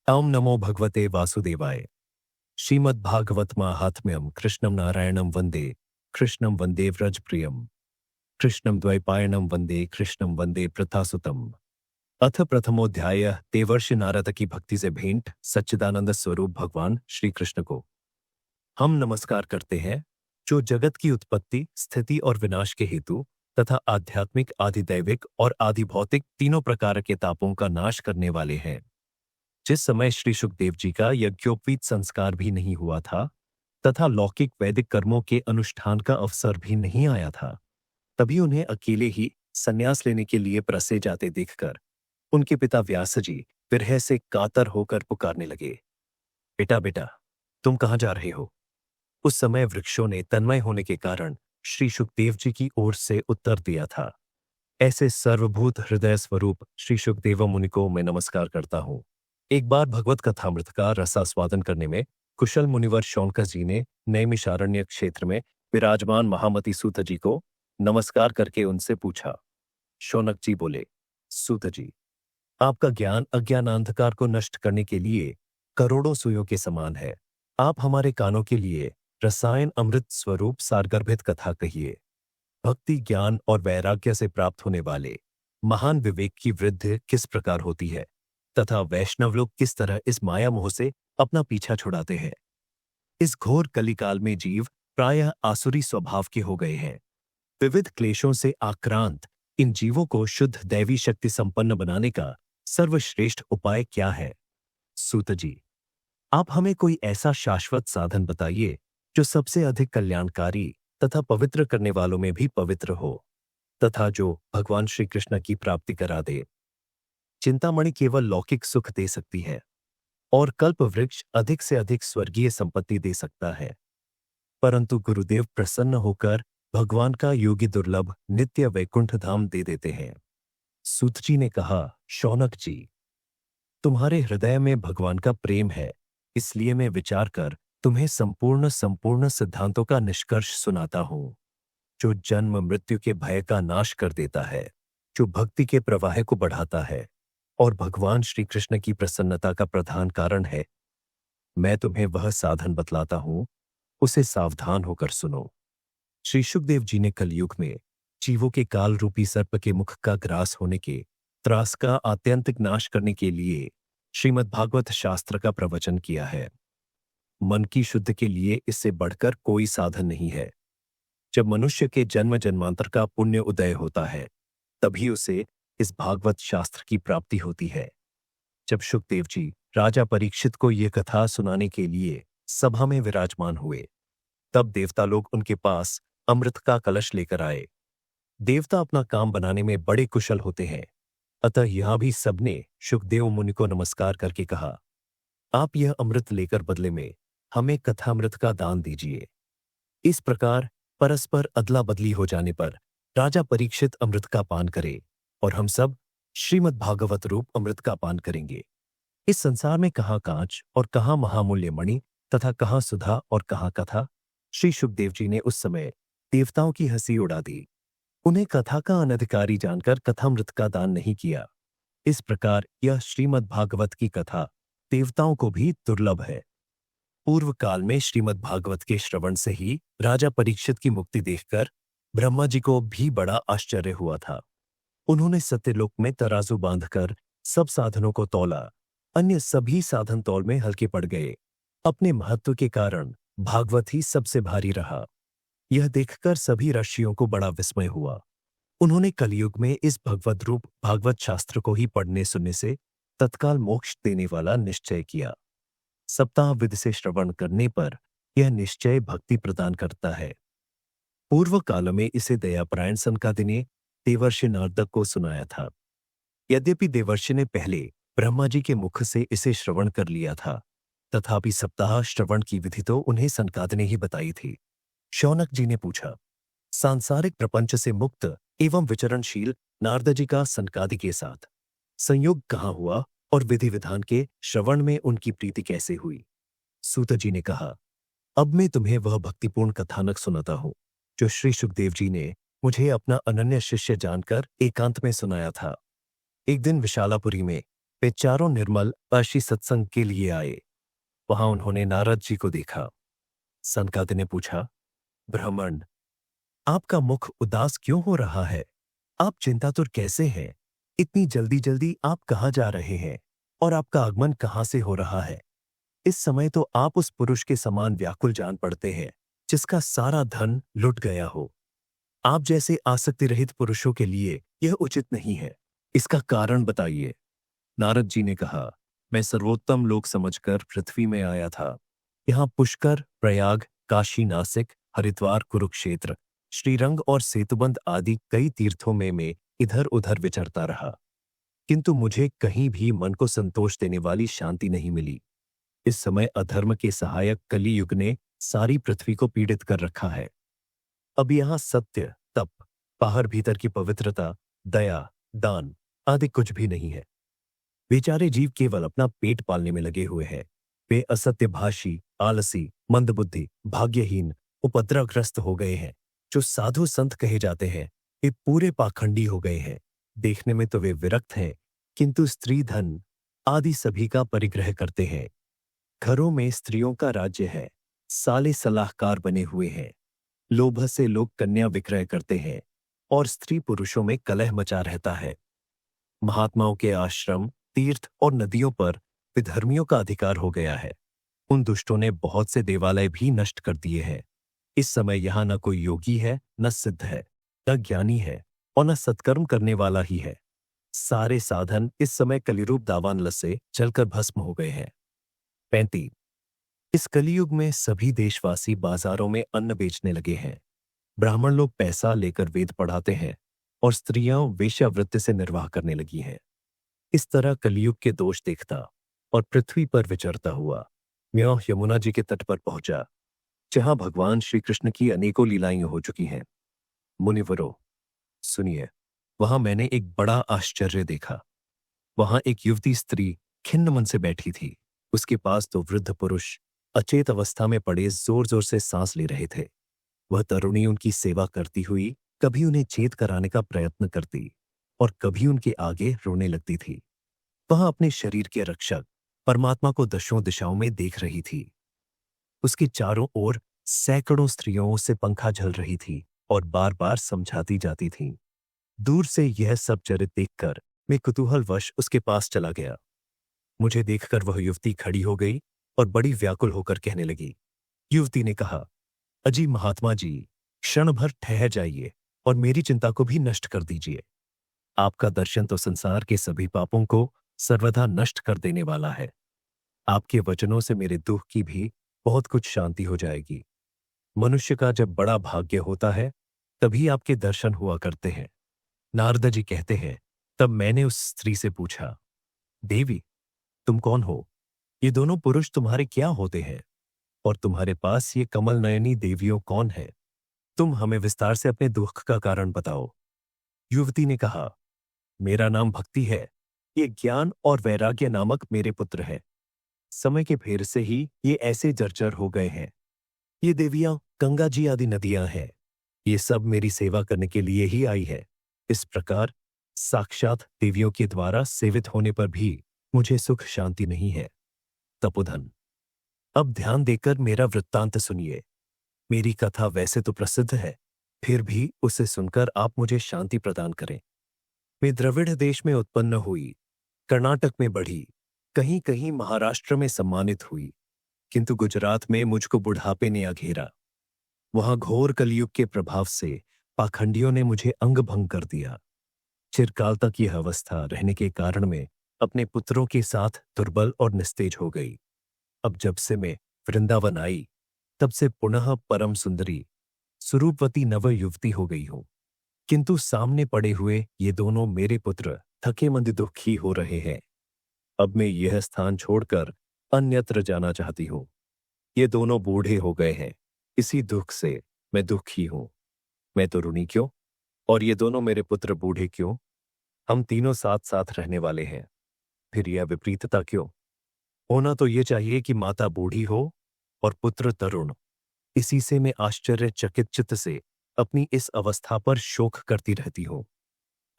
ओम नमो भगवते वासुदेवाय। श्रीमद्भागवत माहात्म्यम कृष्णं वंदे व्रजप्रियम कृष्णं द्वैपायनं वंदे कृष्णं वंदे प्रथासुतम। अथ प्रथमोध्याय। देवर्षि नारद की भक्ति से भेंट सच्चिदानंद स्वरूप भगवान श्री कृष्ण को हम नमस्कार करते हैं, जो जगत की उत्पत्ति, स्थिति और विनाश के हेतु तथा आध्यात्मिक, आधिदैविक और आधिभौतिक तीनों प्रकार के तापों का नाश करने वाले हैं। जिस समय श्री सुखदेव जी का यज्ञोपवीत संस्कार भी नहीं हुआ था तथा लौकिक वैदिक कर्मों के अनुष्ठान का अवसर भी नहीं आया था, तभी उन्हें अकेले ही संन्यास लेने के लिए प्रसे जाते देखकर उनके पिता व्यास जी विरह से कातर होकर पुकारने लगे, बेटा बेटा, तुम कहाँ जा रहे हो? उस समय वृक्षों ने तन्मय होने के कारण श्री सुखदेव जी की ओर से उत्तर दिया था, ऐसे सर्वभूत हृदय स्वरूप श्री सुखदेव मुनि को मैं नमस्कार करता हूँ। एक बार भगवत कथामृत का रसास्वादन करने में कुशल मुनिवर शौनक जी ने नैमिषारण्य क्षेत्र में विराजमान महामती सूत जी को नमस्कार करके उनसे पूछा। शौनक जी बोले, सूत जी, आपका ज्ञान अज्ञानांधकार को नष्ट करने के लिए करोड़ों सुइयों के समान है। आप हमारे कानों के लिए रसायन अमृत स्वरूप सारगर्भित कथा कहिए। भक्ति, ज्ञान और वैराग्य से प्राप्त होने वाले महान विवेक की वृद्धि किस प्रकार होती है तथा वैष्णव लोग किस तरह इस माया मोह से अपना पीछा छुड़ाते हैं। इस घोर कलिकाल में जीव प्रायः आसुरी स्वभाव के हो गए हैं। विविध क्लेशों से आक्रांत इन जीवों को शुद्ध दैवी शक्ति संपन्न बनाने का सर्वश्रेष्ठ उपाय क्या है? सूत जी, आप हमें कोई ऐसा शाश्वत साधन बताइए जो सबसे अधिक कल्याणकारी तथा पवित्र करने वालों में भी पवित्र हो तथा जो भगवान श्री कृष्ण की प्राप्ति करा दे। चिंतामणि केवल लौकिक सुख दे सकती है और कल्प वृक्ष अधिक से अधिक स्वर्गीय संपत्ति दे सकता है, परंतु गुरुदेव प्रसन्न होकर भगवान का योगी दुर्लभ नित्य वैकुंठ धाम दे देते हैं। सूत जी ने कहा, शौनक जी, तुम्हारे हृदय में भगवान का प्रेम है, इसलिए मैं विचार कर तुम्हें संपूर्ण सिद्धांतों का निष्कर्ष सुनाता हूं, जो जन्म मृत्यु के भय का नाश कर देता है, जो भक्ति के प्रवाह को बढ़ाता है और भगवान श्री कृष्ण की प्रसन्नता का प्रधान कारण है। मैं तुम्हें वह साधन बतलाता हूं, उसे सावधान होकर सुनो। श्री सुखदेव जी ने कलयुग में जीवों के काल रूपी सर्प के मुख का ग्रास होने के त्रास का आत्यंतिक नाश करने के लिए श्रीमद्भागवत शास्त्र का प्रवचन किया है। मन की शुद्ध के लिए इससे बढ़कर कोई साधन नहीं है। जब मनुष्य के जन्म जन्मांतर का पुण्य उदय होता है, तभी उसे इस भागवत शास्त्र की प्राप्ति होती है। जब सुखदेव जी राजा परीक्षित को यह कथा सुनाने के लिए सभा में विराजमान हुए, तब देवता लोग उनके पास अमृत का कलश लेकर आए। देवता अपना काम बनाने में बड़े कुशल होते हैं, अतः यहां भी सबने सुखदेव मुनि को नमस्कार करके कहा, आप यह अमृत लेकर बदले में हमें कथामृत का दान दीजिए। इस प्रकार परस्पर अदला बदली हो जाने पर राजा परीक्षित अमृत का पान करे और हम सब श्रीमद् भागवत रूप अमृत का पान करेंगे। इस संसार में कहाँ कांच और कहाँ महामूल्य मणि तथा कहाँ सुधा और कहाँ कथा। श्री सुखदेव जी ने उस समय देवताओं की हंसी उड़ा दी। उन्हें कथा का अनधिकारी जानकर कथामृत का दान नहीं किया। इस प्रकार यह श्रीमद् भागवत की कथा देवताओं को भी दुर्लभ है। पूर्व काल में श्रीमद् भागवत के श्रवण से ही राजा परीक्षित की मुक्ति देखकर ब्रह्मा जी को भी बड़ा आश्चर्य हुआ था। उन्होंने सत्यलोक में तराजू बांधकर सब साधनों को तौला, अन्य सभी साधन तौल में हल्के पड़ गए। अपने महत्व के कारण भागवत ही सबसे भारी रहा। यह देखकर सभी ऋषियों को बड़ा विस्मय हुआ। उन्होंने कलयुग में इस भगवत रूप भागवत शास्त्र को ही पढ़ने सुनने से तत्काल मोक्ष देने वाला निश्चय किया। सप्ताह विधि से श्रवण करने पर यह निश्चय भक्ति प्रदान करता है। पूर्व काल में इसे दयापरायण सनकादि ने देवर्षि नारद को सुनाया था। यद्यपि देवर्षि ने पहले ब्रह्मा जी के मुख से इसे श्रवण कर लिया था, तथापि सप्ताह श्रवण की विधि तो उन्हें सनकादि ने ही बताई थी। शौनक जी ने पूछा, सांसारिक प्रपंच से मुक्त एवं विचरणशील नारद जी का सनकादि के साथ संयोग कहाँ हुआ और विधि विधान के श्रवण में उनकी प्रीति कैसे हुई? सूत जी ने कहा, अब मैं तुम्हें वह भक्तिपूर्ण कथानक सुनाता हूं जो श्री सुखदेव जी ने मुझे अपना अनन्य शिष्य जानकर एकांत में सुनाया था। एक दिन विशालापुरी में वे चारों निर्मल काशी सत्संग के लिए आए। वहां उन्होंने नारद जी को देखा। सनकादिक ने पूछा, ब्राह्मण, आपका मुख उदास क्यों हो रहा है? आप चिंतातुर कैसे हैं? इतनी जल्दी जल्दी आप कहाँ जा रहे हैं और आपका आगमन कहाँ से हो रहा है? इस समय तो आप उस पुरुष के समान व्याकुल जान पड़ते हैं जिसका सारा धन लुट गया हो। आप जैसे आसक्ति रहित पुरुषों के लिए यह उचित नहीं है। इसका कारण बताइए। नारद जी ने कहा, मैं सर्वोत्तम लोक समझकर पृथ्वी में आया था। यहाँ पुष्कर, प्रयाग, काशी, नासिक, हरिद्वार, कुरुक्षेत्र, श्रीरंग और सेतुबंद आदि कई तीर्थों में मैं इधर उधर विचरता रहा, किंतु मुझे कहीं भी मन को संतोष देने वाली शांति नहीं मिली। इस समय अधर्म के सहायक कली युग ने सारी पृथ्वी को पीड़ित कर रखा है। अब यहाँ सत्य, तप, बाहर भीतर की पवित्रता, दया, दान आदि कुछ भी नहीं है। बेचारे जीव केवल अपना पेट पालने में लगे हुए हैं। वे असत्यभाषी, आलसी, मंदबुद्धि, भाग्यहीन, उपद्रवग्रस्त हो गए हैं। जो साधु संत कहे जाते हैं वे पूरे पाखंडी हो गए हैं। देखने में तो वे विरक्त हैं, किंतु स्त्री धन आदि सभी का परिग्रह करते हैं। घरों में स्त्रियों का राज्य है। साले सलाहकार बने हुए हैं। लोभ से लोग कन्या विक्रय करते हैं और स्त्री पुरुषों में कलह मचा रहता है। महात्माओं के आश्रम, तीर्थ और नदियों पर विधर्मियों का अधिकार हो गया है। उन दुष्टों ने बहुत से देवालय भी नष्ट कर दिए हैं। इस समय यहाँ न कोई योगी है, न सिद्ध है, न ज्ञानी है और न सत्कर्म करने वाला ही है। सारे साधन इस समय कलिरूप दावानल से जलकर भस्म हो गए हैं। 35। इस कलियुग में सभी देशवासी बाजारों में अन्न बेचने लगे हैं। ब्राह्मण लोग पैसा लेकर वेद पढ़ाते हैं और स्त्रियां वेश्यावृत्ति से निर्वाह करने लगी हैं। इस तरह कलियुग के दोष देखता और पृथ्वी पर विचरता हुआ मैं यमुना जी के तट पर पहुंचा, जहां भगवान श्री कृष्ण की अनेकों लीलाएं हो चुकी हैं। मुनिवरों, सुनिए, वहां मैंने एक बड़ा आश्चर्य देखा। वहां एक युवती स्त्री खिन्न मन से बैठी थी। उसके पास दो वृद्ध पुरुष अचेत अवस्था में पड़े जोर जोर से सांस ले रहे थे। वह तरुणी उनकी सेवा करती हुई कभी उन्हें चेत कराने का प्रयत्न करती और कभी उनके आगे रोने लगती थी। वह अपने शरीर के रक्षक परमात्मा को दशों दिशाओं में देख रही थी। उसके चारों ओर सैकड़ों स्त्रियों से पंखा झल रही थी और बार बार समझाती जाती थीं। दूर से यह सब चरित देखकर मैं कुतूहलवश उसके पास चला गया। मुझे देखकर वह युवती खड़ी हो गई और बड़ी व्याकुल होकर कहने लगी। युवती ने कहा, अजी महात्मा जी, क्षण भर ठहर जाइए और मेरी चिंता को भी नष्ट कर दीजिए। आपका दर्शन तो संसार के सभी पापों को सर्वथा नष्ट कर देने वाला है। आपके वचनों से मेरे दुख की भी बहुत कुछ शांति हो जाएगी। मनुष्य का जब बड़ा भाग्य होता है तभी आपके दर्शन हुआ करते हैं। नारद जी कहते हैं, तब मैंने उस स्त्री से पूछा, देवी, तुम कौन हो? ये दोनों पुरुष तुम्हारे क्या होते हैं और तुम्हारे पास ये कमल नयनी देवियों कौन है? तुम हमें विस्तार से अपने दुख का कारण बताओ। युवती ने कहा, मेरा नाम भक्ति है। ये ज्ञान और वैराग्य नामक मेरे पुत्र हैं। समय के फेर से ही ये ऐसे जर्जर हो गए हैं। ये देवियां गंगा जी आदि नदियां हैं। ये सब मेरी सेवा करने के लिए ही आई है। इस प्रकार साक्षात देवियों के द्वारा सेवित होने पर भी मुझे सुख शांति नहीं है। तपोधन, अब ध्यान देकर मेरा वृत्तांत सुनिए। मेरी कथा वैसे तो प्रसिद्ध है, फिर भी उसे सुनकर आप मुझे शांति प्रदान करें। मैं द्रविड़ देश में उत्पन्न हुई, कर्नाटक में बढ़ी, कहीं कहीं महाराष्ट्र में सम्मानित हुई, किंतु गुजरात में मुझको बुढ़ापे ने घेरा। वहां घोर कलयुग के प्रभाव से पाखंडियों ने मुझे अंग भंग कर दिया। चिरकाल तक यह अवस्था रहने के कारण मैं अपने पुत्रों के साथ दुर्बल और निस्तेज हो गई। अब जब से मैं वृंदावन आई, तब से पुनः परम सुंदरी स्वरूपवती नव युवती हो गई हूं। किंतु सामने पड़े हुए ये दोनों मेरे पुत्र थके मंद दुखी हो रहे हैं। अब मैं यह स्थान छोड़कर अन्यत्र जाना चाहती हूं। ये दोनों बूढ़े हो गए हैं, इसी दुख से मैं दुखी हूं। मैं तो ऋणी क्यों और ये दोनों मेरे पुत्र बूढ़े क्यों? हम तीनों साथ साथ रहने वाले हैं, फिर यह विपरीतता क्यों? होना तो ये चाहिए कि माता बूढ़ी हो और पुत्र तरुण। इसी से मैं आश्चर्यचकित चित्त से अपनी इस अवस्था पर शोक करती रहती हूं।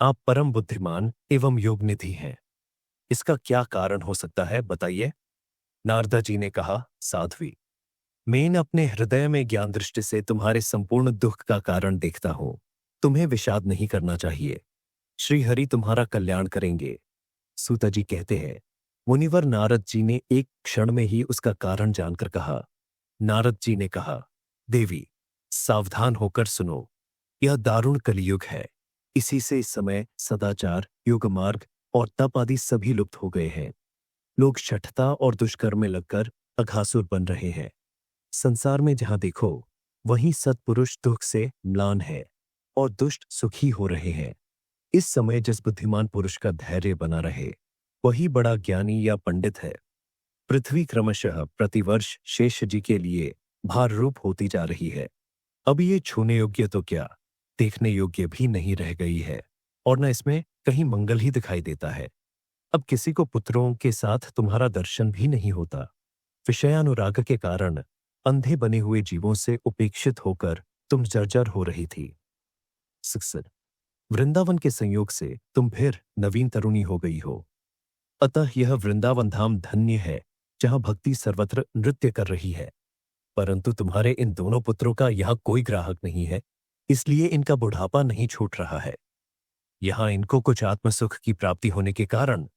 आप परम बुद्धिमान एवं योगनिधि हैं। इसका क्या कारण हो सकता है, बताइए? नारदा जी ने कहा, साध्वी, मैं अपने हृदय में ज्ञान दृष्टि से तुम्हारे संपूर्ण दुख का कारण देखता हूं। तुम्हें विषाद नहीं करना चाहिए। श्री हरि तुम्हारा कल्याण करेंगे। सूता जी कहते हैं, मुनिवर नारद जी ने एक क्षण में ही उसका कारण जानकर कहा। नारद जी ने कहा, देवी, सावधान होकर सुनो। यह दारुण कलियुग है। इसी से इस समय सदाचार, योग मार्ग और तप आदि सभी लुप्त हो गए हैं। लोग शठता और दुष्कर्म में लगकर अघासुर बन रहे हैं। संसार में जहां देखो वहीं सत्पुरुष दुख से म्लान है और दुष्ट सुखी हो रहे हैं। इस समय जिस बुद्धिमान पुरुष का धैर्य बना रहे वही बड़ा ज्ञानी या पंडित है। पृथ्वी क्रमशः प्रतिवर्ष शेष जी के लिए भार रूप होती जा रही है। अब ये छूने योग्य तो क्या, देखने योग्य भी नहीं रह गई है और न इसमें कहीं मंगल ही दिखाई देता है। अब किसी को पुत्रों के साथ तुम्हारा दर्शन भी नहीं होता। विषयानुराग के कारण अंधे बने हुए जीवों से उपेक्षित होकर तुम जर्जर हो रही थी। सिक्सर, वृंदावन के संयोग से तुम फिर नवीन तरुणी हो गई हो। अतः यह वृंदावन धाम धन्य है जहां भक्ति सर्वत्र नृत्य कर रही है। परंतु तुम्हारे इन दोनों पुत्रों का यहां कोई ग्राहक नहीं है, इसलिए इनका बुढ़ापा नहीं छूट रहा है। यहां इनको कुछ आत्मसुख की प्राप्ति होने के कारण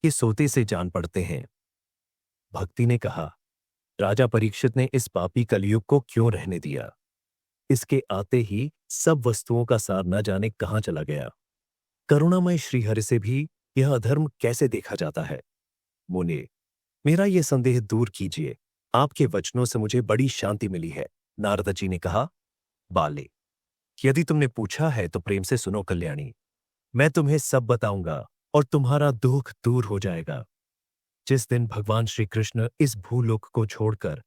ये सोते से जान पड़ते हैं। भक्ति ने कहा, राजा परीक्षित ने इस पापी कलयुग को क्यों रहने दिया? इसके आते ही सब वस्तुओं का सार न जाने कहां चला गया। करुणामय श्रीहरि से भी यह अधर्म कैसे देखा जाता है? मुने, मेरा यह संदेह दूर कीजिए। आपके वचनों से मुझे बड़ी शांति मिली है। नारद जी ने कहा, बाले, यदि तुमने पूछा है तो प्रेम से सुनो कल्याणी। मैं तुम्हें सब बताऊंगा और तुम्हारा दुख दूर हो जाएगा। जिस दिन भगवान श्री कृष्ण इस भूलोक को छोड़कर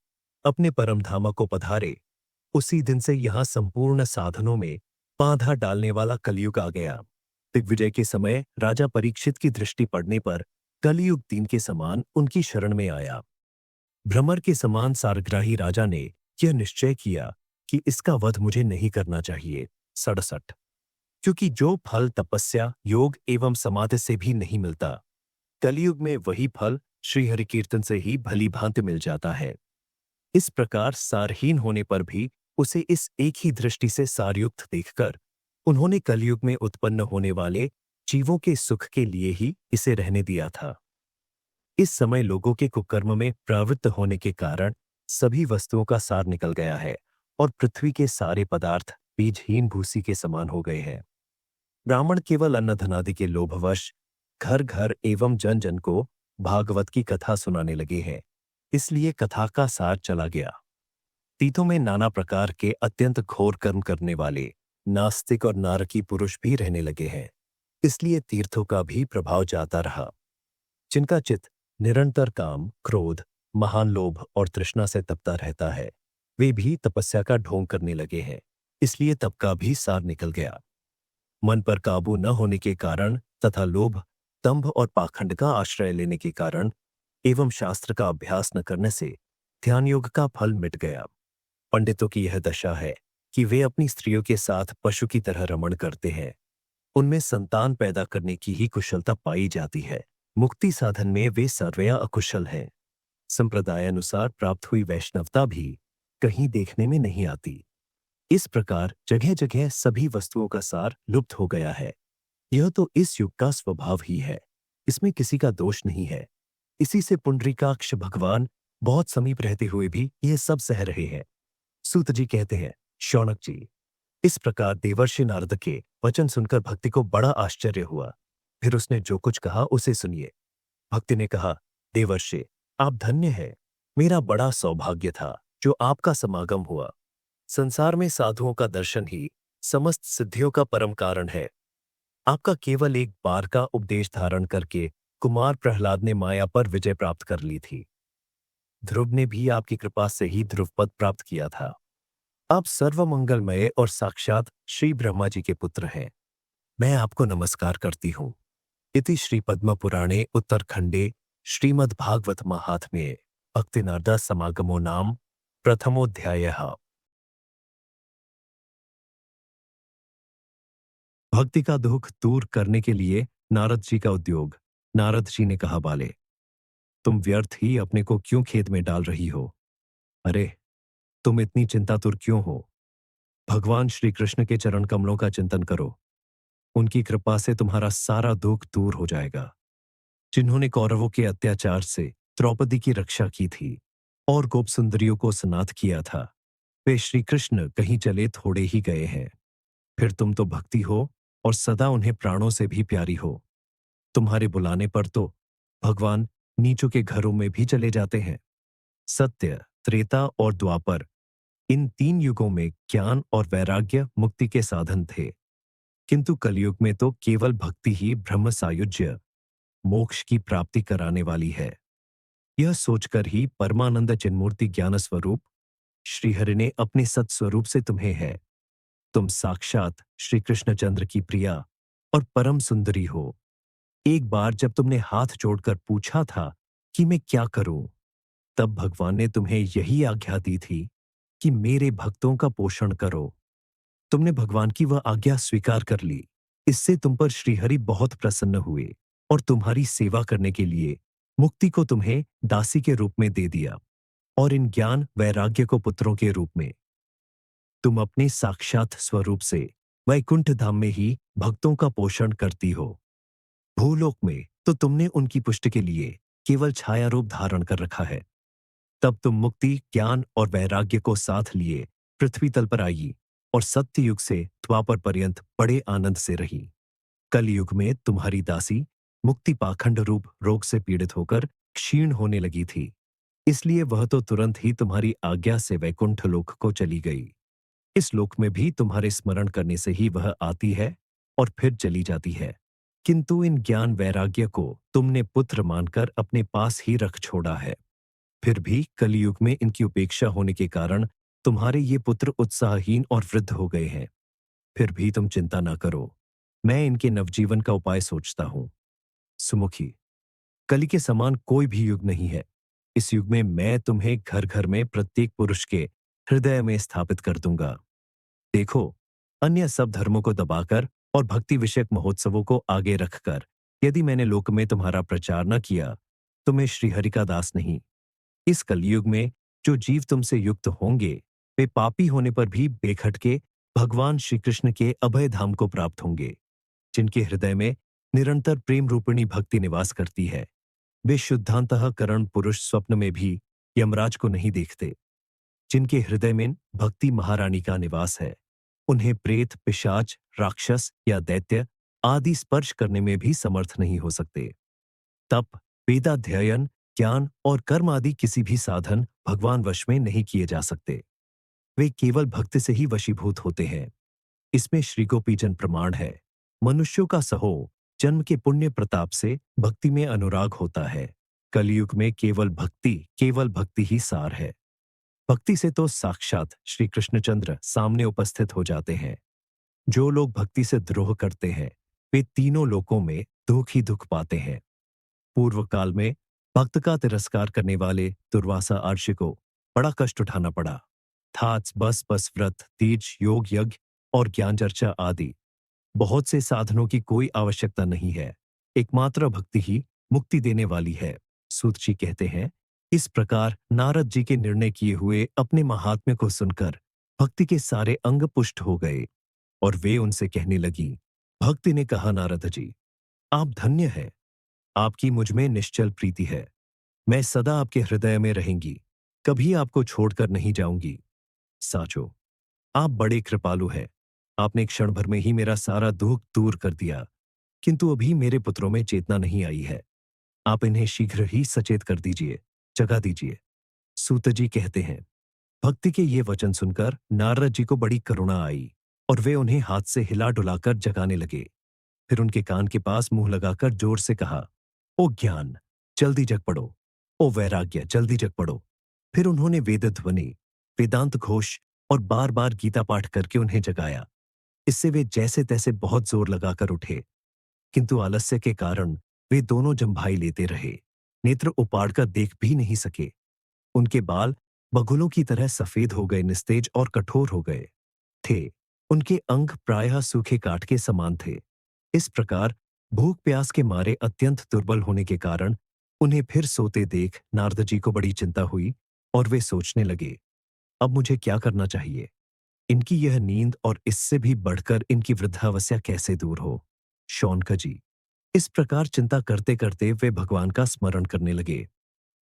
अपने परम धामा को पधारे, उसी दिन से यहां संपूर्ण साधनों में बाधा डालने वाला कलयुग आ गया। दिग्विजय के समय राजा परीक्षित की दृष्टि पड़ने पर कलयुग दीन के समान उनकी शरण में आया। भ्रमर के समान सारग्राही राजा ने यह निश्चय किया कि इसका वध मुझे नहीं करना चाहिए। 67, क्योंकि जो फल तपस्या, योग एवं समाधि से भी नहीं मिलता, कलयुग में वही फल श्रीहरि कीर्तन से ही भली भांति मिल जाता है। इस प्रकार सारहीन होने पर भी उसे इस एक ही दृष्टि से सारयुक्त देखकर उन्होंने कलयुग में उत्पन्न होने वाले जीवों के सुख के लिए ही इसे रहने दिया था। इस समय लोगों के कुकर्म में प्रवृत्त होने के कारण सभी वस्तुओं का सार निकल गया है और पृथ्वी के सारे पदार्थ बीजहीन भूसी के समान हो गए हैं। ब्राह्मण केवल अन्न धनादि के लोभवश घर घर एवं जन जन को भागवत की कथा सुनाने लगे हैं, इसलिए कथा का सार चला गया। तीर्थों में नाना प्रकार के अत्यंत घोर कर्म करने वाले नास्तिक और नारकी पुरुष भी रहने लगे हैं, इसलिए तीर्थों का भी प्रभाव जाता रहा। जिनका चित्त निरंतर काम, क्रोध, महान लोभ और तृष्णा से तपता रहता है, वे भी तपस्या का ढोंग करने लगे हैं, इसलिए तप का भी सार निकल गया। मन पर काबू न होने के कारण तथा लोभ, दंभ और पाखंड का आश्रय लेने के कारण एवं शास्त्र का अभ्यास न करने से ध्यान योग का फल मिट गया। पंडितों की यह दशा है कि वे अपनी स्त्रियों के साथ पशु की तरह रमण करते हैं। उनमें संतान पैदा करने की ही कुशलता पाई जाती है। मुक्ति साधन में वे सर्वया अकुशल हैं। संप्रदाय अनुसार प्राप्त हुई वैष्णवता भी कहीं देखने में नहीं आती। इस प्रकार जगह जगह सभी वस्तुओं का सार लुप्त हो गया है। यह तो इस युग का स्वभाव ही है, इसमें किसी का दोष नहीं है। इसी से पुंडरीकाक्ष भगवान बहुत समीप रहते हुए भी यह सब सह रहे हैं। सूत जी कहते हैं, शौनक जी, इस प्रकार देवर्षि नारद के वचन सुनकर भक्ति को बड़ा आश्चर्य हुआ। फिर उसने जो कुछ कहा उसे सुनिए। भक्ति ने कहा, देवर्षि, आप धन्य है। मेरा बड़ा सौभाग्य था जो आपका समागम हुआ। संसार में साधुओं का दर्शन ही समस्त सिद्धियों का परम कारण है। आपका केवल एक बार का उपदेश धारण करके कुमार प्रहलाद ने माया पर विजय प्राप्त कर ली थी। ध्रुव ने भी आपकी कृपा से ही ध्रुव पद प्राप्त किया था। आप सर्वमंगलमय और साक्षात श्री ब्रह्मा जी के पुत्र हैं। मैं आपको नमस्कार करती हूँ। इति श्री पद्म पुराणे उत्तरखंडे श्रीमद् भागवत महात्म्ये भक्ति नारदा समागमो नाम प्रथमोऽध्यायः। भक्ति का दुख दूर करने के लिए नारद जी का उद्योग। नारद जी ने कहा, बाले, तुम व्यर्थ ही अपने को क्यों खेद में डाल रही हो? अरे, तुम इतनी चिंतातुर क्यों हो? भगवान श्री कृष्ण के चरण कमलों का चिंतन करो। उनकी कृपा से तुम्हारा सारा दुख दूर हो जाएगा। जिन्होंने कौरवों के अत्याचार से द्रौपदी की रक्षा की थी और गोप सुंदरियों को स्नात किया था, वे श्री कृष्ण कहीं चले थोड़े ही गए हैं। फिर तुम तो भक्ति हो और सदा उन्हें प्राणों से भी प्यारी हो। तुम्हारे बुलाने पर तो भगवान नीचों के घरों में भी चले जाते हैं। सत्य, त्रेता और द्वापर, इन 3 युगों में ज्ञान और वैराग्य मुक्ति के साधन थे। किंतु कलयुग में तो केवल भक्ति ही ब्रह्म सायुज्य, मोक्ष की प्राप्ति कराने वाली है। यह सोचकर ही परमानंद चिन्मूर्ति ज्ञान स्वरूप श्रीहरि ने अपने सत्स्वरूप से तुम्हें है। तुम साक्षात श्री कृष्णचंद्र की प्रिया और परम सुंदरी हो। एक बार जब तुमने हाथ जोड़कर पूछा था कि मैं क्या करूं, तब भगवान ने तुम्हें यही आज्ञा दी थी कि मेरे भक्तों का पोषण करो। तुमने भगवान की वह आज्ञा स्वीकार कर ली। इससे तुम पर श्रीहरि बहुत प्रसन्न हुए और तुम्हारी सेवा करने के लिए मुक्ति को तुम्हें दासी के रूप में दे दिया और इन ज्ञान वैराग्य को पुत्रों के रूप में। तुम अपने साक्षात स्वरूप से वैकुंठ धाम में ही भक्तों का पोषण करती हो। भूलोक में तो तुमने उनकी पुष्टि के लिए केवल छाया रूप धारण कर रखा है। तब तुम मुक्ति, ज्ञान और वैराग्य को साथ लिए पृथ्वी तल पर आई और सत्य युग से द्वापर पर्यंत बड़े आनंद से रही। कल युग में तुम्हारी दासी मुक्ति पाखंड रूप रोग से पीड़ित होकर क्षीण होने लगी थी, इसलिए वह तो तुरंत ही तुम्हारी आज्ञा से वैकुंठ लोक को चली गई। इस लोक में भी तुम्हारे स्मरण करने से ही वह आती है और फिर चली जाती है। किंतु इन ज्ञान वैराग्य को तुमने पुत्र मानकर अपने पास ही रख छोड़ा है। फिर भी कलयुग में इनकी उपेक्षा होने के कारण तुम्हारे ये पुत्र उत्साहहीन और वृद्ध हो गए हैं। फिर भी तुम चिंता ना करो, मैं इनके नवजीवन का उपाय सोचता हूं। सुमुखी, कलि के समान कोई भी युग नहीं है। इस युग में मैं तुम्हें घर घर में प्रत्येक पुरुष के हृदय में स्थापित कर दूंगा। देखो, अन्य सब धर्मों को दबाकर और भक्ति विषयक महोत्सवों को आगे रखकर यदि मैंने लोक में तुम्हारा प्रचार न किया तो मैं श्रीहरि का दास नहीं। इस कलयुग में जो जीव तुमसे युक्त होंगे, वे पापी होने पर भी बेखटके भगवान श्री कृष्ण के अभय धाम को प्राप्त होंगे। जिनके हृदय में निरंतर प्रेम रूपिणी भक्ति निवास करती है, वे शुद्धांतःकरण पुरुष स्वप्न में भी यमराज को नहीं देखते। जिनके हृदय में भक्ति महारानी का निवास है, उन्हें प्रेत, पिशाच, राक्षस या दैत्य आदि स्पर्श करने में भी समर्थ नहीं हो सकते। तप, वेदाध्ययन, ज्ञान और कर्म आदि किसी भी साधन भगवान वश में नहीं किए जा सकते। वे केवल भक्ति से ही वशीभूत होते हैं। इसमें श्री गोपीजन प्रमाण है। मनुष्यों का सहो जन्म के पुण्य प्रताप से भक्ति में अनुराग होता है। कलयुग में केवल भक्ति ही सार है। भक्ति से तो साक्षात श्री कृष्णचंद्र सामने उपस्थित हो जाते हैं। जो लोग भक्ति से द्रोह करते हैं, वे तीनों लोकों में दुख ही दुख पाते हैं। पूर्व काल में भक्त का तिरस्कार करने वाले दुर्वासा आर्षि को बड़ा कष्ट उठाना पड़ा। थात्स, बस व्रत, तीज, योग, यज्ञ और ज्ञान चर्चा आदि बहुत से साधनों की कोई आवश्यकता नहीं है। एकमात्र भक्ति ही मुक्ति देने वाली है। सूत जी कहते हैं, इस प्रकार नारद जी के निर्णय किए हुए अपने महात्म्य को सुनकर भक्ति के सारे अंग पुष्ट हो गए और वे उनसे कहने लगी। भक्ति ने कहा, नारद जी, आप धन्य हैं। आपकी मुझ में निश्चल प्रीति है। मैं सदा आपके हृदय में रहेंगी, कभी आपको छोड़कर नहीं जाऊंगी। साचो, आप बड़े कृपालु हैं। आपने क्षण भर में ही मेरा सारा दुख दूर कर दिया, किंतु अभी मेरे पुत्रों में चेतना नहीं आई है। आप इन्हें शीघ्र ही सचेत कर दीजिए, जगा दीजिए। सूत जी कहते हैं, भक्ति के ये वचन सुनकर नारद जी को बड़ी करुणा आई और वे उन्हें हाथ से हिला डुलाकर जगाने लगे। फिर उनके कान के पास मुंह लगाकर जोर से कहा, ओ ज्ञान, जल्दी जग पड़ो। ओ वैराग्य, जल्दी जग पड़ो। फिर उन्होंने वेद ध्वनि, वेदांत घोष और बार बार गीता पाठ करके उन्हें जगाया। इससे वे जैसे तैसे बहुत जोर लगाकर उठे, किंतु आलस्य के कारण वे दोनों जम्भाई लेते रहे। नेत्र उपाड़कर देख भी नहीं सके। उनके बाल बगुलों की तरह सफेद हो गए, निस्तेज और कठोर हो गए थे। उनके अंग प्रायः सूखे काठ के समान थे। इस प्रकार भूख प्यास के मारे अत्यंत दुर्बल होने के कारण उन्हें फिर सोते देख नारद जी को बड़ी चिंता हुई और वे सोचने लगे, अब मुझे क्या करना चाहिए? इनकी यह नींद और इससे भी बढ़कर इनकी वृद्धावस्था कैसे दूर हो? शौनका जी। इस प्रकार चिंता करते करते वे भगवान का स्मरण करने लगे।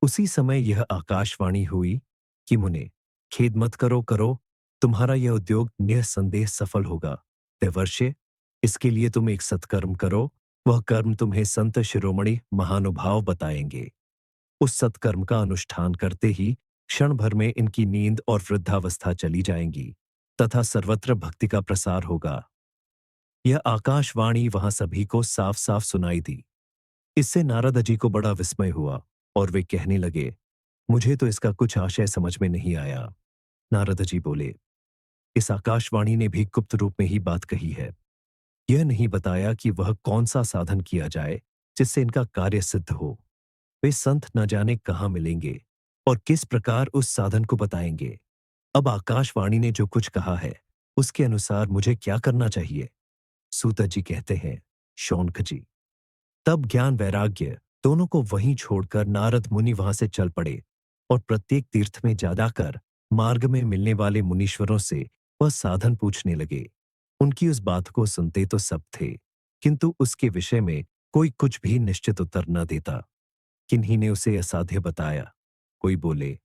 उसी समय यह आकाशवाणी हुई कि मुने, खेद मत करो करो, तुम्हारा यह उद्योग निःसंदेह सफल होगा। देवर्षे, इसके लिए तुम एक सत्कर्म करो, वह कर्म तुम्हें संत शिरोमणि महानुभाव बताएंगे। उस सत्कर्म का अनुष्ठान करते ही क्षण भर में इनकी नींद और वृद्धावस्था चली जाएंगी तथा सर्वत्र भक्ति का प्रसार होगा। यह आकाशवाणी वहां सभी को साफ साफ सुनाई दी। इससे नारद जी को बड़ा विस्मय हुआ और वे कहने लगे, मुझे तो इसका कुछ आशय समझ में नहीं आया। नारद जी बोले, इस आकाशवाणी ने भी गुप्त रूप में ही बात कही है। यह नहीं बताया कि वह कौन सा साधन किया जाए जिससे इनका कार्य सिद्ध हो। वे संत न जाने कहाँ मिलेंगे और किस प्रकार उस साधन को बताएंगे। अब आकाशवाणी ने जो कुछ कहा है उसके अनुसार मुझे क्या करना चाहिए? सूत जी कहते हैं, शौनक जी। तब ज्ञान वैराग्य दोनों को वहीं छोड़कर नारद मुनि वहां से चल पड़े और प्रत्येक तीर्थ में जा जाकर मार्ग में मिलने वाले मुनीश्वरों से वह साधन पूछने लगे। उनकी उस बात को सुनते तो सब थे, किंतु उसके विषय में कोई कुछ भी निश्चित उत्तर न देता। किन्हीं ने उसे असाध्य बताया, कोई बोले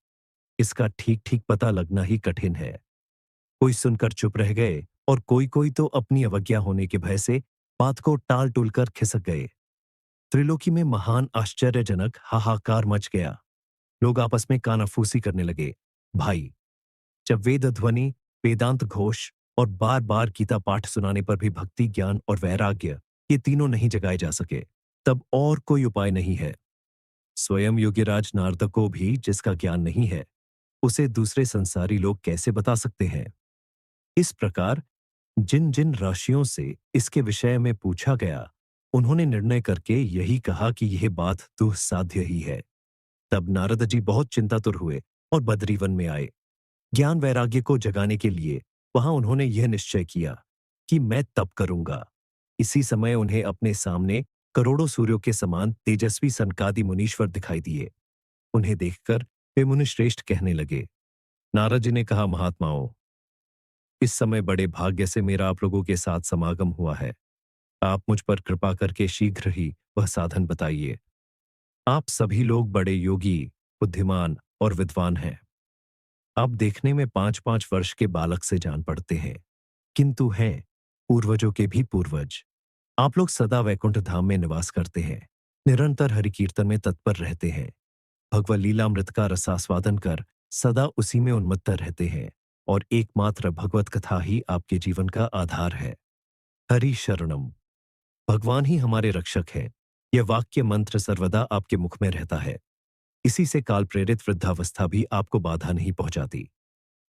इसका ठीक ठीक पता लगना ही कठिन है। कोई सुनकर चुप रह गए और कोई कोई तो अपनी अवज्ञा होने के भय से बात को टाल टूल कर खिसक गए। त्रिलोकी में महान आश्चर्यजनक हाहाकार मच गया। लोग आपस में कानाफूसी करने लगे। भाई, जब वेद ध्वनि, वेदांत घोष और बार बार गीता पाठ सुनाने पर भी भक्ति, ज्ञान और वैराग्य ये तीनों नहीं जगाए जा सके, तब और कोई उपाय नहीं है। स्वयं योगीराज नारद को भी जिसका ज्ञान नहीं है उसे दूसरे संसारी लोग कैसे बता सकते हैं? इस प्रकार जिन जिन ऋषियों से इसके विषय में पूछा गया उन्होंने निर्णय करके यही कहा कि यह बात दुस्साध्य ही है। तब नारद जी बहुत चिंतातुर हुए और बद्रीवन में आए। ज्ञान वैराग्य को जगाने के लिए वहां उन्होंने यह निश्चय किया कि मैं तप करूंगा। इसी समय उन्हें अपने सामने करोड़ों सूर्यों के समान तेजस्वी सनकादि मुनीश्वर दिखाई दिए। उन्हें देखकर वे मुनिश्रेष्ठ कहने लगे। नारद जी ने कहा, महात्माओं, इस समय बड़े भाग्य से मेरा आप लोगों के साथ समागम हुआ है। आप मुझ पर कृपा करके शीघ्र ही वह साधन बताइए। आप सभी लोग बड़े योगी, बुद्धिमान और विद्वान हैं। आप देखने में 5-5 वर्ष के बालक से जान पड़ते हैं, किंतु हैं पूर्वजों के भी पूर्वज। आप लोग सदा वैकुंठ धाम में निवास करते हैं, निरंतर हरि कीर्तन में तत्पर रहते हैं, भगवत लीलामृत का रसास्वादन कर सदा उसी में उन्मत्त रहते हैं और एकमात्र भगवत कथा ही आपके जीवन का आधार है। हरि शरणम। भगवान ही हमारे रक्षक हैं। यह वाक्य मंत्र सर्वदा आपके मुख में रहता है। इसी से काल प्रेरित वृद्धावस्था भी आपको बाधा नहीं पहुंचाती।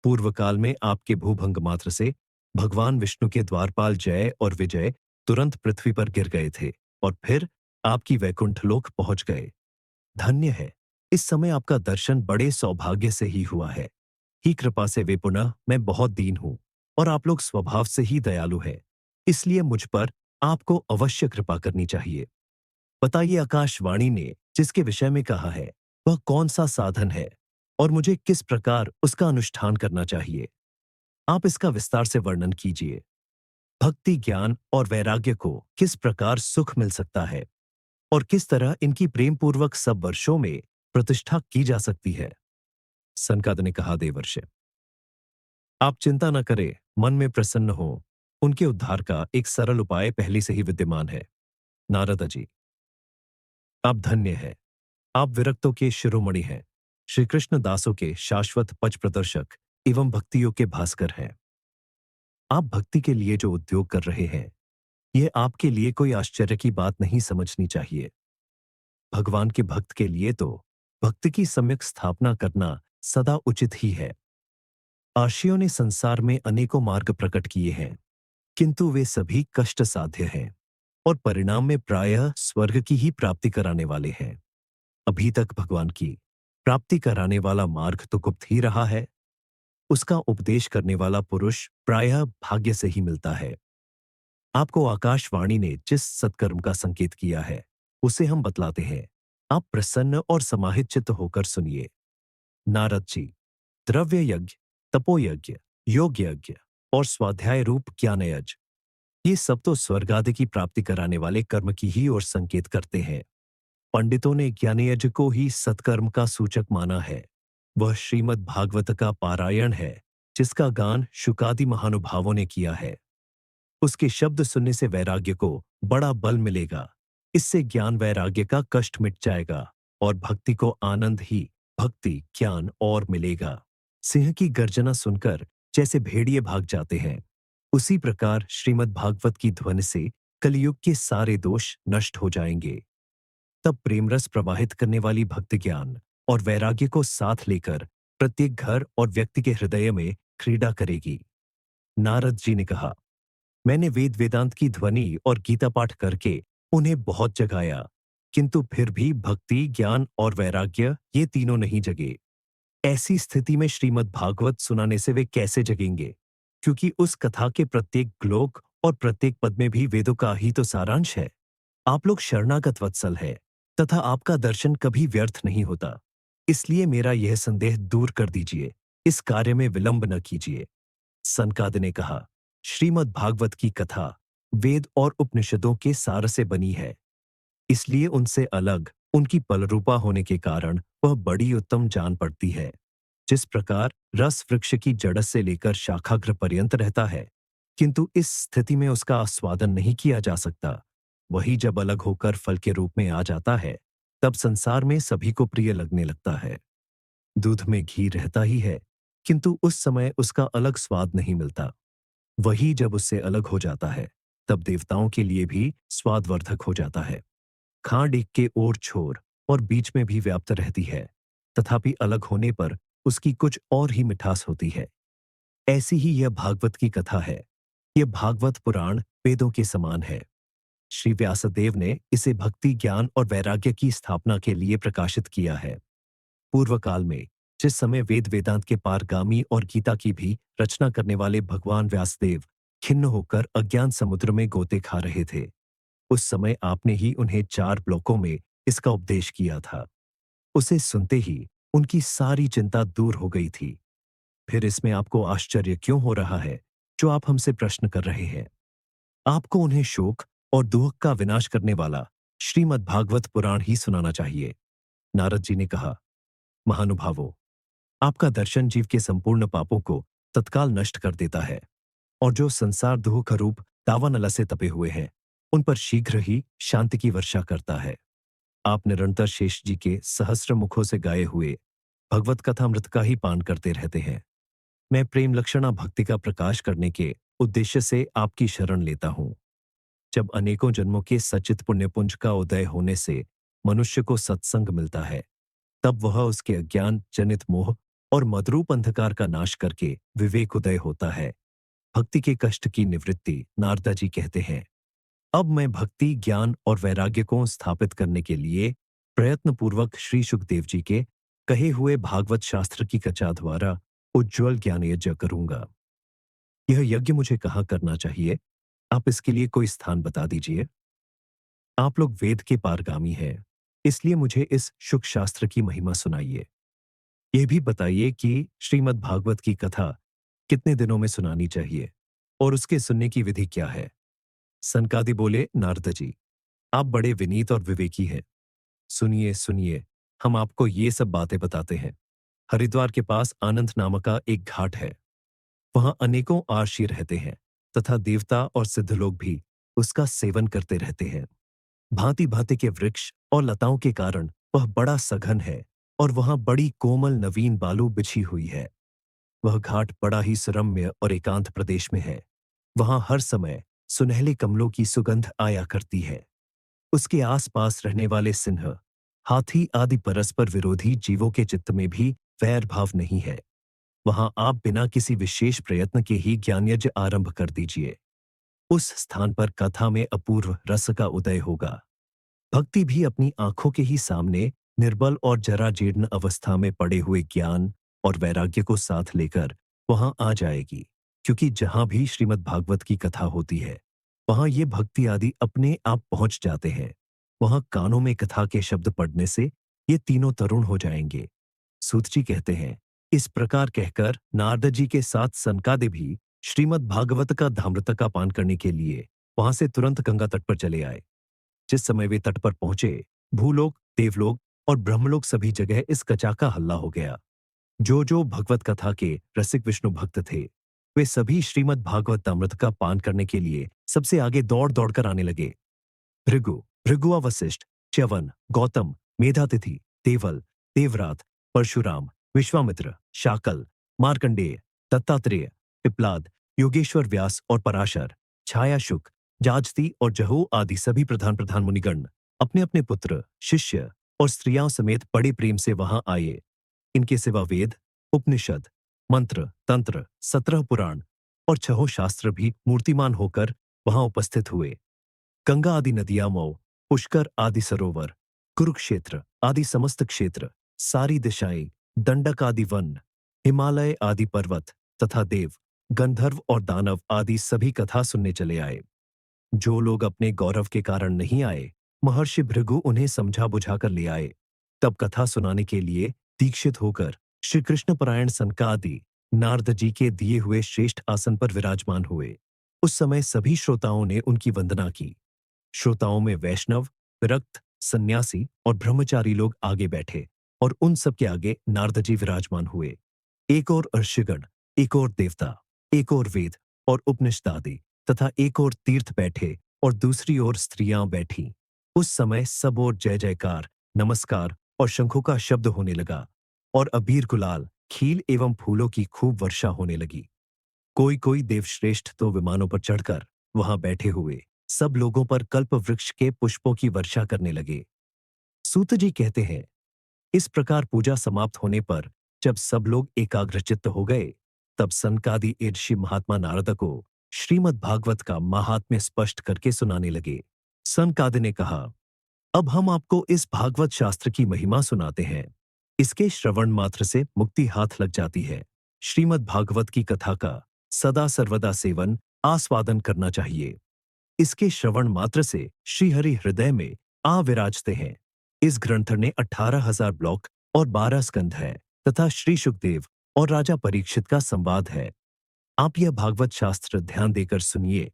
पूर्व काल में आपके भूभंग मात्र से भगवान विष्णु के द्वारपाल जय और विजय तुरंत पृथ्वी पर गिर गए थे और फिर आपकी वैकुंठ लोक पहुंच गए। धन्य है, इस समय आपका दर्शन बड़े सौभाग्य से ही हुआ है। ही कृपा से वे पुनः, मैं बहुत दीन हूं और आप लोग स्वभाव से ही दयालु हैं, इसलिए मुझ पर आपको अवश्य कृपा करनी चाहिए। बताइए, आकाशवाणी ने जिसके विषय में कहा है वह कौन सा साधन है और मुझे किस प्रकार उसका अनुष्ठान करना चाहिए? आप इसका विस्तार से वर्णन कीजिए। भक्ति, ज्ञान और वैराग्य को किस प्रकार सुख मिल सकता है और किस तरह इनकी प्रेम पूर्वक सब वर्षों में प्रतिष्ठा की जा सकती है? सनकाद ने कहा, देवर्षि, आप चिंता न करें, मन में प्रसन्न हो। उनके उद्धार का एक सरल उपाय पहले से ही विद्यमान है। नारद जी, आप धन्य हैं। आप विरक्तों के शिरोमणि हैं, श्री कृष्ण दासों के शाश्वत पच प्रदर्शक एवं भक्तियों के भास्कर हैं। आप भक्ति के लिए जो उद्योग कर रहे हैं यह आपके लिए कोई आश्चर्य की बात नहीं समझनी चाहिए। भगवान के भक्त के लिए तो भक्ति की सम्यक स्थापना करना सदा उचित ही है। आर्षियों ने संसार में अनेकों मार्ग प्रकट किए हैं, किंतु वे सभी कष्ट साध्य हैं और परिणाम में प्रायः स्वर्ग की ही प्राप्ति कराने वाले हैं। अभी तक भगवान की प्राप्ति कराने वाला मार्ग तो गुप्त ही रहा है। उसका उपदेश करने वाला पुरुष प्रायः भाग्य से ही मिलता है। आपको आकाशवाणी ने जिस सत्कर्म का संकेत किया है उसे हम बतलाते हैं। आप प्रसन्न और समाहित चित्त होकर सुनिए। नारद जी, द्रव्य यज्ञ, तपोयज्ञ, योग यज्ञ और स्वाध्याय रूप ज्ञान यज्ञ, ये सब तो स्वर्ग आदि की प्राप्ति कराने वाले कर्म की ही ओर संकेत करते हैं। पंडितों ने ज्ञान यज्ञ को ही सत्कर्म का सूचक माना है। वह श्रीमद् भागवत का पारायण है, जिसका गान शुकादि महानुभावों ने किया है। उसके शब्द सुनने से वैराग्य को बड़ा बल मिलेगा। इससे ज्ञान वैराग्य का कष्ट मिट जाएगा और भक्ति को आनंद ही भक्ति ज्ञान और मिलेगा। सिंह की गर्जना सुनकर जैसे भेड़िए भाग जाते हैं, उसी प्रकार श्रीमद् भागवत की ध्वनि से कलयुग के सारे दोष नष्ट हो जाएंगे। तब प्रेमरस प्रवाहित करने वाली भक्ति ज्ञान और वैराग्य को साथ लेकर प्रत्येक घर और व्यक्ति के हृदय में क्रीड़ा करेगी। नारद जी ने कहा, मैंने वेद वेदांत की ध्वनि और गीता पाठ करके उन्हें बहुत जगाया, किंतु फिर भी भक्ति ज्ञान और वैराग्य ये तीनों नहीं जगे। ऐसी स्थिति में श्रीमद् भागवत सुनाने से वे कैसे जगेंगे? क्योंकि उस कथा के प्रत्येक श्लोक और प्रत्येक पद में भी वेदों का ही तो सारांश है। आप लोग शरणागत वत्सल है तथा आपका दर्शन कभी व्यर्थ नहीं होता। इसलिए मेरा यह संदेह दूर कर दीजिए, इस कार्य में विलंब न कीजिए। सनकादि ने कहा, श्रीमद् भागवत की कथा वेद और उपनिषदों के सार से बनी है, इसलिए उनसे अलग उनकी पलरूपा होने के कारण वह बड़ी उत्तम जान पड़ती है। जिस प्रकार रस वृक्ष की जड़ से लेकर शाखाग्र पर्यंत रहता है, किंतु इस स्थिति में उसका आस्वादन नहीं किया जा सकता, वही जब अलग होकर फल के रूप में आ जाता है, तब संसार में सभी को प्रिय लगने लगता है। दूध में घी रहता ही है, किंतु उस समय उसका अलग स्वाद नहीं मिलता। वही जब उससे अलग हो जाता है, तब देवताओं के लिए भी स्वादवर्धक हो जाता है। खांड एक के ओर छोर और बीच में भी व्याप्त रहती है, तथापि अलग होने पर उसकी कुछ और ही मिठास होती है। ऐसी ही यह भागवत की कथा है। यह भागवत पुराण वेदों के समान है। श्री व्यासदेव ने इसे भक्ति ज्ञान और वैराग्य की स्थापना के लिए प्रकाशित किया है। पूर्व काल में जिस समय वेद वेदांत के पारगामी और गीता की भी रचना करने वाले भगवान व्यासदेव खिन्न होकर अज्ञान समुद्र में गोते खा रहे थे, उस समय आपने ही उन्हें 4 ब्लोकों में इसका उपदेश किया था। उसे सुनते ही उनकी सारी चिंता दूर हो गई थी। फिर इसमें आपको आश्चर्य क्यों हो रहा है, जो आप हमसे प्रश्न कर रहे हैं? आपको उन्हें शोक और दुख का विनाश करने वाला श्रीमद् भागवत पुराण ही सुनाना चाहिए। नारद जी ने कहा, महानुभावों, आपका दर्शन जीव के संपूर्ण पापों को तत्काल नष्ट कर देता है और जो संसार दुख रूप दावानला से तपे हुए हैं, उन पर शीघ्र ही शांति की वर्षा करता है। आप निरंतर शेष जी के सहस्र मुखों से गाए हुए भगवत कथामृत का ही पान करते रहते हैं। मैं प्रेम लक्षणा भक्ति का प्रकाश करने के उद्देश्य से आपकी शरण लेता हूँ। जब अनेकों जन्मों के सचित पुण्यपुंज का उदय होने से मनुष्य को सत्संग मिलता है, तब वह उसके अज्ञान जनित मोह और मदरूप अंधकार का नाश करके विवेक उदय होता है। भक्ति के कष्ट की निवृत्ति नारदा जी कहते हैं। अब मैं भक्ति ज्ञान और वैराग्य को स्थापित करने के लिए प्रयत्नपूर्वक श्री सुखदेव जी के कहे हुए भागवत शास्त्र की कचा द्वारा उज्ज्वल ज्ञान यज्ञ करूंगा। यह यज्ञ मुझे कहाँ करना चाहिए? आप इसके लिए कोई स्थान बता दीजिए। आप लोग वेद के पारगामी हैं, इसलिए मुझे इस शुक शास्त्र की महिमा सुनाइए। यह भी बताइए कि श्रीमद् भागवत की कथा कितने दिनों में सुनानी चाहिए और उसके सुनने की विधि क्या है? सनकादि बोले, नारद जी, आप बड़े विनीत और विवेकी हैं। सुनिए सुनिए, हम आपको ये सब बातें बताते हैं। हरिद्वार के पास आनंद नामक का एक घाट है। वहां अनेकों आर्षी रहते हैं तथा देवता और सिद्ध लोग भी उसका सेवन करते रहते हैं। भांति भांति के वृक्ष और लताओं के कारण वह बड़ा सघन है और वहां बड़ी कोमल नवीन बालू बिछी हुई है। वह घाट बड़ा ही सुरम्य और एकांत प्रदेश में है। वहां हर समय सुनहले कमलों की सुगंध आया करती है। उसके आसपास रहने वाले सिंह, हाथी आदि परस्पर विरोधी जीवों के चित्त में भी वैर भाव नहीं है। वहां आप बिना किसी विशेष प्रयत्न के ही ज्ञान यज्ञ आरंभ कर दीजिए। उस स्थान पर कथा में अपूर्व रस का उदय होगा। भक्ति भी अपनी आंखों के ही सामने निर्बल और जरा जीर्ण अवस्था में पड़े हुए ज्ञान और वैराग्य को साथ लेकर वहां आ जाएगी, क्योंकि जहां भी श्रीमद् भागवत की कथा होती है, वहां ये भक्ति आदि अपने आप पहुंच जाते हैं। वहां कानों में कथा के शब्द पड़ने से ये तीनों तरुण हो जाएंगे। सूत जी कहते हैं, इस प्रकार कहकर नारद जी के साथ सनकादि भी श्रीमद् भागवत का धामृत का पान करने के लिए वहां से तुरंत गंगा तट पर चले आए। जिस समय वे तट पर पहुंचे, भूलोक, देवलोक और ब्रह्मलोक सभी जगह इस कचाका हल्ला हो गया। जो जो भगवत कथा के रसिक विष्णु भक्त थे, वे सभी श्रीमद् भागवत अमृत का पान करने के लिए सबसे आगे दौड़ दौड़कर आने लगे। भृगु, भृगुआ वशिष्ठ, च्यवन, गौतम, मेधातिथि, देवल, देवरात, परशुराम, विश्वामित्र, शाकल, मार्कंडेय, दत्तात्रेय, पिप्लाद, योगेश्वर व्यास और पराशर, छाया शुक, जाजती और जहू आदि सभी प्रधान प्रधान मुनिगण अपने अपने पुत्र, शिष्य और स्त्रियां समेत बड़े प्रेम से वहां आए। इनके सिवा वेद, उपनिषद, मंत्र, तंत्र, 17 पुराण और 6 शास्त्र भी मूर्तिमान होकर वहां उपस्थित हुए। गंगा आदि नदियां, मऊ, पुष्कर आदि सरोवर, कुरुक्षेत्र आदि समस्त क्षेत्र, सारी दिशाएं, दंडक आदि वन, हिमालय आदि पर्वत तथा देव, गंधर्व और दानव आदि सभी कथा सुनने चले आए। जो लोग अपने गौरव के कारण नहीं आए, महर्षि भृगु उन्हें समझा बुझाकर ले आए। तब कथा सुनाने के लिए दीक्षित होकर श्री कृष्ण परायण सनकादि नारद जी के दिए हुए श्रेष्ठ आसन पर विराजमान हुए। उस समय सभी श्रोताओं ने उनकी वंदना की। श्रोताओं में वैष्णव, विरक्त, सन्यासी और ब्रह्मचारी लोग आगे बैठे और उन सब के आगे नारद जी विराजमान हुए। एक और ऋषिगण, एक और देवता, एक और वेद और उपनिषद आदि तथा एक और तीर्थ बैठे और दूसरी ओर स्त्रियां बैठीं। उस समय सब ओर जय जयकार, नमस्कार और शंखों का शब्द होने लगा और अबीर, गुलाल, खील एवं फूलों की खूब वर्षा होने लगी। कोई कोई देवश्रेष्ठ तो विमानों पर चढ़कर वहां बैठे हुए सब लोगों पर कल्प वृक्ष के पुष्पों की वर्षा करने लगे। सूत जी कहते हैं, इस प्रकार पूजा समाप्त होने पर जब सब लोग एकाग्रचित्त हो गए, तब सनकादि ऋषि महात्मा नारद को श्रीमद् भागवत का महात्म्य स्पष्ट करके सुनाने लगे। सनकादि ने कहा, अब हम आपको इस भागवत शास्त्र की महिमा सुनाते हैं। इसके श्रवण मात्र से मुक्ति हाथ लग जाती है। श्रीमद् भागवत की कथा का सदा सर्वदा सेवन, आस्वादन करना चाहिए। इसके श्रवण मात्र से श्रीहरि हृदय में आ विराजते हैं। इस ग्रंथ ने 18,000 ब्लॉक और 12 स्कंध है तथा श्री सुखदेव और राजा परीक्षित का संवाद है। आप यह भागवत शास्त्र ध्यान देकर सुनिए।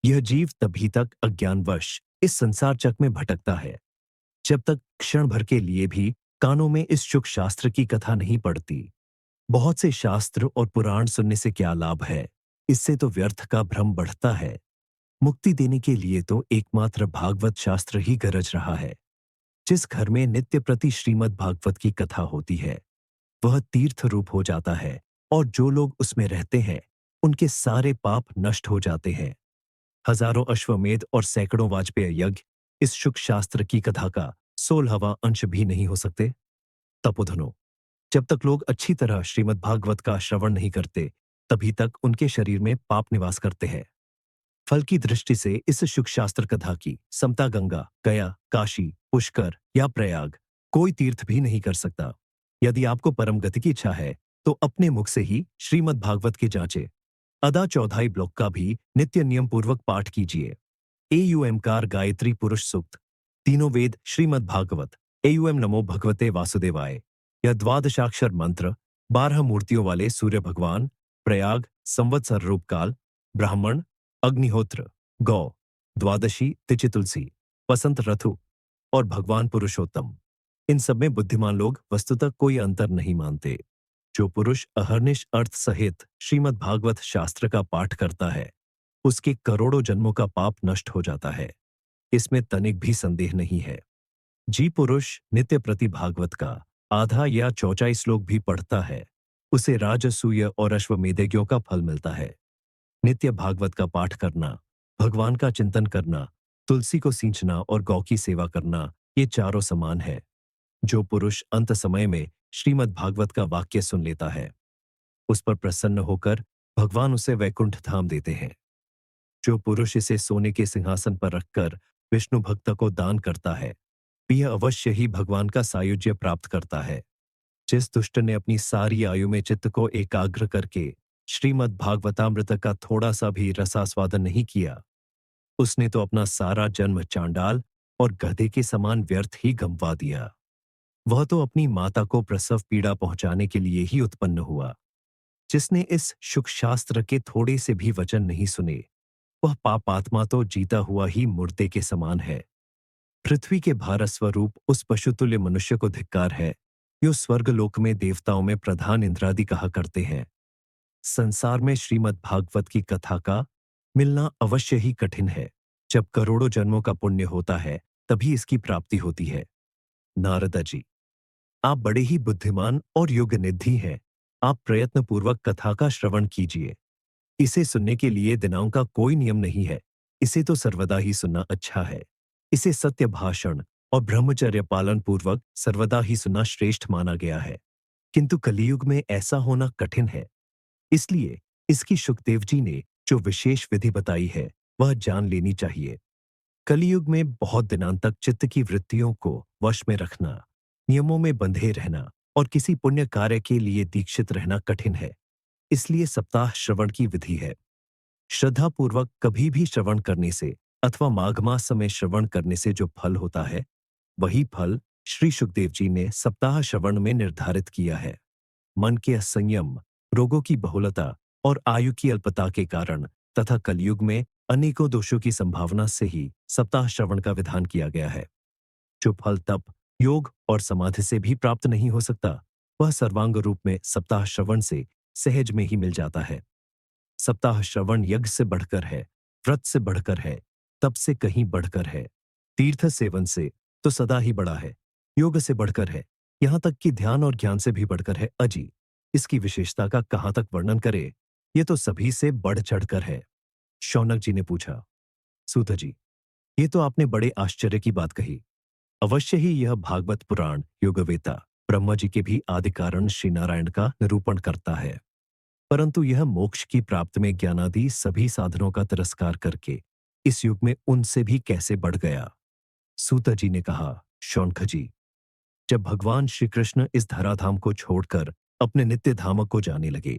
यह जीव तभी तक अज्ञानवश इस संसार चक में भटकता है, जब तक क्षण भर के लिए भी कानों में इस शुक शास्त्र की कथा नहीं पड़ती। बहुत से शास्त्र और पुराण सुनने से क्या लाभ है? इससे तो व्यर्थ का भ्रम बढ़ता है। मुक्ति देने के लिए तो एकमात्र भागवत शास्त्र ही गरज रहा है। जिस घर में नित्य प्रति श्रीमद् भागवत की कथा होती है, वह तीर्थ रूप हो जाता है और जो लोग उसमें रहते हैं, उनके सारे पाप नष्ट हो जाते हैं। हजारों अश्वमेध और सैकड़ों वाजपेय यज्ञ इस शुक शास्त्र की कथा का 16वां अंश भी नहीं हो सकते। तपोधनो, जब तक लोग अच्छी तरह श्रीमद् भागवत का श्रवण नहीं करते, तभी तक उनके शरीर में पाप निवास करते हैं। फल की दृष्टि से इस शुक शास्त्र कथा की समता गंगा, गया, काशी, पुष्कर या प्रयाग कोई तीर्थ भी नहीं कर सकता। यदि आपको परम गति की इच्छा है, तो अपने मुख से ही श्रीमद् भागवत की जांचे अदा चौथाई ब्लॉक का भी नित्य नियम पूर्वक पाठ कीजिए। एयूएमकार गायत्री पुरुष सूक्त, तीनों वेद श्रीमद् भागवत, एयूएम नमो भगवते वासुदेवाय, यह द्वादशाक्षर मंत्र, 12 मूर्तियों वाले सूर्य भगवान, प्रयाग, संवत्सर रूपकाल, ब्राह्मण, अग्निहोत्र, गौ, द्वादशी, तिचि तुलसी, वसंत ऋतु और भगवान पुरुषोत्तम, इन सब में बुद्धिमान लोग वस्तुतः कोई अंतर नहीं मानते। जो पुरुष अहर्निश अर्थ सहित श्रीमद् भागवत शास्त्र का पाठ करता है, उसके करोड़ों जन्मों का पाप नष्ट हो जाता है। इसमें तनिक भी संदेह नहीं है। जी पुरुष नित्य प्रति भागवत का आधा या चौथाई श्लोक भी पढ़ता है, उसे राजसूय और अश्वमेधयज्ञों का फल मिलता है। नित्य भागवत का पाठ करना, भगवान का चिंतन करना, तुलसी को सींचना और गौ की सेवा करना, ये चारों समान है। जो पुरुष अंत समय में श्रीमद् भागवत का वाक्य सुन लेता है, उस पर प्रसन्न होकर भगवान उसे वैकुंठ धाम देते हैं। जो पुरुष इसे सोने के सिंहासन पर रखकर विष्णु भक्त को दान करता है, यह अवश्य ही भगवान का सायुज्य प्राप्त करता है। जिस दुष्ट ने अपनी सारी आयु में चित्त को एकाग्र करके श्रीमद् भागवतामृत का थोड़ा सा भी रसास्वादन नहीं किया, उसने तो अपना सारा जन्म चांडाल और गधे के समान व्यर्थ ही गंवा दिया। वह तो अपनी माता को प्रसव पीड़ा पहुंचाने के लिए ही उत्पन्न हुआ। जिसने इस शुक शास्त्र के थोड़े से भी वचन नहीं सुने, वह पापात्मा तो जीता हुआ ही मुर्दे के समान है। पृथ्वी के भारस्वरूप उस पशुतुल्य मनुष्य को धिक्कार है, जो स्वर्गलोक में देवताओं में प्रधान इंद्रादि कहा करते हैं। संसार में श्रीमद् भागवत की कथा का मिलना अवश्य ही कठिन है। जब करोड़ों जन्मों का पुण्य होता है, तभी इसकी प्राप्ति होती है। नारदा जी, आप बड़े ही बुद्धिमान और योगनिधि हैं। आप प्रयत्नपूर्वक कथा का श्रवण कीजिए। इसे सुनने के लिए दिनांक का कोई नियम नहीं है। इसे तो सर्वदा ही सुनना अच्छा है। इसे सत्य भाषण और ब्रह्मचर्य पालन पूर्वक सर्वदा ही सुनना श्रेष्ठ माना गया है। किंतु कलियुग में ऐसा होना कठिन है। इसलिए इसकी शुकदेव जी ने जो विशेष विधि बताई है, वह जान लेनी चाहिए। कलियुग में बहुत दिनों तक चित्त की वृत्तियों को वश में रखना, नियमों में बंधे रहना और किसी पुण्य कार्य के लिए दीक्षित रहना कठिन है। इसलिए सप्ताह श्रवण की विधि है। श्रद्धापूर्वक कभी भी श्रवण करने से अथवा माघ मास में श्रवण करने से जो फल होता है, वही फल श्री सुखदेव जी ने सप्ताह श्रवण में निर्धारित किया है। मन के असंयम, रोगों की बहुलता और आयु की अल्पता के कारण तथा कलयुग में अनेकों दोषों की संभावना से ही सप्ताह श्रवण का विधान किया गया है। जो फल तप, योग और समाधि से भी प्राप्त नहीं हो सकता, वह सर्वांग रूप में सप्ताह श्रवण से सहज में ही मिल जाता है। सप्ताह श्रवण यज्ञ से बढ़कर है, व्रत से बढ़कर है, तप से कहीं बढ़कर है, तीर्थ सेवन से तो सदा ही बड़ा है, योग से बढ़कर है, यहां तक कि ध्यान और ज्ञान से भी बढ़कर है। अजी, इसकी विशेषता का कहां तक वर्णन करे, ये तो सभी से बढ़ चढ़कर है। शौनक जी ने पूछा, सूत जी, ये तो आपने बड़े आश्चर्य की बात कही। अवश्य ही यह भागवत पुराण योगवेता ब्रह्मा जी के भी आदि कारण श्री नारायण का निरूपण करता है। परंतु यह मोक्ष की प्राप्त में ज्ञानादि सभी साधनों का तिरस्कार करके इस युग में उनसे भी कैसे बढ़ गया। सूत जी ने कहा, शौनक जी, जब भगवान श्री कृष्ण इस धराधाम को छोड़कर अपने नित्य धाम को जाने लगे,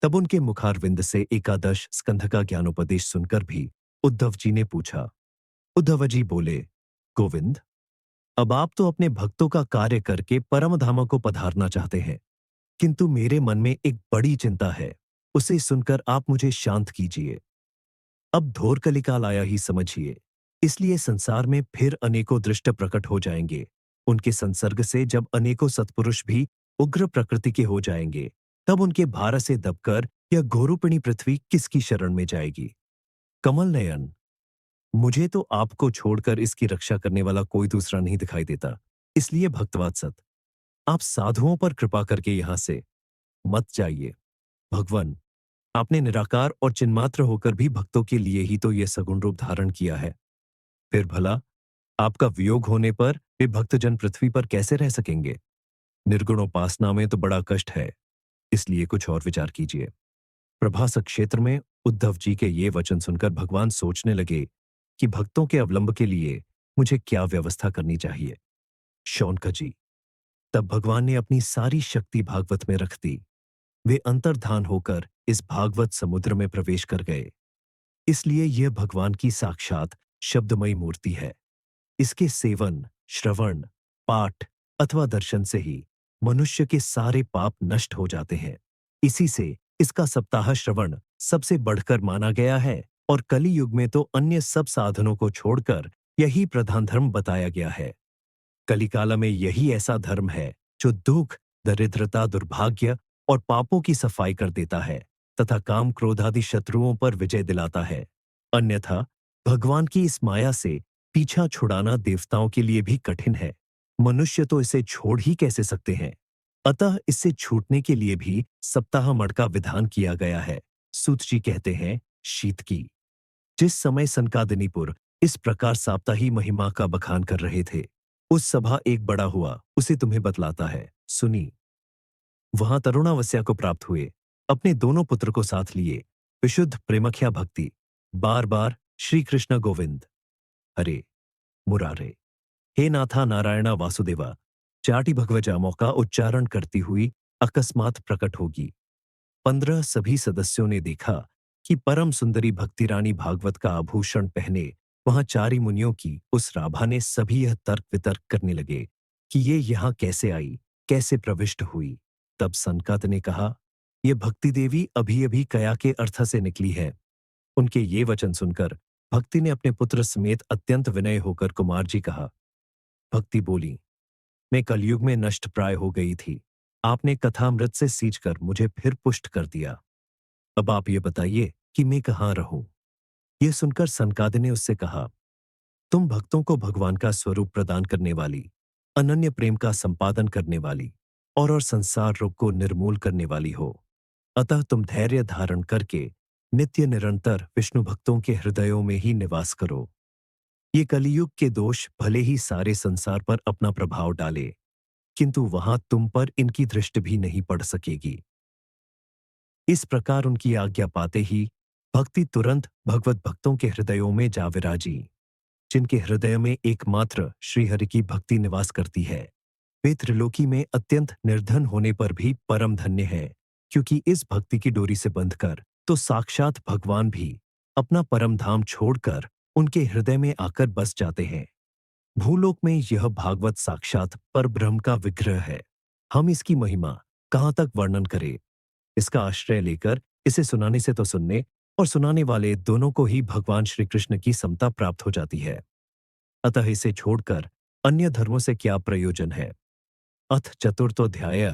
तब उनके मुखारविंद से एकादश स्कंध का ज्ञानोपदेश सुनकर भी उद्धव जी ने पूछा। उद्धव जी बोले, गोविंद, अब आप तो अपने भक्तों का कार्य करके परम धाम को पधारना चाहते हैं, किंतु मेरे मन में एक बड़ी चिंता है। उसे सुनकर आप मुझे शांत कीजिए। अब घोर कलिकाल आया ही समझिए। इसलिए संसार में फिर अनेकों दृष्ट प्रकट हो जाएंगे। उनके संसर्ग से जब अनेकों सत्पुरुष भी उग्र प्रकृति के हो जाएंगे, तब उनके भार से दबकर यह घोरूपिणी पृथ्वी किसकी शरण में जाएगी। कमल नयन, मुझे तो आपको छोड़कर इसकी रक्षा करने वाला कोई दूसरा नहीं दिखाई देता। इसलिए भक्तवात्सत, आप साधुओं पर कृपा करके यहां से मत जाइए। भगवान, आपने निराकार और चिन्मात्र होकर भी भक्तों के लिए ही तो यह सगुण रूप धारण किया है। फिर भला आपका वियोग होने पर वे भक्तजन पृथ्वी पर कैसे रह सकेंगे। निर्गुणोपासना में तो बड़ा कष्ट है। इसलिए कुछ और विचार कीजिए। प्रभास क्षेत्र में उद्धव जी के ये वचन सुनकर भगवान सोचने लगे कि भक्तों के अवलंब के लिए मुझे क्या व्यवस्था करनी चाहिए। शौनक जी, तब भगवान ने अपनी सारी शक्ति भागवत में रख दी। वे अंतर्धान होकर इस भागवत समुद्र में प्रवेश कर गए। इसलिए यह भगवान की साक्षात शब्दमयी मूर्ति है। इसके सेवन, श्रवण, पाठ अथवा दर्शन से ही मनुष्य के सारे पाप नष्ट हो जाते हैं। इसी से इसका सप्ताह श्रवण सबसे बढ़कर माना गया है और कलि युग में तो अन्य सब साधनों को छोड़कर यही प्रधान धर्म बताया गया है। कलिकाल में यही ऐसा धर्म है जो दुख, दरिद्रता, दुर्भाग्य और पापों की सफाई कर देता है तथा काम क्रोध आदि शत्रुओं पर विजय दिलाता है। अन्यथा भगवान की इस माया से पीछा छुड़ाना देवताओं के लिए भी कठिन है। मनुष्य तो इसे छोड़ ही कैसे सकते हैं। अतः इससे छूटने के लिए भी सप्ताह मण का विधान किया गया है। सूत जी कहते हैं, शीत की जिस समय सनकादिनीपुर इस प्रकार साप्ताही महिमा का बखान कर रहे थे, उस सभा एक बड़ा हुआ, उसे तुम्हें बतलाता है, सुनी। वहां तरुणावस्या को प्राप्त हुए, अपने दोनों पुत्र को साथ लिए, विशुद्ध प्रेमख्या भक्ति, बार बार श्री कृष्ण गोविंद, हरे मुरारे, हे नाथा नारायणा वासुदेवा, चाटी भगवजामों का उच्चारण करती हुई अकस्मात प्रकट होगी। 15 सभी सदस्यों ने देखा कि परम सुंदरी भक्ति रानी भागवत का आभूषण पहने वहां चारि मुनियों की उस राभा ने सभी यह तर्क वितर्क करने लगे कि ये यहां कैसे आई, कैसे प्रविष्ट हुई। तब सनकाद ने कहा, ये भक्ति देवी अभी अभी कया के अर्थ से निकली है। उनके ये वचन सुनकर भक्ति ने अपने पुत्र समेत अत्यंत विनय होकर कुमार जी कहा। भक्ति बोली, मैं कलयुग में नष्ट प्राय हो गई थी। आपने कथामृत से सींचकर मुझे फिर पुष्ट कर दिया। अब आप ये बताइए कि मैं कहाँ रहूं। ये सुनकर सनकाद ने उससे कहा, तुम भक्तों को भगवान का स्वरूप प्रदान करने वाली, अनन्य प्रेम का संपादन करने वाली और संसार रोग को निर्मूल करने वाली हो। अतः तुम धैर्य धारण करके नित्य निरंतर विष्णु भक्तों के हृदयों में ही निवास करो। ये कलियुग के दोष भले ही सारे संसार पर अपना प्रभाव डाले, किंतु वहां तुम पर इनकी दृष्टि भी नहीं पड़ सकेगी। इस प्रकार उनकी आज्ञा पाते ही भक्ति तुरंत भगवत भक्तों के हृदयों में जा विराजी। जिनके हृदय में एकमात्र श्रीहरि की भक्ति निवास करती है, वे त्रिलोकी में अत्यंत निर्धन होने पर भी परम धन्य है, क्योंकि इस भक्ति की डोरी से बंधकर तो साक्षात भगवान भी अपना परम धाम छोड़कर उनके हृदय में आकर बस जाते हैं। भूलोक में यह भागवत साक्षात पर ब्रह्म का विग्रह है। हम इसकी महिमा कहाँ तक वर्णन करें। इसका आश्रय लेकर इसे सुनाने से तो सुनने और सुनाने वाले दोनों को ही भगवान श्री कृष्ण की समता प्राप्त हो जाती है। अतः इसे छोड़कर अन्य धर्मों से क्या प्रयोजन है। अथ चतुर्थोध्याय।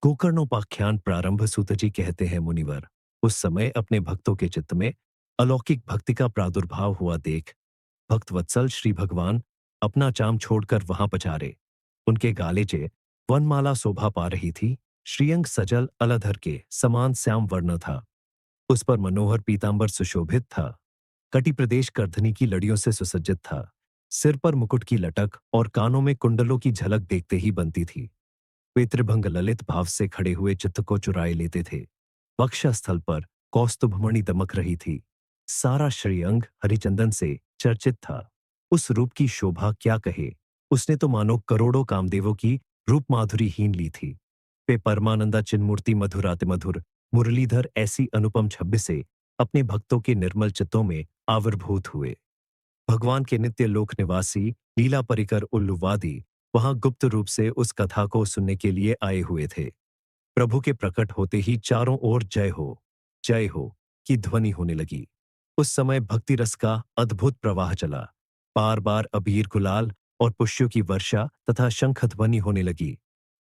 गोकर्णोपाख्यान प्रारंभ। सूत जी कहते हैं, मुनिवर, उस समय अपने भक्तों के चित्त में अलौकिक भक्ति का प्रादुर्भाव हुआ देख भक्त वत्सल श्री भगवान अपना चाम छोड़कर वहां पधारे। उनके गालेचे वनमाला शोभा पा रही थी। श्रीअंग सजल अलधर के समान श्याम वर्ण था। उस पर मनोहर पीतांबर सुशोभित था। कटी प्रदेश करधनी की लड़ियों से सुसज्जित था। सिर पर मुकुट की लटक और कानों में कुंडलों की झलक देखते ही बनती थी। वे त्रिभंग ललित भाव से खड़े हुए चित्त को चुराए लेते थे। वक्षस्थल पर कौस्तुभमणि दमक रही थी। सारा श्रीअंग हरिचंदन से चर्चित था। उस रूप की शोभा क्या कहे। उसने तो मानो करोड़ों कामदेवों की रूप माधुरी हीन ली थी। वे परमानंदा चिन्मूर्ति मधुराति मधुर मुरलीधर ऐसी अनुपम छब्ब से अपने भक्तों के निर्मल चित्तों में आविर्भूत हुए। भगवान के नित्य लोक निवासी लीला परिकर उल्लुवादी वहां गुप्त रूप से उस कथा को सुनने के लिए आए हुए थे। प्रभु के प्रकट होते ही चारों ओर जय हो की ध्वनि होने लगी। उस समय भक्ति रस का अद्भुत प्रवाह चला। बार बार अबीर गुलाल और पुष्यों की वर्षा तथा शंख ध्वनि होने लगी।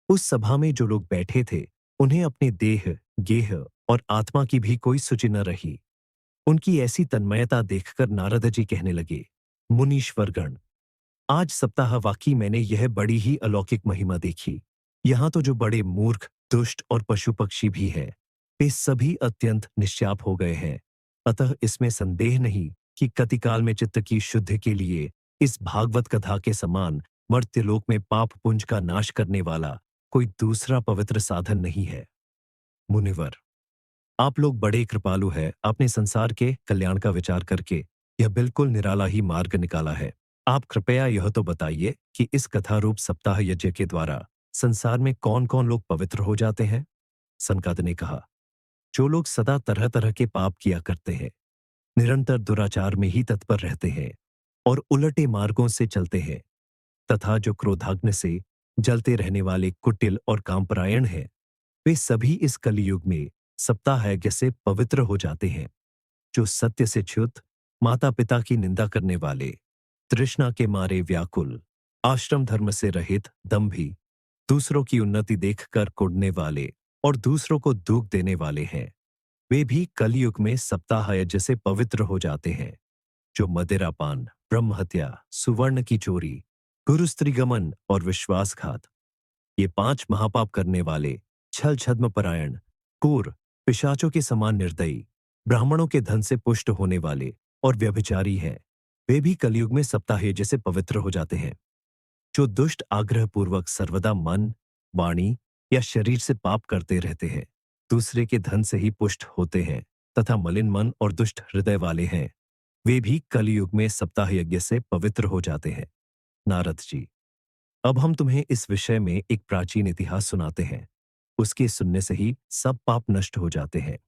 उस सभा में जो लोग बैठे थे, उन्हें अपने देह, गेह और आत्मा की भी कोई सूची न रही। उनकी ऐसी तन्मयता देखकर नारद जी कहने लगे, मुनीश्वरगण, आज सप्ताह वाकई मैंने यह बड़ी ही अलौकिक महिमा देखी। यहाँ तो जो बड़े मूर्ख, दुष्ट और पशु पक्षी भी हैं, वे सभी अत्यंत निश्चाप हो गए हैं। अतः इसमें संदेह नहीं कि कतिकाल में चित्त की शुद्धि के लिए इस भागवत कथा के समान मर्त्यलोक में पाप पुंज का नाश करने वाला कोई दूसरा पवित्र साधन नहीं है। मुनिवर, आप लोग बड़े कृपालु हैं। आपने संसार के कल्याण का विचार करके यह बिल्कुल निराला ही मार्ग निकाला है। आप कृपया यह तो बताइए कि इस कथा रूप सप्ताह यज्ञ के द्वारा संसार में कौन कौन लोग पवित्र हो जाते हैं। सनकाद ने कहा, जो लोग सदा तरह तरह के पाप किया करते हैं, निरंतर दुराचार में ही तत्पर रहते हैं और उलटे मार्गों से चलते हैं, तथा जो क्रोधाग्नि से जलते रहने वाले कुटिल और कामपरायण हैं, वे सभी इस कलियुग में सप्ताह यज्ञ से पवित्र हो जाते हैं। जो सत्य से च्युत, माता पिता की निंदा करने वाले, तृष्णा के मारे व्याकुल, आश्रम धर्म से रहित, दंभी, दूसरों की उन्नति देखकर कुढ़ने वाले और दूसरों को दुख देने वाले हैं, वे भी कलयुग में सप्ताह यज्ञ से पवित्र हो जाते हैं। जो मदिरापान, ब्रह्म हत्या, सुवर्ण की चोरी, गुरु स्त्रीगमन और विश्वासघात, ये 5 महापाप करने वाले, छल छद्म परायण, क्रूर, पिशाचों के समान निर्दयी, ब्राह्मणों के धन से पुष्ट होने वाले और व्यभिचारी हैं, वे भी कलयुग में सप्ताह यज्ञ से पवित्र हो जाते हैं। जो दुष्ट आग्रह पूर्वक सर्वदा मन, वाणी या शरीर से पाप करते रहते हैं, दूसरे के धन से ही पुष्ट होते हैं तथा मलिन मन और दुष्ट हृदय वाले हैं, वे भी कलयुग में सप्ताह यज्ञ से पवित्र हो जाते हैं। नारद जी, अब हम तुम्हें इस विषय में एक प्राचीन इतिहास सुनाते हैं। उसके सुनने से ही सब पाप नष्ट हो जाते हैं।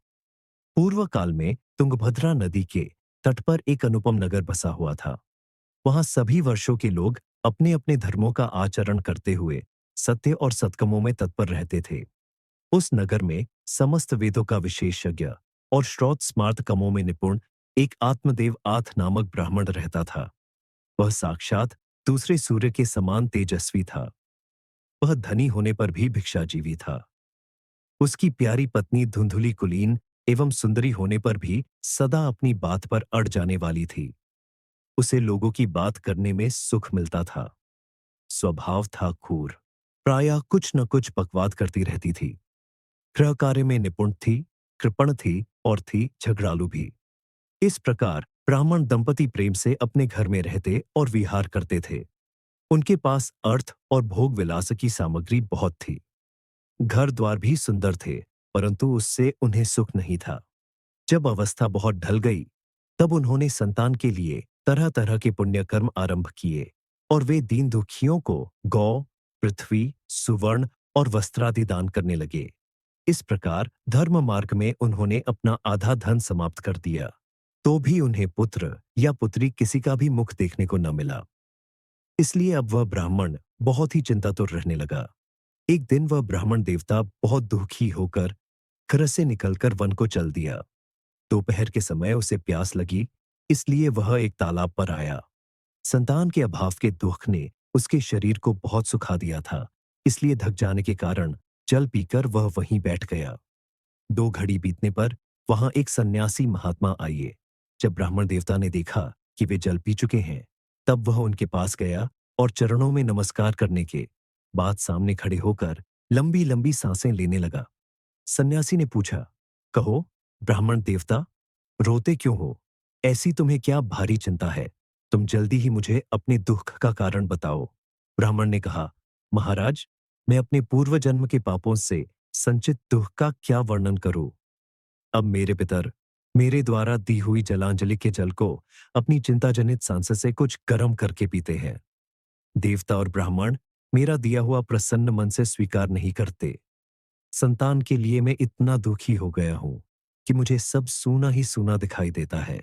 पूर्व काल में तुंगभद्रा नदी के तट पर एक अनुपम नगर बसा हुआ था। वहां सभी वर्षों के लोग अपने अपने धर्मों का आचरण करते हुए सत्य और सत्कर्मों में तत्पर रहते थे। उस नगर में समस्त वेदों का विशेषज्ञ और श्रौत स्मार्त कर्मों में निपुण एक आत्मदेव आथ नामक ब्राह्मण रहता था। वह साक्षात दूसरे सूर्य के समान तेजस्वी था। वह धनी होने पर भी भिक्षाजीवी था। उसकी प्यारी पत्नी धुंधुली कुलीन एवं सुंदरी होने पर भी सदा अपनी बात पर अड़ जाने वाली थी। उसे लोगों की बात करने में सुख मिलता था। स्वभाव था क्रूर। प्रायः कुछ न कुछ बकवाद करती रहती थी। गृह कार्य में निपुण थी, कृपण थी और थी झगड़ालू भी। इस प्रकार ब्राह्मण दंपति प्रेम से अपने घर में रहते और विहार करते थे। उनके पास अर्थ और भोग विलास की सामग्री बहुत थी। घर द्वार भी सुंदर थे, परंतु उससे उन्हें सुख नहीं था। जब अवस्था बहुत ढल गई, तब उन्होंने संतान के लिए तरह तरह के पुण्य कर्म आरंभ किए और वे दीन दुखियों को गौ, पृथ्वी, सुवर्ण और वस्त्रादि दान करने लगे। इस प्रकार धर्म मार्ग में उन्होंने अपना आधा धन समाप्त कर दिया। तो भी उन्हें पुत्र या पुत्री किसी का भी मुख देखने को न मिला। इसलिए अब वह ब्राह्मण बहुत ही चिंतातुर रहने लगा। एक दिन वह ब्राह्मण देवता बहुत दुखी होकर घर से निकलकर वन को चल दिया। दोपहर के समय उसे प्यास लगी, इसलिए वह एक तालाब पर आया। संतान के अभाव के दुख ने उसके शरीर को बहुत सुखा दिया था, इसलिए थक जाने के कारण जल पीकर वह वहीं बैठ गया। 2 घड़ी बीतने पर वहां एक सन्यासी महात्मा आए। जब ब्राह्मण देवता ने देखा कि वे जल पी चुके हैं, तब वह उनके पास गया और चरणों में नमस्कार करने के बाद सामने खड़े होकर लंबी लंबी सांसें लेने लगा। सन्यासी ने पूछा, कहो ब्राह्मण देवता, रोते क्यों हो? ऐसी तुम्हें क्या भारी चिंता है? तुम जल्दी ही मुझे अपने दुख का कारण बताओ। ब्राह्मण ने कहा, महाराज, मैं अपने पूर्व जन्म के पापों से संचित दुख का क्या वर्णन करूं? अब मेरे पितर मेरे द्वारा दी हुई जलांजलि के जल को अपनी चिंताजनित सांस से कुछ गर्म करके पीते हैं। देवता और ब्राह्मण मेरा दिया हुआ प्रसन्न मन से स्वीकार नहीं करते। संतान के लिए मैं इतना दुखी हो गया हूं कि मुझे सब सूना ही सूना दिखाई देता है।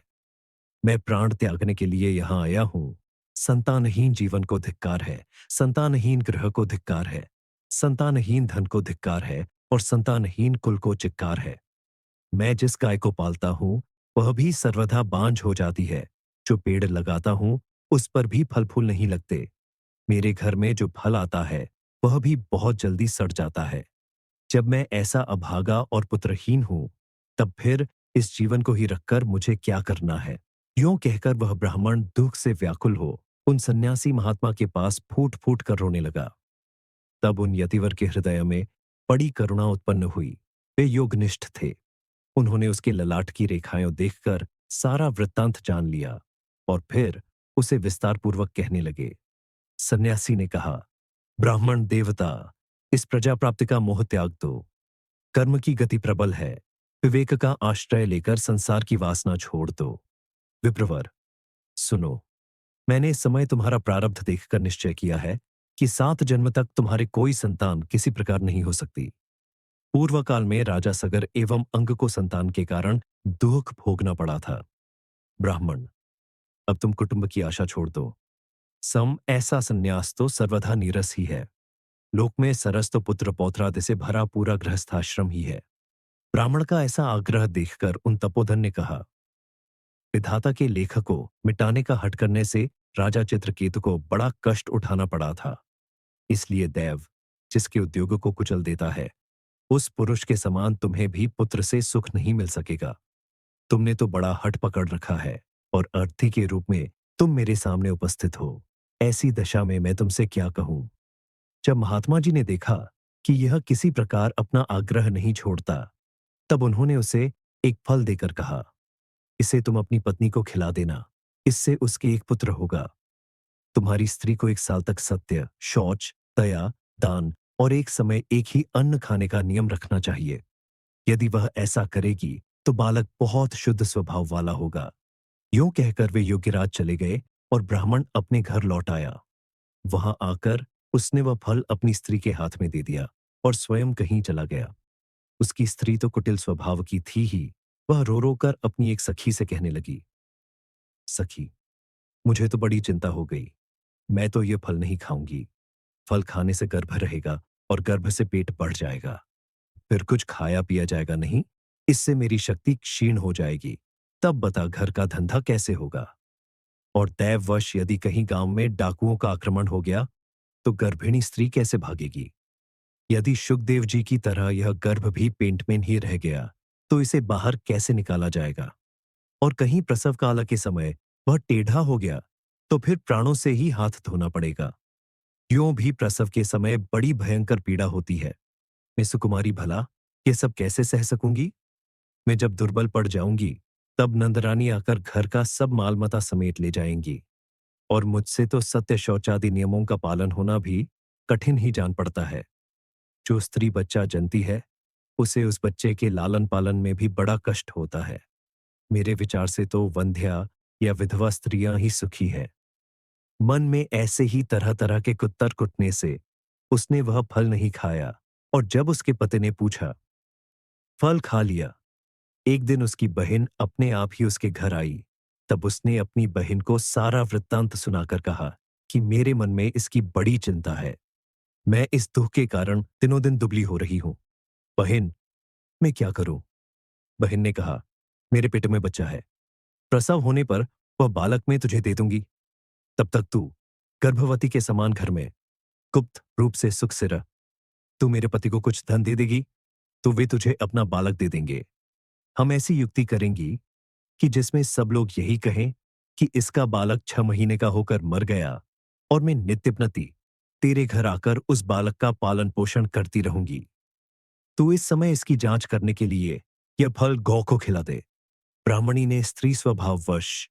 मैं प्राण त्यागने के लिए यहां आया हूं। संतानहीन जीवन को धिक्कार है, संतानहीन गृह को धिक्कार है, संतानहीन धन को धिक्कार है और संतानहीन कुल को चिक्कार है। मैं जिस गाय को पालता हूं, वह भी सर्वथा बांझ हो जाती है। जो पेड़ लगाता हूं, उस पर भी फल फूल नहीं लगते। मेरे घर में जो फल आता है, वह भी बहुत जल्दी सड़ जाता है। जब मैं ऐसा अभागा और पुत्रहीन हूं, तब फिर इस जीवन को ही रखकर मुझे क्या करना है? यूं कहकर वह ब्राह्मण दुख से व्याकुल हो उन सन्यासी महात्मा के पास फूट फूट कर रोने लगा। तब उन यतिवर के हृदय में बड़ी करुणा उत्पन्न हुई। वे योगनिष्ठ थे। उन्होंने उसके ललाट की रेखाएं देखकर सारा वृत्तांत जान लिया और फिर उसे विस्तार पूर्वक कहने लगे। सन्यासी ने कहा, ब्राह्मण देवता, इस प्रजा प्राप्ति का मोह त्याग दो। कर्म की गति प्रबल है। विवेक का आश्रय लेकर संसार की वासना छोड़ दो। विप्रवर, सुनो, मैंने इस समय तुम्हारा प्रारब्ध देखकर निश्चय किया है कि 7 जन्म तक तुम्हारे कोई संतान किसी प्रकार नहीं हो सकती। पूर्व काल में राजा सगर एवं अंग को संतान के कारण दुख भोगना पड़ा था। ब्राह्मण, अब तुम कुटुंब की आशा छोड़ दो। सम ऐसा संन्यास तो सर्वथा नीरस ही है। लोक में सरस तो पुत्र पौत्रादि से भरा पूरा गृहस्थाश्रम ही है। ब्राह्मण का ऐसा आग्रह देखकर उन तपोधन ने कहा, विधाता के लेख को मिटाने का हट करने से राजा चित्रकेतु को बड़ा कष्ट उठाना पड़ा था। इसलिए दैव जिसके उद्योग को कुचल देता है, उस पुरुष के समान तुम्हें भी पुत्र से सुख नहीं मिल सकेगा। तुमने तो बड़ा हट पकड़ रखा है और अर्थी के रूप में तुम मेरे सामने उपस्थित हो। ऐसी दशा में मैं तुमसे क्या कहूं? जब महात्मा जी ने देखा कि यह किसी प्रकार अपना आग्रह नहीं छोड़ता, तब उन्होंने उसे एक फल देकर कहा, इसे तुम अपनी पत्नी को खिला देना। इससे उसके एक पुत्र होगा। तुम्हारी स्त्री को 1 साल तक सत्य, शौच, दया, दान और एक समय एक ही अन्न खाने का नियम रखना चाहिए। यदि वह ऐसा करेगी तो बालक बहुत शुद्ध स्वभाव वाला होगा। यूं कहकर वे योग्यराज चले गए और ब्राह्मण अपने घर लौट आया। वहां आकर उसने वह फल अपनी स्त्री के हाथ में दे दिया और स्वयं कहीं चला गया। उसकी स्त्री तो कुटिल स्वभाव की थी ही। वह रो रो कर अपनी एक सखी से कहने लगी, सखी, मुझे तो बड़ी चिंता हो गई। मैं तो ये फल नहीं खाऊंगी। फल खाने से गर्भ रहेगा और गर्भ से पेट बढ़ जाएगा। फिर कुछ खाया पिया जाएगा नहीं। इससे मेरी शक्ति क्षीण हो जाएगी। तब बता घर का धंधा कैसे होगा? और दैववश यदि कहीं गांव में डाकुओं का आक्रमण हो गया तो गर्भिणी स्त्री कैसे भागेगी? यदि सुखदेव जी की तरह यह गर्भ भी पेट में ही रह गया तो इसे बाहर कैसे निकाला जाएगा? और कहीं प्रसव काल के समय वह टेढ़ा हो गया तो फिर प्राणों से ही हाथ धोना पड़ेगा। यूं भी प्रसव के समय बड़ी भयंकर पीड़ा होती है। मैं सुकुमारी भला ये सब कैसे सह सकूंगी? मैं जब दुर्बल पड़ जाऊंगी तब नंदरानी आकर घर का सब मालमता समेट ले जाएंगी। और मुझसे तो सत्य शौचादि नियमों का पालन होना भी कठिन ही जान पड़ता है। जो स्त्री बच्चा जनती है उसे उस बच्चे के लालन पालन में भी बड़ा कष्ट होता है। मेरे विचार से तो वंध्या या विधवा स्त्रियां ही सुखी है। मन में ऐसे ही तरह तरह के कुत्तर कुटने से उसने वह फल नहीं खाया। और जब उसके पति ने पूछा, फल खा लिया। एक दिन उसकी बहन अपने आप ही उसके घर आई। तब उसने अपनी बहन को सारा वृत्तांत सुनाकर कहा कि मेरे मन में इसकी बड़ी चिंता है। मैं इस दुख के कारण दिनों दिन दुबली हो रही हूं। बहन, मैं क्या करूं? बहन ने कहा, मेरे पेट में बच्चा है। प्रसव होने पर वह बालक मैं तुझे दे दूंगी। तब तक तू गर्भवती के समान घर में गुप्त रूप से सुख से रह। तू मेरे पति को कुछ धन दे देगी तो वे तुझे अपना बालक दे देंगे। हम ऐसी युक्ति करेंगी कि जिसमें सब लोग यही कहें कि इसका बालक 6 महीने का होकर मर गया और मैं नित्य प्रति तेरे घर आकर उस बालक का पालन पोषण करती रहूंगी। तू इस समय इसकी जांच करने के लिए यह फल गौ को खिला दे। ब्राह्मणी ने स्त्री स्वभाववश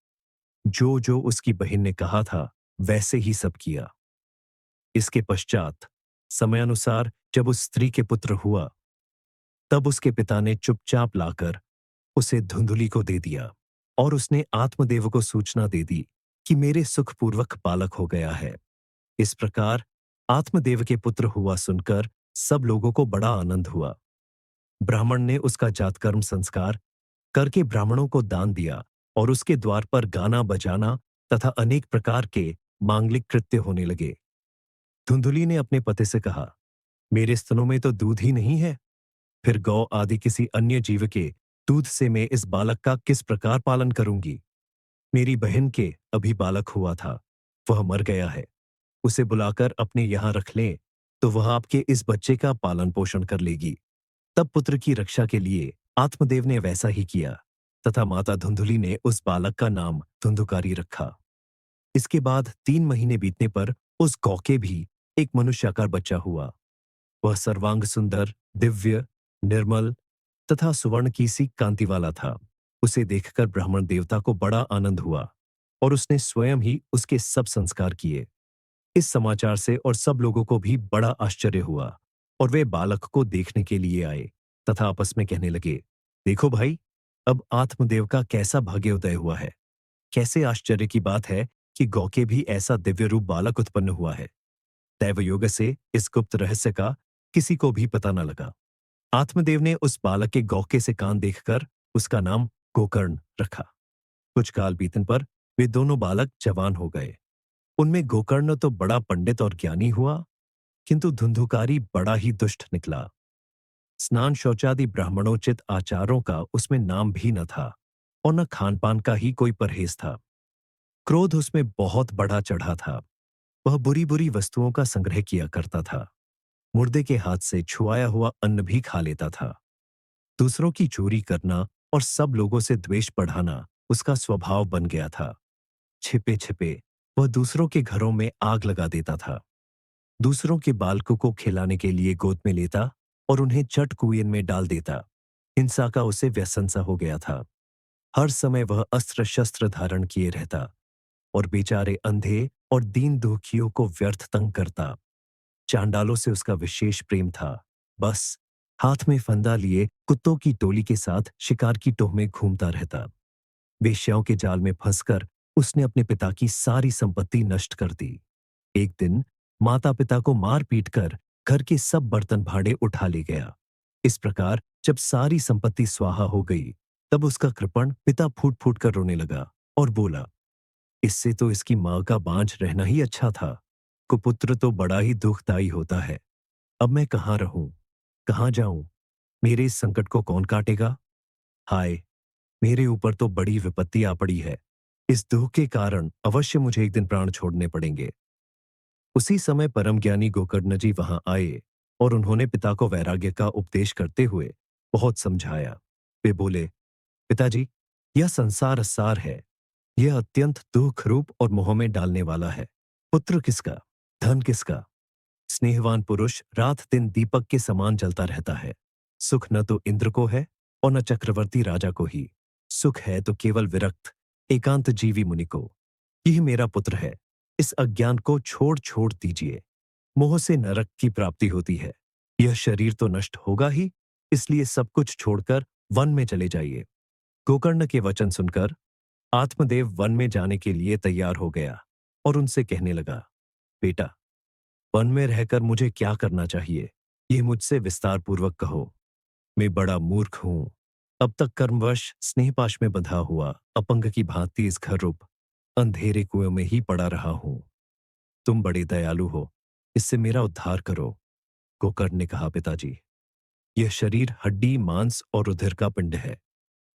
जो जो उसकी बहन ने कहा था वैसे ही सब किया। इसके पश्चात समयानुसार जब उस स्त्री के पुत्र हुआ तब उसके पिता ने चुपचाप लाकर उसे धुंधुली को दे दिया। और उसने आत्मदेव को सूचना दे दी कि मेरे सुखपूर्वक बालक हो गया है। इस प्रकार आत्मदेव के पुत्र हुआ सुनकर सब लोगों को बड़ा आनंद हुआ। ब्राह्मण ने उसका जातकर्म संस्कार करके ब्राह्मणों को दान दिया और उसके द्वार पर गाना बजाना तथा अनेक प्रकार के मांगलिक कृत्य होने लगे। धुंधुली ने अपने पति से कहा, मेरे स्तनों में तो दूध ही नहीं है। फिर गौ आदि किसी अन्य जीव के दूध से मैं इस बालक का किस प्रकार पालन करूंगी? मेरी बहन के अभी बालक हुआ था, वह मर गया है। उसे बुलाकर अपने यहां रख लें तो वह आपके इस बच्चे का पालन पोषण कर लेगी। तब पुत्र की रक्षा के लिए आत्मदेव ने वैसा ही किया तथा माता धुंधुली ने उस बालक का नाम धुंधुकारी रखा। इसके बाद 3 महीने बीतने पर उस गौ के भी एक मनुष्याकार बच्चा हुआ। वह सर्वांग सुंदर, दिव्य, निर्मल तथा सुवर्ण की सी कांति वाला था। उसे देखकर ब्राह्मण देवता को बड़ा आनंद हुआ और उसने स्वयं ही उसके सब संस्कार किए। इस समाचार से और सब लोगों को भी बड़ा आश्चर्य हुआ और वे बालक को देखने के लिए आए तथा आपस में कहने लगे, देखो भाई, अब आत्मदेव का कैसा भाग्योदय हुआ है। कैसे आश्चर्य की बात है कि गौ के भी ऐसा दिव्य रूप बालक उत्पन्न हुआ है। दैवयोग से इस गुप्त रहस्य का किसी को भी पता न लगा। आत्मदेव ने उस बालक के गौके से कान देखकर उसका नाम गोकर्ण रखा। कुछ काल बीतने पर वे दोनों बालक जवान हो गए। उनमें गोकर्ण तो बड़ा पंडित और ज्ञानी हुआ, किंतु धुंधुकारी बड़ा ही दुष्ट निकला। स्नान शौचादि ब्राह्मणोचित आचारों का उसमें नाम भी न था और न खान पान का ही कोई परहेज था। क्रोध उसमें बहुत बढ़ा चढ़ा था। वह बुरी बुरी वस्तुओं का संग्रह किया करता था। मुर्दे के हाथ से छुआया हुआ अन्न भी खा लेता था। दूसरों की चोरी करना और सब लोगों से द्वेष बढ़ाना उसका स्वभाव बन गया था। छिपे छिपे वह दूसरों के घरों में आग लगा देता था। दूसरों के बालकों को खिलाने के लिए गोद में लेता और उन्हें चट कुएं में डाल देता। हिंसा का उसे व्यसन सा हो गया था। हर समय वह अस्त्र शस्त्र धारण किए रहता और बेचारे अंधे और दीन दुखियों को व्यर्थ तंग करता। चांडालों से उसका विशेष प्रेम था। बस हाथ में फंदा लिए कुत्तों की टोली के साथ शिकार की टोह में घूमता रहता। वेश्याओं के जाल में फंसकर उसने अपने पिता की सारी संपत्ति नष्ट कर दी। एक दिन माता पिता को मार पीट कर घर के सब बर्तन भांडे उठा ले गया। इस प्रकार जब सारी संपत्ति स्वाहा हो गई तब उसका कृपण पिता फूट फूट कर रोने लगा और बोला, इससे तो इसकी माँ का बांझ रहना ही अच्छा था। कुपुत्र तो बड़ा ही दुखदाई होता है। अब मैं कहाँ रहूं, कहाँ जाऊं? मेरे इस संकट को कौन काटेगा? हाय, मेरे ऊपर तो बड़ी विपत्ति आ पड़ी है। इस दुख के कारण अवश्य मुझे एक दिन प्राण छोड़ने पड़ेंगे। उसी समय परम ज्ञानी गोकर्ण जी वहां आए और उन्होंने पिता को वैराग्य का उपदेश करते हुए बहुत समझाया। वे बोले, पिताजी, यह संसार सार है। यह अत्यंत दुख रूप और मोह में डालने वाला है। पुत्र किसका, धन किसका? स्नेहवान पुरुष रात दिन दीपक के समान जलता रहता है। सुख न तो इंद्र को है और न चक्रवर्ती राजा को ही। सुख है तो केवल विरक्त एकांत जीवी मुनि को। यही मेरा पुत्र है। इस अज्ञान को छोड़ छोड़ दीजिए। मोह से नरक की प्राप्ति होती है। यह शरीर तो नष्ट होगा ही, इसलिए सब कुछ छोड़कर वन में चले जाइए। गोकर्ण के वचन सुनकर आत्मदेव वन में जाने के लिए तैयार हो गया और उनसे कहने लगा, बेटा, वन में रहकर मुझे क्या करना चाहिए, ये मुझसे विस्तार पूर्वक कहो। मैं बड़ा मूर्ख हूं। अब तक कर्मवश स्नेहपाश में बंधा हुआ अपंग की भांति इस घर रूप अंधेरे कुएं में ही पड़ा रहा हूं। तुम बड़े दयालु हो, इससे मेरा उद्धार करो। गोकर्ण ने कहा, पिताजी, यह शरीर हड्डी मांस और रुधिर का पिंड है।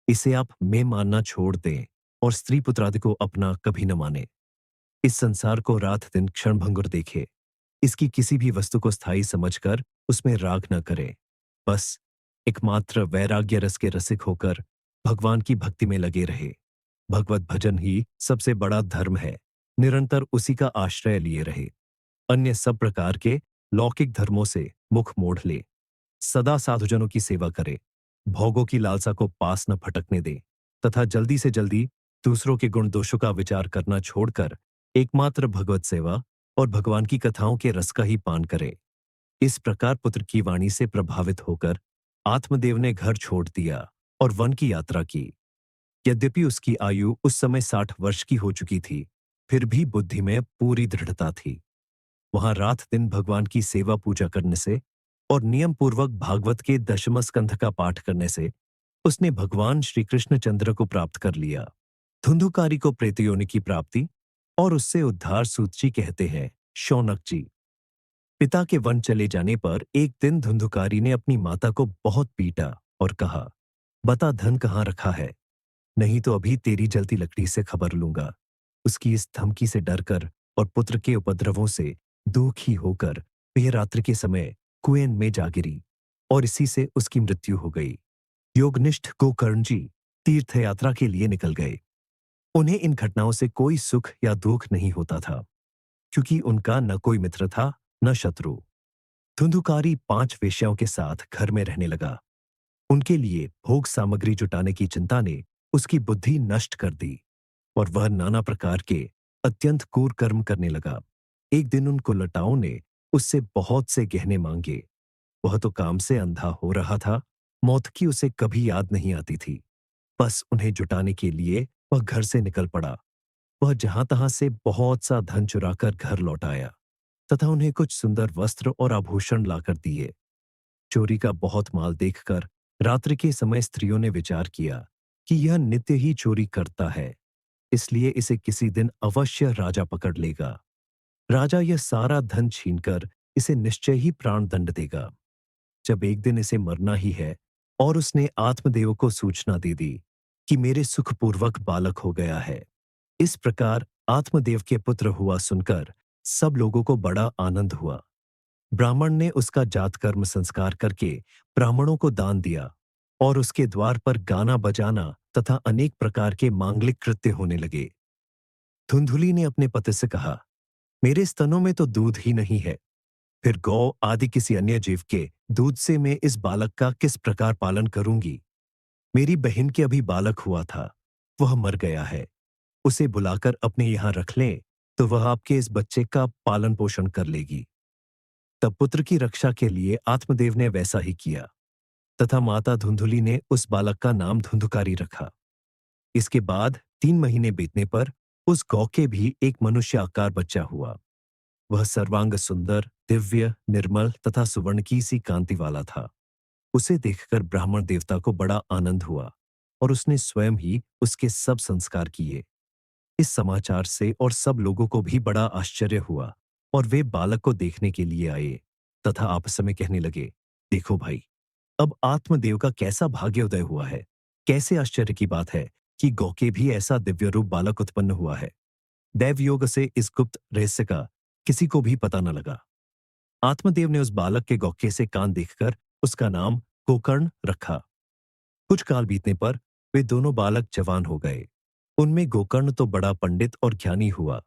इसे आप मैं मानना छोड़ दें और स्त्री पुत्रादि को अपना कभी न माने। इस संसार को रात दिन क्षणभंगुर देखे। इसकी किसी भी वस्तु को स्थायी समझकर उसमें राग न करे। बस एकमात्र वैराग्य रस के रसिक होकर भगवान की भक्ति में लगे रहे। भगवत भजन ही सबसे बड़ा धर्म है। निरंतर उसी का आश्रय लिए रहे। अन्य सब प्रकार के लौकिक धर्मों से मुख मोड़ ले। सदा साधुजनों की सेवा करे। भोगों की लालसा को पास न फटकने दे तथा जल्दी से जल्दी दूसरों के गुण दोषों का विचार करना छोड़कर एकमात्र भगवत सेवा और भगवान की कथाओं के रस का ही पान करे। इस प्रकार पुत्र की वाणी से प्रभावित होकर आत्मदेव ने घर छोड़ दिया और वन की यात्रा की। यद्यपि उसकी आयु उस समय 60 वर्ष की हो चुकी थी, फिर भी बुद्धि में पूरी दृढ़ता थी। वहां रात दिन भगवान की सेवा पूजा करने से और नियम पूर्वक भागवत के दशम स्कंध का पाठ करने से उसने भगवान श्री कृष्णचंद्र को प्राप्त कर लिया। धुंधुकारी को प्रेत योनि की प्राप्ति और उससे उद्धार सूत जी कहते हैं। शौनक जी, पिता के वन चले जाने पर एक दिन धुंधुकारी ने अपनी माता को बहुत पीटा और कहा, बता धन कहाँ रखा है, नहीं तो अभी तेरी जलती लकड़ी से खबर लूंगा। उसकी इस धमकी से डरकर और पुत्र के उपद्रवों से दुखी होकर वह रात्रि के समय कुएं में जा गिरी और इसी से उसकी मृत्यु हो गई। योगनिष्ठ गोकर्ण जी तीर्थ यात्रा के लिए निकल गए। उन्हें इन घटनाओं से कोई सुख या दुख नहीं होता था, क्योंकि उनका न कोई मित्र था न शत्रु। धुंधुकारी 5 वेश्याओं के साथ घर में रहने लगा। उनके लिए भोग सामग्री जुटाने की चिंता ने उसकी बुद्धि नष्ट कर दी और वह नाना प्रकार के अत्यंत क्रूर कर्म करने लगा। एक दिन उन कुलटाओं ने उससे बहुत से गहने मांगे। वह तो काम से अंधा हो रहा था। मौत की उसे कभी याद नहीं आती थी। बस उन्हें जुटाने के लिए वह घर से निकल पड़ा। वह जहां तहां से बहुत सा धन चुराकर घर लौट आया तथा उन्हें कुछ सुंदर वस्त्र और आभूषण लाकर दिए। चोरी का बहुत माल देखकर रात्रि के समय स्त्रियों ने विचार किया कि यह नित्य ही चोरी करता है, इसलिए इसे किसी दिन अवश्य राजा पकड़ लेगा। राजा यह सारा धन छीनकर इसे निश्चय ही प्राण दंड देगा। जब एक दिन इसे मरना ही है और उसने आत्मदेव को सूचना दे दी कि मेरे सुखपूर्वक बालक हो गया है। इस प्रकार आत्मदेव के पुत्र हुआ सुनकर सब लोगों को बड़ा आनंद हुआ। ब्राह्मण ने उसका जातकर्म संस्कार करके ब्राह्मणों को दान दिया और उसके द्वार पर गाना बजाना तथा अनेक प्रकार के मांगलिक कृत्य होने लगे। धुंधुली ने अपने पति से कहा, मेरे स्तनों में तो दूध ही नहीं है, फिर गौ आदि किसी अन्य जीव के दूध से मैं इस बालक का किस प्रकार पालन करूंगी। मेरी बहन के अभी बालक हुआ था, वह मर गया है। उसे बुलाकर अपने यहां रख लें तो वह आपके इस बच्चे का पालन पोषण कर लेगी। तब पुत्र की रक्षा के लिए आत्मदेव ने वैसा ही किया तथा माता धुंधुली ने उस बालक का नाम धुंधुकारी रखा। इसके बाद 3 महीने बीतने पर उस गौ के भी एक मनुष्य आकार बच्चा हुआ। वह सर्वांग सुंदर, दिव्य, निर्मल तथा सुवर्ण की सी कांति वाला था। उसे देखकर ब्राह्मण देवता को बड़ा आनंद हुआ और उसने स्वयं ही उसके सब संस्कार किए। इस समाचार से और सब लोगों को भी बड़ा आश्चर्य हुआ और वे बालक को देखने के लिए आए तथा आपस में कहने लगे, देखो भाई, अब आत्मदेव का कैसा भाग्योदय हुआ है। कैसे आश्चर्य की बात है कि गौके भी ऐसा दिव्य रूप बालक उत्पन्न हुआ है। दैव योग से इस गुप्त रहस्य का किसी को भी पता न लगा। आत्मदेव ने उस बालक के गौके से कान देखकर उसका नाम गोकर्ण रखा। कुछ काल बीतने पर वे दोनों बालक जवान हो गए। उनमें गोकर्ण तो बड़ा पंडित और ज्ञानी हुआ,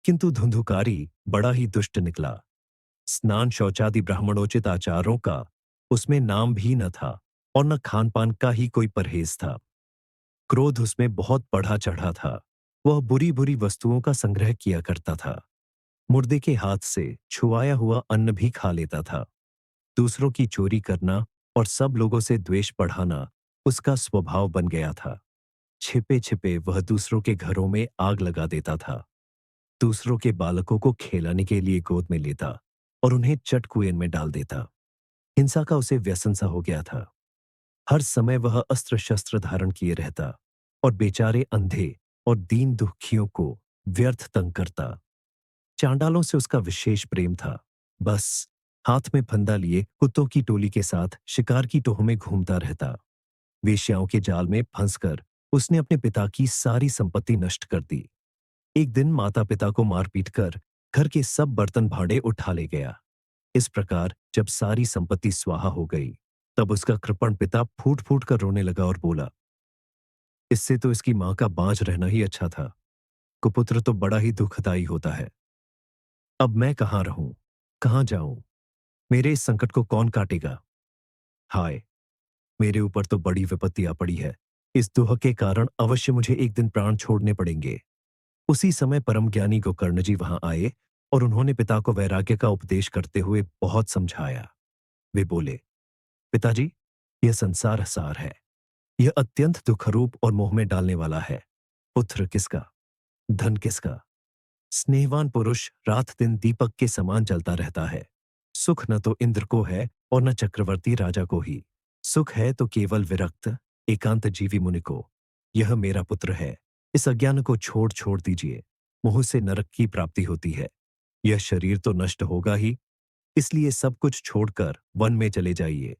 किंतु धुंधुकारी बड़ा ही दुष्ट निकला। स्नान शौचादि ब्राह्मणोचित आचारों का उसमें नाम भी न था और न खान पान का ही कोई परहेज था। क्रोध उसमें बहुत बढ़ा चढ़ा था। वह बुरी बुरी वस्तुओं का संग्रह किया करता था। मुर्दे के हाथ से छुआया हुआ अन्न भी खा लेता था। दूसरों की चोरी करना और सब लोगों से द्वेष बढ़ाना उसका स्वभाव बन गया था। छिपे छिपे वह दूसरों के घरों में आग लगा देता था। दूसरों के बालकों को खेलाने के लिए गोद में लेता और उन्हें चट कुएं में डाल देता। हिंसा का उसे व्यसन सा हो गया था। हर समय वह अस्त्र शस्त्र धारण किए रहता और बेचारे अंधे और दीन दुखियों को व्यर्थ तंग करता। चांडालों से उसका विशेष प्रेम था। बस हाथ में फंदा लिए कुत्तों की टोली के साथ शिकार की टोह में घूमता रहता। वेश्याओं के जाल में फंसकर उसने अपने पिता की सारी संपत्ति नष्ट कर दी। एक दिन माता पिता को मार पीट कर घर के सब बर्तन भांडे उठा ले गया। इस प्रकार जब सारी संपत्ति स्वाहा हो गई, तब उसका कृपण पिता फूट फूट कर रोने लगा और बोला, इससे तो इसकी मां का बांझ रहना ही अच्छा था। कुपुत्र तो बड़ा ही दुखदाई होता है। अब मैं कहाँ रहूं, कहाँ जाऊं? मेरे इस संकट को कौन काटेगा? हाय, मेरे ऊपर तो बड़ी विपत्ति आ पड़ी है। इस दुख के कारण अवश्य मुझे एक दिन प्राण छोड़ने पड़ेंगे। उसी समय परम ज्ञानी गोकर्ण जी वहां आए और उन्होंने पिता को वैराग्य का उपदेश करते हुए बहुत समझाया। वे बोले, पिताजी, यह संसार सार है। यह अत्यंत दुखरूप और मोह में डालने वाला है। पुत्र किसका, धन किसका? स्नेहवान पुरुष रात दिन दीपक के समान जलता रहता है। सुख न तो इंद्र को है और न चक्रवर्ती राजा को ही। सुख है तो केवल विरक्त एकांत जीवी मुनि को। यह मेरा पुत्र है। इस अज्ञान को छोड़ छोड़ दीजिए। मोह से नरक की प्राप्ति होती है। यह शरीर तो नष्ट होगा ही, इसलिए सब कुछ छोड़कर वन में चले जाइए।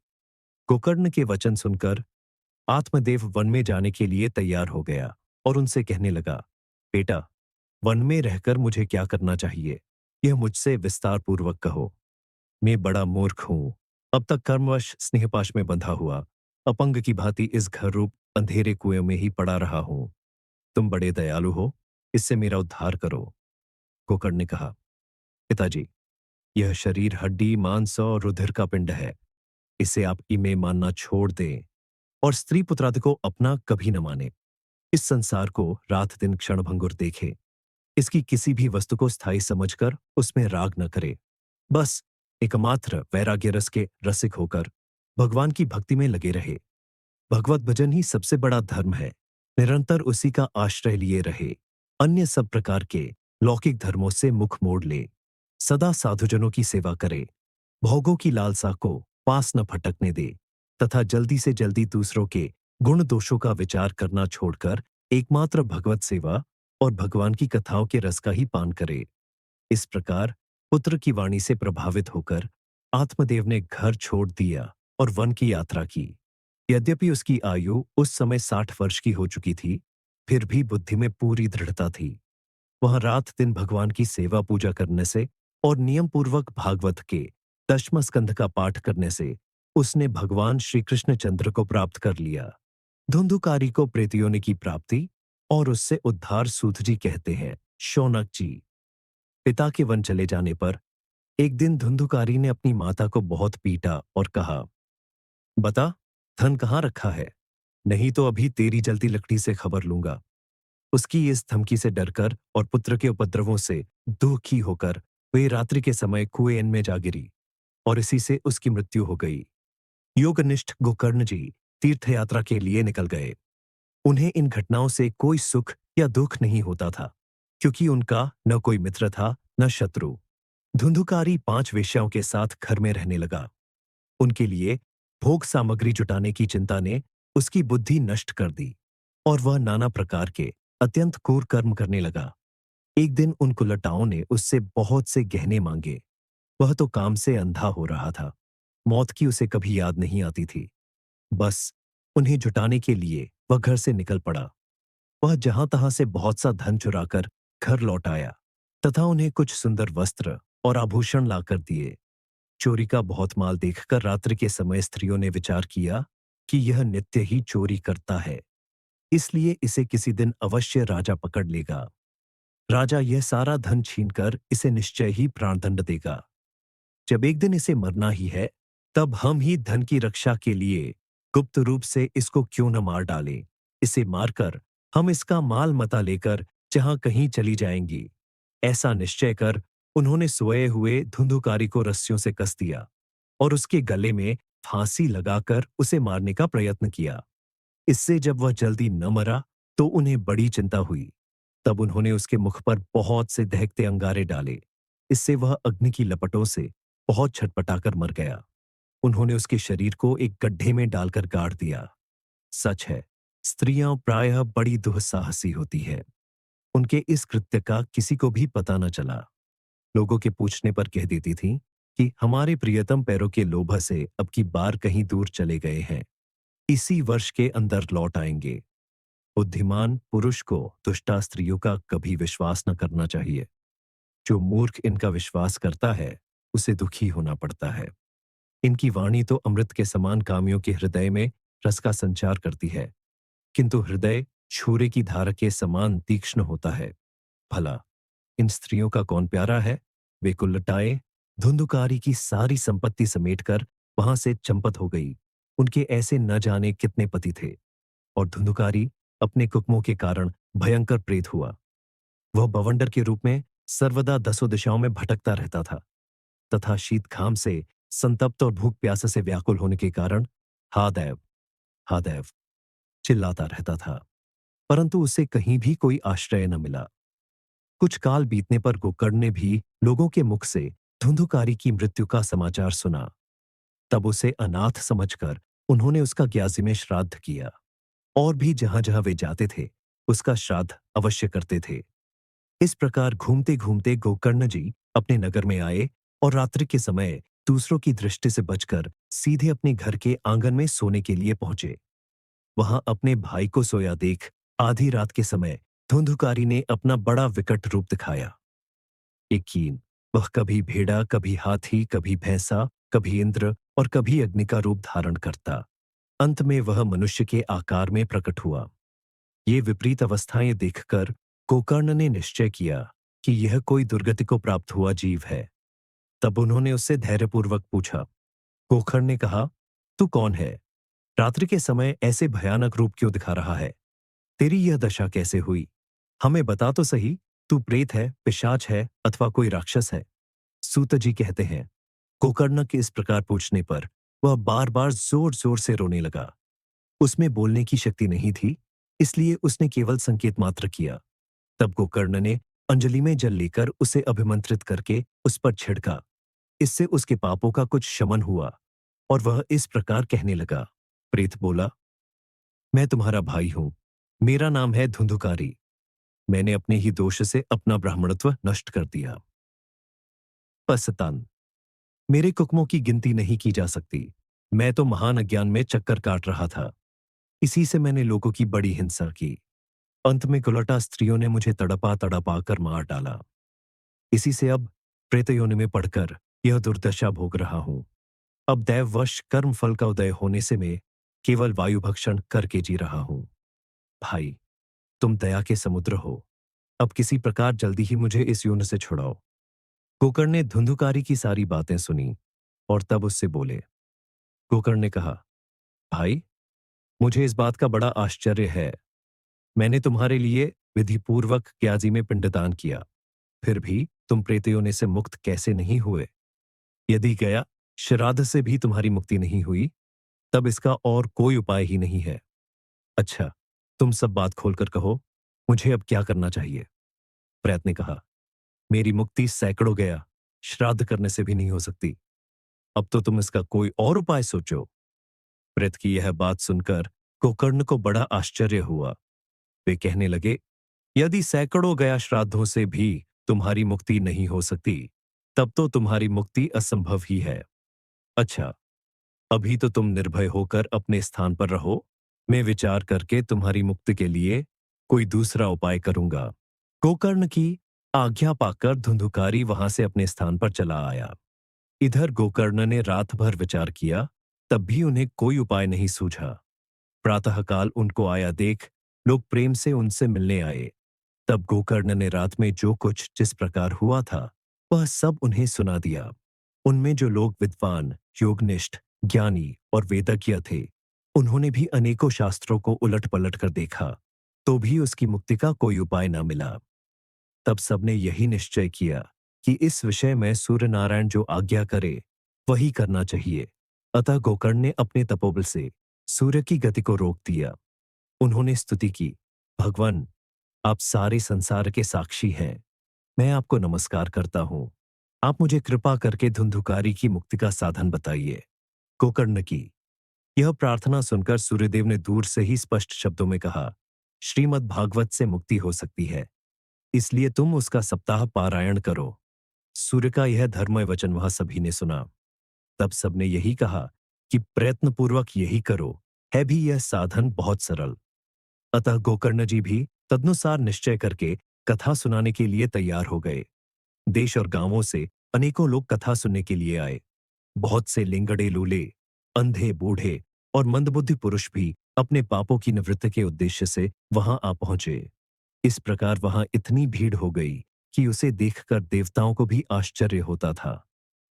गोकर्ण के वचन सुनकर आत्मदेव वन में जाने के लिए तैयार हो गया और उनसे कहने लगा, बेटा, वन में रहकर मुझे क्या करना चाहिए, यह मुझसे विस्तार पूर्वक कहो। मैं बड़ा मूर्ख हूं। अब तक कर्मवश स्नेहपाश में बंधा हुआ अपंग की भांति इस घर रूप अंधेरे कुएं में ही पड़ा रहा हूं। तुम बड़े दयालु हो, इससे मेरा उद्धार करो। गोकर्ण ने कहा, पिताजी, यह शरीर हड्डी मांस और रुधिर का पिंड है। इसे आप इमे मानना छोड़ दें और स्त्री पुत्रादि को अपना कभी न माने। इस संसार को रात दिन क्षणभंगुर देखे। इसकी किसी भी वस्तु को स्थायी समझकर उसमें राग न करे। बस एकमात्र वैराग्य रस के रसिक होकर भगवान की भक्ति में लगे रहे। भगवत भजन ही सबसे बड़ा धर्म है। निरंतर उसी का आश्रय लिए रहे। अन्य सब प्रकार के लौकिक धर्मों से मुख मोड़ ले। सदा साधुजनों की सेवा करे। भोगों की लालसा को पास न फटकने दे तथा जल्दी से जल्दी दूसरों के गुण दोषों का विचार करना छोड़कर एकमात्र भगवत सेवा और भगवान की कथाओं के रस का ही पान करे। इस प्रकार पुत्र की वाणी से प्रभावित होकर आत्मदेव ने घर छोड़ दिया और वन की यात्रा की। यद्यपि उसकी आयु उस समय 60 वर्ष की हो चुकी थी, फिर भी बुद्धि में पूरी दृढ़ता थी। वह रात दिन भगवान की सेवा पूजा करने से और नियम पूर्वक भागवत के 10वें स्कंध का पाठ करने से उसने भगवान श्री कृष्णचंद्र को प्राप्त कर लिया। धुंधुकारी को प्रेतयोनि की प्राप्ति और उससे उद्धार सूत जी कहते हैं। शौनक जी। पिता के वन चले जाने पर एक दिन धुंधुकारी ने अपनी माता को बहुत पीटा और कहा, बता, धन कहाँ रखा है? नहीं तो अभी तेरी जलती लकड़ी से खबर लूंगा। उसकी इस धमकी से डरकर और पुत्र के उपद्रवों से दुखी होकर वे रात्रि के समय कुएं में जा गिरी और इसी से उसकी मृत्यु हो गई। योगनिष्ठ गोकर्ण जी तीर्थ यात्रा के लिए निकल गए। उन्हें इन घटनाओं से कोई सुख या दुख नहीं होता था, क्योंकि उनका न कोई मित्र था न शत्रु। धुंधुकारी 5 वेश्याओं के साथ घर में रहने लगा। उनके लिए भोग सामग्री जुटाने की चिंता ने उसकी बुद्धि नष्ट कर दी और वह नाना प्रकार के अत्यंत क्रूर कर्म करने लगा। एक दिन उन कुलटाओं ने उससे बहुत से गहने मांगे। वह तो काम से अंधा हो रहा था। मौत की उसे कभी याद नहीं आती थी। बस उन्हें जुटाने के लिए वह घर से निकल पड़ा। वह जहां तहां से बहुत सा धन चुराकर घर लौट आया तथा उन्हें कुछ सुंदर वस्त्र और आभूषण लाकर दिए। चोरी का बहुत माल देखकर रात्रि के समय स्त्रियों ने विचार किया कि यह नित्य ही चोरी करता है, इसलिए इसे किसी दिन अवश्य राजा पकड़ लेगा। राजा यह सारा धन छीनकर इसे निश्चय ही प्राणदंड देगा। जब एक दिन इसे मरना ही है, तब हम ही धन की रक्षा के लिए गुप्त रूप से इसको क्यों न मार डालें। इसे मारकर हम इसका माल मता लेकर जहां कहीं चली जाएंगी। ऐसा निश्चय कर उन्होंने सोए हुए धुंधुकारी को रस्सियों से कस दिया और उसके गले में फांसी लगाकर उसे मारने का प्रयत्न किया। इससे जब वह जल्दी न मरा तो उन्हें बड़ी चिंता हुई। तब उन्होंने उसके मुख पर बहुत से दहकते अंगारे डाले। इससे वह अग्नि की लपटों से बहुत छटपटाकर मर गया। उन्होंने उसके शरीर को एक गड्ढे में डालकर गाड़ दिया। सच है, स्त्रियां प्रायः बड़ी दुस्साहसी होती है। उनके इस कृत्य का किसी को भी पता न चला। लोगों के पूछने पर कह देती थीं कि हमारे प्रियतम पैरों के लोभ से अब की बार कहीं दूर चले गए हैं, इसी वर्ष के अंदर लौट आएंगे। बुद्धिमान पुरुष को दुष्टा स्त्रियों का कभी विश्वास न करना चाहिए। जो मूर्ख इनका विश्वास करता है, उसे दुखी होना पड़ता है। इनकी वाणी तो अमृत के समान कामियों के हृदय में रस का संचार करती है, किंतु हृदय छुरे की धार के समान तीक्ष्ण होता है। भला इन स्त्रियों का कौन प्यारा है? वे कुलटाए धुंधुकारी की सारी संपत्ति समेटकर वहां से चंपत हो गई। उनके ऐसे न जाने कितने पति थे और धुंधुकारी अपने कुकमों के कारण भयंकर प्रेत हुआ। वह बवंडर के रूप में सर्वदा दसों दिशाओं में भटकता रहता था तथा शीत घाम से संतप्त और भूख प्यास से व्याकुल होने के कारण हा दैव चिल्लाता रहता था, परंतु उसे कहीं भी कोई आश्रय न मिला। कुछ काल बीतने पर गोकर्ण ने भी लोगों के मुख से धुंधुकारी की मृत्यु का समाचार सुना। तब उसे अनाथ समझकर उन्होंने उसका ग्याजी में श्राद्ध किया और भी जहां जहां वे जाते थे उसका श्राद्ध अवश्य करते थे। इस प्रकार घूमते घूमते गोकर्ण जी अपने नगर में आए और रात्रि के समय दूसरों की दृष्टि से बचकर सीधे अपने घर के आंगन में सोने के लिए पहुंचे। वहां अपने भाई को सोया देख आधी रात के समय धुंधुकारी ने अपना बड़ा विकट रूप दिखाया। यकीन वह कभी भेड़ा, कभी हाथी, कभी भैंसा, कभी इंद्र और कभी अग्नि का रूप धारण करता। अंत में वह मनुष्य के आकार में प्रकट हुआ। ये विपरीत अवस्थाएं देखकर गोकर्ण ने निश्चय किया कि यह कोई दुर्गति को प्राप्त हुआ जीव है। तब उन्होंने उससे धैर्यपूर्वक पूछा। गोकर्ण ने कहा, तू कौन है? रात्रि के समय ऐसे भयानक रूप क्यों दिखा रहा है? तेरी यह दशा कैसे हुई? हमें बता तो सही, तू प्रेत है, पिशाच है अथवा कोई राक्षस है? सूत जी कहते हैं, गोकर्ण के इस प्रकार पूछने पर वह बार बार जोर जोर से रोने लगा। उसमें बोलने की शक्ति नहीं थी, इसलिए उसने केवल संकेत मात्र किया। तब गोकर्ण ने अंजलि में जल लेकर उसे अभिमंत्रित करके उस पर छिड़का। इससे उसके पापों का कुछ शमन हुआ और वह इस प्रकार कहने लगा। प्रेत बोला, मैं तुम्हारा भाई हूं। मेरा नाम है धुंधुकारी। मैंने अपने ही दोष से अपना ब्राह्मणत्व नष्ट कर दिया। पसतान, मेरे कुकमों की गिनती नहीं की जा सकती। मैं तो महान अज्ञान में चक्कर काट रहा था। इसी से मैंने लोगों की बड़ी हिंसा की। अंत में कुलटा स्त्रियों ने मुझे तड़पा तड़पा कर मार डाला। इसी से अब प्रेत योनि में पड़कर यह दुर्दशा भोग रहा हूं। अब दैववश कर्म फल का उदय होने से मैं केवल वायु भक्षण करके जी रहा हूं। भाई, तुम दया के समुद्र हो। अब किसी प्रकार जल्दी ही मुझे इस योनि से छुड़ाओ। गोकर्ण ने धुंधुकारी की सारी बातें सुनी और तब उससे बोले। गोकर्ण ने कहा, भाई, मुझे इस बात का बड़ा आश्चर्य है। मैंने तुम्हारे लिए विधिपूर्वक क्याजी में पिंडदान किया, फिर भी तुम प्रेत योनि से मुक्त कैसे नहीं हुए? यदि गया श्राद्ध से भी तुम्हारी मुक्ति नहीं हुई, तब इसका और कोई उपाय ही नहीं है। अच्छा, तुम सब बात खोलकर कहो, मुझे अब क्या करना चाहिए? प्रेत ने कहा, मेरी मुक्ति सैकड़ों गया, श्राद्ध करने से भी नहीं हो सकती। अब तो तुम इसका कोई और उपाय सोचो। प्रेत की यह बात सुनकर गोकर्ण को बड़ा आश्चर्य हुआ। वे कहने लगे, यदि सैकड़ों गया श्राद्धों से भी तुम्हारी मुक्ति नहीं हो सकती, तब तो तुम्हारी मुक्ति असंभव ही है। अच्छा, अभी तो तुम निर्भय होकर अपने स्थान पर रहो। मैं विचार करके तुम्हारी मुक्ति के लिए कोई दूसरा उपाय करूंगा। गोकर्ण की आज्ञा पाकर धुंधुकारी वहां से अपने स्थान पर चला आया। इधर गोकर्ण ने रात भर विचार किया, तब भी उन्हें कोई उपाय नहीं सूझा। प्रातःकाल उनको आया देख लोग प्रेम से उनसे मिलने आए। तब गोकर्ण ने रात में जो कुछ जिस प्रकार हुआ था वह सब उन्हें सुना दिया। उनमें जो लोग विद्वान, योगनिष्ठ, ज्ञानी और वेदज्ञ थे, उन्होंने भी अनेकों शास्त्रों को उलट पलट कर देखा, तो भी उसकी मुक्ति का कोई उपाय न मिला। तब सबने यही निश्चय किया कि इस विषय में सूर्य नारायण जो आज्ञा करे वही करना चाहिए। अतः गोकर्ण ने अपने तपोबल से सूर्य की गति को रोक दिया। उन्होंने स्तुति की, भगवान, आप सारे संसार के साक्षी हैं। मैं आपको नमस्कार करता हूं। आप मुझे कृपा करके धुंधुकारी की मुक्ति का साधन बताइए। गोकर्ण की यह प्रार्थना सुनकर सूर्यदेव ने दूर से ही स्पष्ट शब्दों में कहा, श्रीमद् भागवत से मुक्ति हो सकती है, इसलिए तुम उसका सप्ताह पारायण करो। सूर्य का यह धर्ममय वचन वह सभी ने सुना। तब सबने यही कहा कि प्रयत्नपूर्वक यही करो, है भी यह साधन बहुत सरल। अतः गोकर्ण जी भी तदनुसार निश्चय करके कथा सुनाने के लिए तैयार हो गए। देश और गांवों से अनेकों लोग कथा सुनने के लिए आए। बहुत से लिंगड़े लूले, अंधे बूढ़े और मंदबुद्धि पुरुष भी अपने पापों की निवृत्ति के उद्देश्य से वहां आ पहुंचे। इस प्रकार वहां इतनी भीड़ हो गई कि उसे देखकर देवताओं को भी आश्चर्य होता था।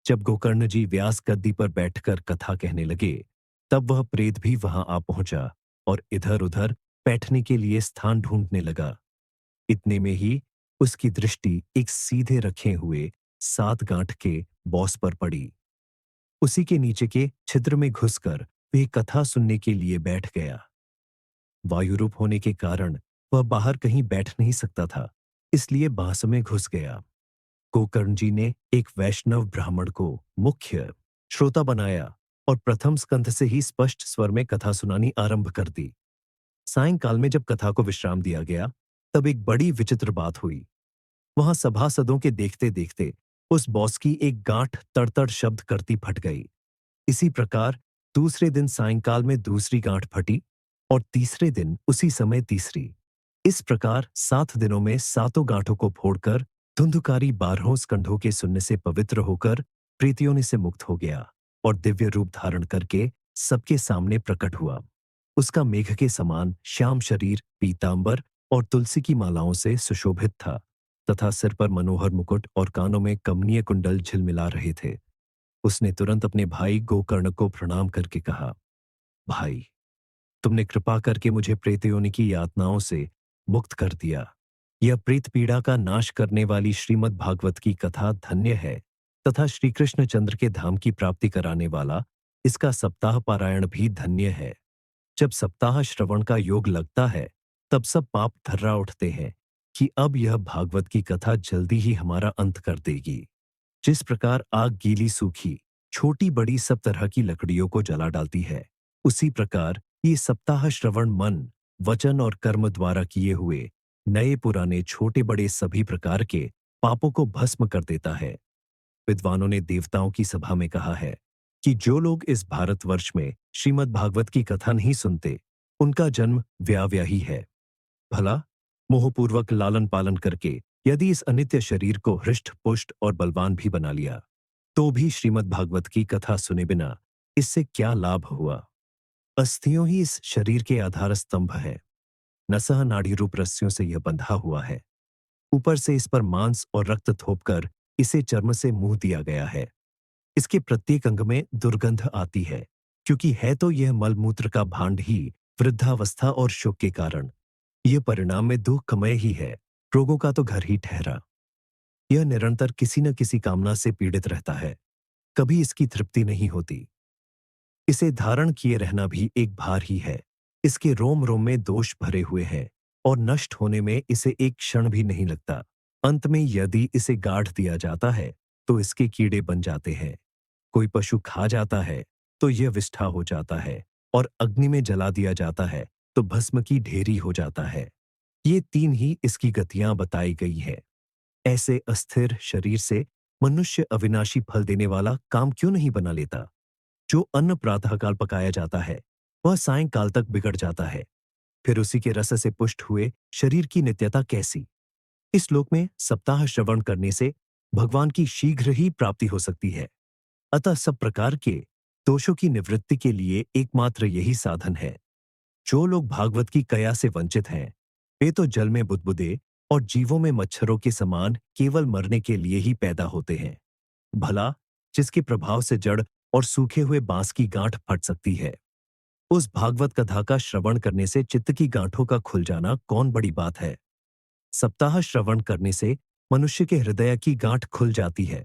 जब गोकर्ण जी व्यास गद्दी पर बैठकर कथा कहने लगे, तब वह प्रेत भी वहां आ पहुंचा और इधर उधर बैठने के लिए स्थान ढूंढने लगा। इतने में ही उसकी दृष्टि एक सीधे रखे हुए 7 गांठ के बॉस पर पड़ी। उसी के नीचे के छिद्र में घुसकर वह कथा सुनने के लिए बैठ गया। वायुरूप होने के कारण वह बाहर कहीं बैठ नहीं सकता था, इसलिए बांस में घुस गया। गोकर्ण जी ने एक वैष्णव ब्राह्मण को मुख्य श्रोता बनाया और प्रथम स्कंध से ही स्पष्ट स्वर में कथा सुनानी आरंभ कर दी। सायंकाल में जब कथा को विश्राम दिया गया, तब एक बड़ी विचित्र बात हुई। वहां सभासदों के देखते देखते उस बॉस की एक गांठ तड़तड़ शब्द करती फट गई। इसी प्रकार दूसरे दिन सायंकाल में दूसरी गांठ फटी और तीसरे दिन उसी समय तीसरी। इस प्रकार 7 दिनों में 7 गांठों को फोड़कर धुंधुकारी 12 स्कंधों के सुनने से पवित्र होकर प्रीतियों से मुक्त हो गया और दिव्य रूप धारण करके सबके सामने प्रकट हुआ। उसका मेघ के समान श्याम शरीर पीतांबर और तुलसी की मालाओं से सुशोभित था तथा सिर पर मनोहर मुकुट और कानों में कमनीय कुंडल झिलमिला रहे थे। उसने तुरंत अपने भाई गोकर्ण को प्रणाम करके कहा, भाई, तुमने कृपा करके मुझे प्रेत योनि की यातनाओं से मुक्त कर दिया। यह प्रेत पीड़ा का नाश करने वाली श्रीमद् भागवत की कथा धन्य है तथा श्री कृष्ण चंद्र के धाम की प्राप्ति कराने वाला इसका सप्ताह पारायण भी धन्य है। जब सप्ताह श्रवण का योग लगता है, तब सब पाप थर्रा उठते हैं कि अब यह भागवत की कथा जल्दी ही हमारा अंत कर देगी। जिस प्रकार आग गीली सूखी छोटी बड़ी सब तरह की लकड़ियों को जला डालती है, उसी प्रकार ये सप्ताह श्रवण मन, वचन और कर्म द्वारा किए हुए नए पुराने छोटे बड़े सभी प्रकार के पापों को भस्म कर देता है। विद्वानों ने देवताओं की सभा में कहा है कि जो लोग इस भारतवर्ष में श्रीमद् भागवत की कथा नहीं सुनते, उनका जन्म व्याव्या ही है। भला मोहपूर्वक लालन पालन करके यदि इस अनित्य शरीर को हृष्ट पुष्ट और बलवान भी बना लिया, तो भी श्रीमद् भागवत की कथा सुने बिना इससे क्या लाभ हुआ। अस्थियों ही इस शरीर के आधार स्तंभ है। नसह नाड़ी रूप रस्सियों से यह बंधा हुआ है। ऊपर से इस पर मांस और रक्त थोपकर इसे चर्म से मुंह दिया गया है। इसके प्रत्येक अंग में दुर्गंध आती है, क्योंकि है तो यह मलमूत्र का भांड ही वृद्धावस्था और शोक के कारण। यह परिणाम में दुखमय ही है, रोगों का तो घर ही ठहरा। यह निरंतर किसी न किसी कामना से पीड़ित रहता है, कभी इसकी तृप्ति नहीं होती। इसे धारण किए रहना भी एक भार ही है। इसके रोम रोम में दोष भरे हुए हैं और नष्ट होने में इसे एक क्षण भी नहीं लगता। अंत में यदि इसे गाड़ दिया जाता है तो इसके कीड़े बन जाते हैं। कोई पशु खा जाता है तो यह विष्ठा हो जाता है और अग्नि में जला दिया जाता है तो भस्म की ढेरी हो जाता है। ये तीन ही इसकी गतियां बताई गई है। ऐसे अस्थिर शरीर से मनुष्य अविनाशी फल देने वाला काम क्यों नहीं बना लेता? जो अन्न प्रातःकाल पकाया जाता है, वह सायंकाल तक बिगड़ जाता है। फिर उसी के रस से पुष्ट हुए शरीर की नित्यता कैसी? इस श्लोक में सप्ताह श्रवण करने से भगवान की शीघ्र ही प्राप्ति हो सकती है। अतः सब प्रकार के दोषों की निवृत्ति के लिए एकमात्र यही साधन है। जो लोग भागवत की कया से वंचित हैं, वे तो जल में बुदबुदे और जीवों में मच्छरों के समान केवल मरने के लिए ही पैदा होते हैं। भला जिसके प्रभाव से जड़ और सूखे हुए बांस की गांठ फट सकती है, उस भागवत कथा का श्रवण करने से चित्त की गांठों का खुल जाना कौन बड़ी बात है? सप्ताह श्रवण करने से मनुष्य के हृदय की गांठ खुल जाती है।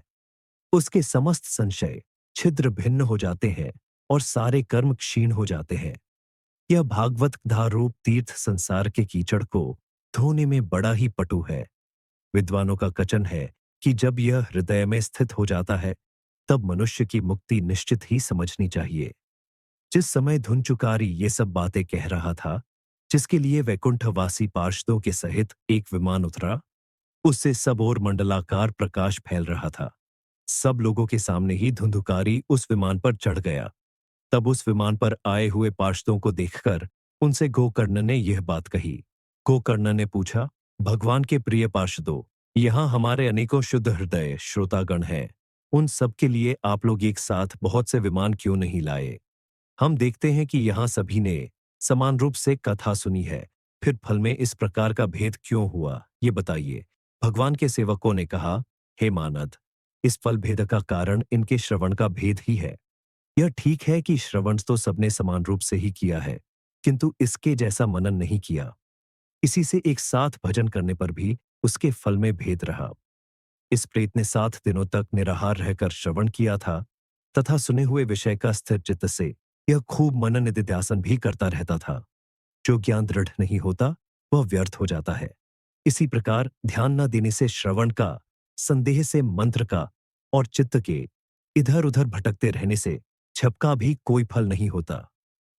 उसके समस्त संशय छिद्र भिन्न हो जाते हैं और सारे कर्म क्षीण हो जाते हैं। यह भागवत धारूप तीर्थ संसार के कीचड़ को धोने में बड़ा ही पटु है। विद्वानों का कथन है कि जब यह हृदय में स्थित हो जाता है, तब मनुष्य की मुक्ति निश्चित ही समझनी चाहिए। जिस समय धुनचुकारी ये सब बातें कह रहा था, जिसके लिए वैकुंठवासी पार्षदों के सहित एक विमान उतरा, उससे सब ओर मंडलाकार प्रकाश फैल रहा था। सब लोगों के सामने ही धुंधुकारी उस विमान पर चढ़ गया। तब उस विमान पर आए हुए पार्षदों को देखकर उनसे गोकर्ण ने यह बात कही। गोकर्ण ने पूछा, भगवान के प्रिय पार्षदों, यहाँ हमारे अनेकों शुद्ध हृदय श्रोतागण हैं। उन सब के लिए आप लोग एक साथ बहुत से विमान क्यों नहीं लाए? हम देखते हैं कि यहाँ सभी ने समान रूप से कथा सुनी है, फिर फल में इस प्रकार का भेद क्यों हुआ, ये बताइए। भगवान के सेवकों ने कहा, हे मानद, इस फल भेद का कारण इनके श्रवण का भेद ही है। यह ठीक है कि श्रवण तो सबने समान रूप से ही किया है, किंतु इसके जैसा मनन नहीं किया। इसी से एक साथ भजन करने पर भी उसके फल में भेद रहा। इस प्रेत ने 7 दिनों तक निराहार रहकर श्रवण किया था तथा सुने हुए विषय का स्थिर चित्त से यह खूब मनन निधिध्यासन भी करता रहता था। जो ज्ञान दृढ़ नहीं होता, वह व्यर्थ हो जाता है। इसी प्रकार ध्यान न देने से श्रवण का, संदेह से मंत्र का और चित्त के इधर उधर भटकते रहने से छपका भी कोई फल नहीं होता।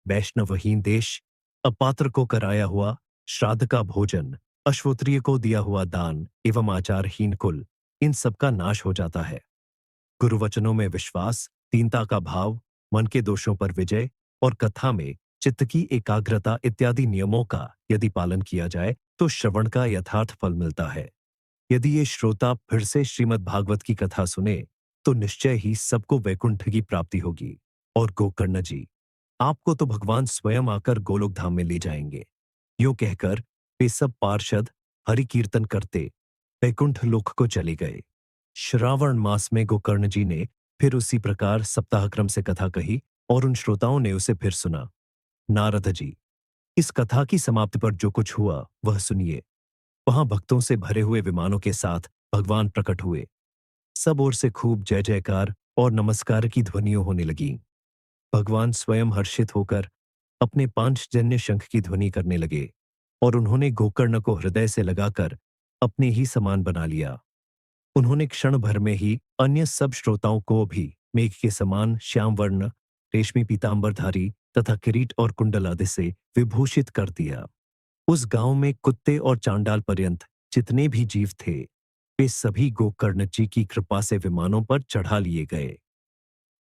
वैष्णवहीन देश, अपात्र को कराया हुआ श्राद्ध का भोजन, अश्वोत्रिय को दिया हुआ दान एवं आचारहीन कुल, इन सबका नाश हो जाता है। गुरुवचनों में विश्वास, दीनता का भाव, मन के दोषों पर विजय और कथा में चित्त की एकाग्रता इत्यादि नियमों का यदि पालन किया जाए तो श्रवण का यथार्थ फल मिलता है। यदि ये श्रोता फिर से श्रीमद् भागवत की कथा सुने तो निश्चय ही सबको वैकुंठ की प्राप्ति होगी। और गोकर्ण जी, आपको तो भगवान स्वयं आकर गोलोक धाम में ले जाएंगे। यूं कहकर वे सब पार्षद हरि कीर्तन करते वैकुंठ लोक को चले गए। श्रावण मास में गोकर्ण जी ने फिर उसी प्रकार सप्ताहक्रम से कथा कही और उन श्रोताओं ने उसे फिर सुना। नारद जी, इस कथा की समाप्ति पर जो कुछ हुआ वह सुनिए। वहां भक्तों से भरे हुए विमानों के साथ भगवान प्रकट हुए। सब ओर से खूब जय जयकार और नमस्कार की ध्वनियों होने लगी। भगवान स्वयं हर्षित होकर अपने पांचजन्य शंख की ध्वनि करने लगे और उन्होंने गोकर्ण को हृदय से लगाकर अपने ही समान बना लिया। उन्होंने क्षण भर में ही अन्य सब श्रोताओं को भी मेघ के समान श्याम वर्ण, रेशमी पीतांबरधारी तथा किरीट और कुंडल आदि से विभूषित कर दिया। उस गांव में कुत्ते और चांडाल पर्यंत जितने भी जीव थे, वे सभी गोकर्ण जी की कृपा से विमानों पर चढ़ा लिए गए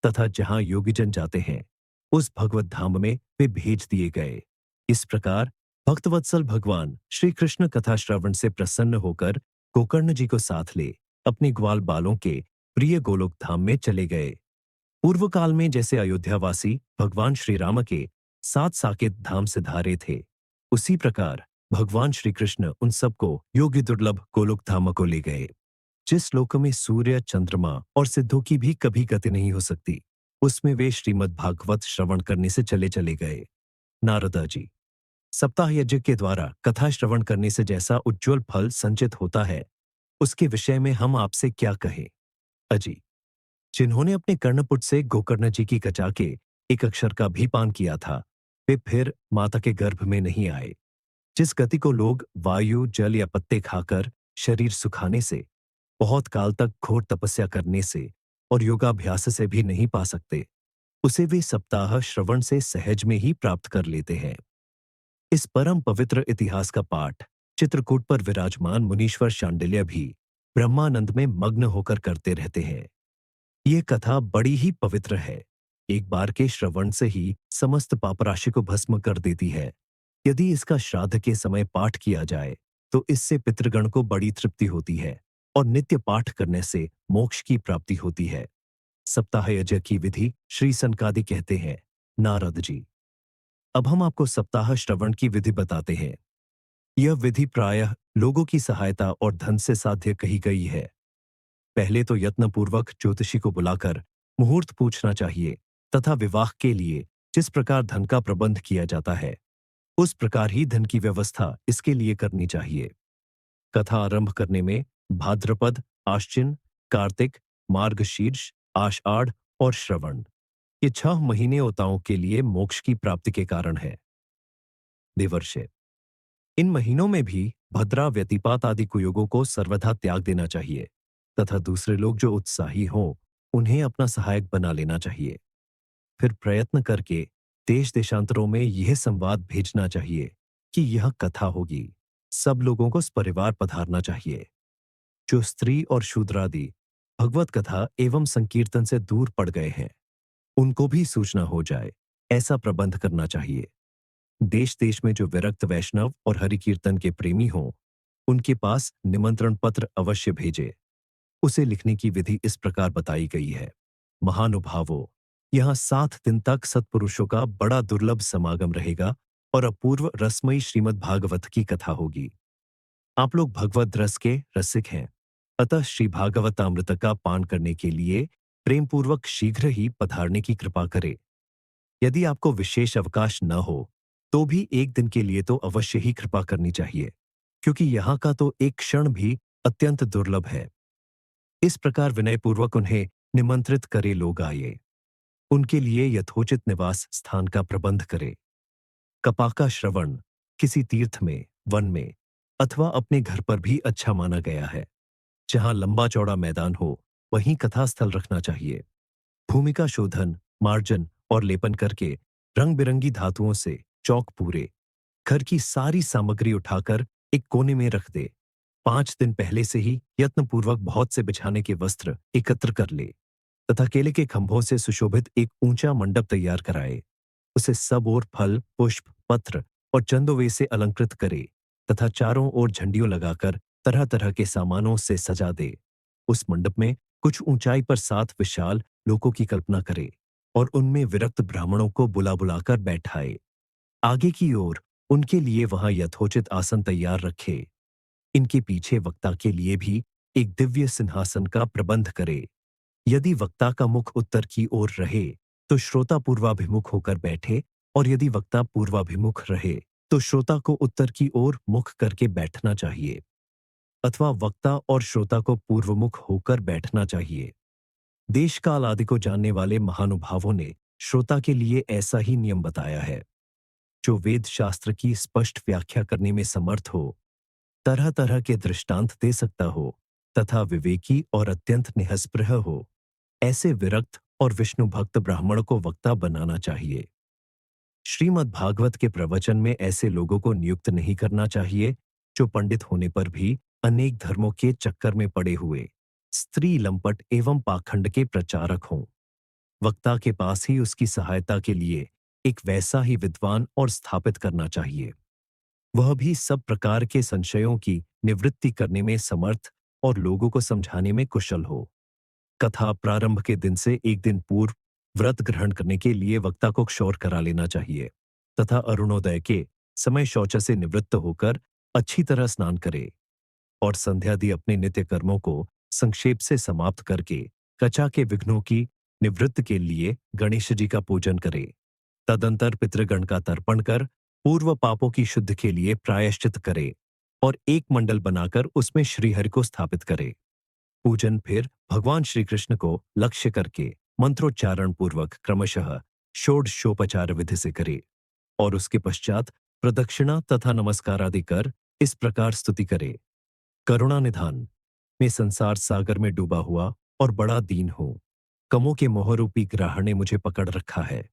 तथा जहां योगीजन जाते हैं, उस भगवत धाम में वे भेज दिए गए। इस प्रकार भक्तवत्सल भगवान श्री कृष्ण कथा श्रवण से प्रसन्न होकर गोकर्ण जी को साथ ले अपने ग्वाल बालों के प्रिय गोलोक धाम में चले गए। पूर्व काल में जैसे अयोध्यावासी भगवान श्री राम के 7 साकेत धाम से धारे थे, उसी प्रकार भगवान श्री कृष्ण उन सबको योगी दुर्लभ गोलोक धाम को ले गए। जिस लोक में सूर्य, चंद्रमा और सिद्धों की भी कभी गति नहीं हो सकती, उसमें वे श्रीमद् भागवत श्रवण करने से चले चले गए। नारदा जी, सप्ताह यज्ञ के द्वारा कथा श्रवण करने से जैसा उज्ज्वल फल संचित होता है, उसके विषय में हम आपसे क्या कहें। अजी, जिन्होंने अपने कर्णपुट से गोकर्ण जी की कचा के एक अक्षर का भी पान किया था, वे फिर माता के गर्भ में नहीं आए। जिस गति को लोग वायु, जल या पत्ते खाकर शरीर सुखाने से, बहुत काल तक घोर तपस्या करने से और योगाभ्यास से भी नहीं पा सकते, उसे वे सप्ताह श्रवण से सहज में ही प्राप्त कर लेते हैं। इस परम पवित्र इतिहास का पाठ चित्रकूट पर विराजमान मुनीश्वर शांडिल्य भी ब्रह्मानंद में मग्न होकर करते रहते हैं। ये कथा बड़ी ही पवित्र है। एक बार के श्रवण से ही समस्त पाप राशि को भस्म कर देती है। यदि इसका श्राद्ध के समय पाठ किया जाए तो इससे पितृगण को बड़ी तृप्ति होती है और नित्य पाठ करने से मोक्ष की प्राप्ति होती है। सप्ताह यज्ञ की विधि श्री सनकादि कहते हैं। नारद जी, अब हम आपको सप्ताह श्रवण की विधि बताते हैं। यह विधि प्रायः लोगों की सहायता और धन से साध्य कही गई है। पहले तो यत्नपूर्वक ज्योतिषी को बुलाकर मुहूर्त पूछना चाहिए तथा विवाह के लिए जिस प्रकार धन का प्रबंध किया जाता है उस प्रकार ही धन की व्यवस्था इसके लिए करनी चाहिए। कथा आरंभ करने में भाद्रपद, आश्विन, कार्तिक, मार्गशीर्ष, आषाढ़ और श्रवण ये 6 महीने होताओं के लिए मोक्ष की प्राप्ति के कारण है। देवर्षे, इन महीनों में भी भद्रा, व्यतिपात आदि कुयोगों को सर्वथा त्याग देना चाहिए तथा दूसरे लोग जो उत्साही हों उन्हें अपना सहायक बना लेना चाहिए। फिर प्रयत्न करके देश देशांतरों में यह संवाद भेजना चाहिए कि यह कथा होगी, सब लोगों को सपरिवार पधारना चाहिए। जो स्त्री और शूद्रादि भगवत कथा एवं संकीर्तन से दूर पड़ गए हैं उनको भी सूचना हो जाए, ऐसा प्रबंध करना चाहिए। देश देश में जो विरक्त वैष्णव और हरि कीर्तन के प्रेमी हों उनके पास निमंत्रण पत्र अवश्य भेजे। उसे लिखने की विधि इस प्रकार बताई गई है। महानुभावों, यहाँ 7 दिन तक सत्पुरुषों का बड़ा दुर्लभ समागम रहेगा और अपूर्व रसमयी श्रीमद् भागवत की कथा होगी। आप लोग भगवत रस के रसिक हैं, अतः श्री भागवतामृत का पान करने के लिए प्रेमपूर्वक शीघ्र ही पधारने की कृपा करें। यदि आपको विशेष अवकाश न हो तो भी एक दिन के लिए तो अवश्य ही कृपा करनी चाहिए, क्योंकि यहाँ का तो एक क्षण भी अत्यंत दुर्लभ है। इस प्रकार विनयपूर्वक उन्हें निमंत्रित करे लोग आए। उनके लिए यथोचित निवास स्थान का प्रबंध करे। कपा का श्रवण किसी तीर्थ में, वन में अथवा अपने घर पर भी अच्छा माना गया है। जहां लंबा चौड़ा मैदान हो वहीं कथा स्थल रखना चाहिए। भूमिका शोधन, मार्जन और लेपन करके रंग बिरंगी धातुओं से चौक पूरे घर की सारी सामग्री उठाकर एक कोने में रख दे। 5 दिन पहले से ही यत्नपूर्वक बहुत से बिछाने के वस्त्र एकत्र कर ले तथा केले के खंभों से सुशोभित एक ऊंचा मंडप तैयार कराए। उसे सब ओर फल, पुष्प, पत्र और चंदोवे से अलंकृत करे तथा चारों ओर झंडियों लगाकर तरह तरह के सामानों से सजा दे। उस मंडप में कुछ ऊंचाई पर 7 विशाल लोकों की कल्पना करे और उनमें विरक्त ब्राह्मणों को बुला बुलाकर बैठाए। आगे की ओर उनके लिए वहां यथोचित आसन तैयार रखे। इनके पीछे वक्ता के लिए भी एक दिव्य सिंहासन का प्रबंध करे। यदि वक्ता का मुख उत्तर की ओर रहे तो श्रोता पूर्वाभिमुख होकर बैठे और यदि वक्ता पूर्वाभिमुख रहे तो श्रोता को उत्तर की ओर मुख करके बैठना चाहिए अथवा वक्ता और श्रोता को पूर्वमुख होकर बैठना चाहिए। देश काल आदि को जानने वाले महानुभावों ने श्रोता के लिए ऐसा ही नियम बताया है। जो वेद शास्त्र की स्पष्ट व्याख्या करने में समर्थ हो, तरह तरह के दृष्टांत दे सकता हो तथा विवेकी और अत्यंत निःस्पृह हो, ऐसे विरक्त और विष्णु भक्त ब्राह्मण को वक्ता बनाना चाहिए। श्रीमद् भागवत के प्रवचन में ऐसे लोगों को नियुक्त नहीं करना चाहिए जो पंडित होने पर भी अनेक धर्मों के चक्कर में पड़े हुए स्त्री लंपट एवं पाखंड के प्रचारक हों। वक्ता के पास ही उसकी सहायता के लिए एक वैसा ही विद्वान और स्थापित करना चाहिए। वह भी सब प्रकार के संशयों की निवृत्ति करने में समर्थ और लोगों को समझाने में कुशल हो। कथा प्रारंभ के दिन से एक दिन पूर्व व्रत ग्रहण करने के लिए वक्ता को क्षौर करा लेना चाहिए तथा अरुणोदय के समय शौच से निवृत्त होकर अच्छी तरह स्नान करे और संध्यादि अपने नित्य कर्मों को संक्षेप से समाप्त करके कचा के विघ्नों की निवृत्ति के लिए गणेश जी का पूजन करे। तदंतर पितृगण का तर्पण कर पूर्व पापों की शुद्ध के लिए प्रायश्चित करे और एक मंडल बनाकर उसमें श्रीहरि को स्थापित करे। पूजन फिर भगवान श्री कृष्ण को लक्ष्य करके मंत्रोच्चारण पूर्वक क्रमशः षोडशोपचार विधि से करे और उसके पश्चात प्रदक्षिणा तथा नमस्कार आदि कर इस प्रकार स्तुति करे। करुणा निधान, मैं संसार सागर में डूबा हुआ और बड़ा दीन हूं। कमों के मोहरूपी ग्राह ने मुझे पकड़ रखा है।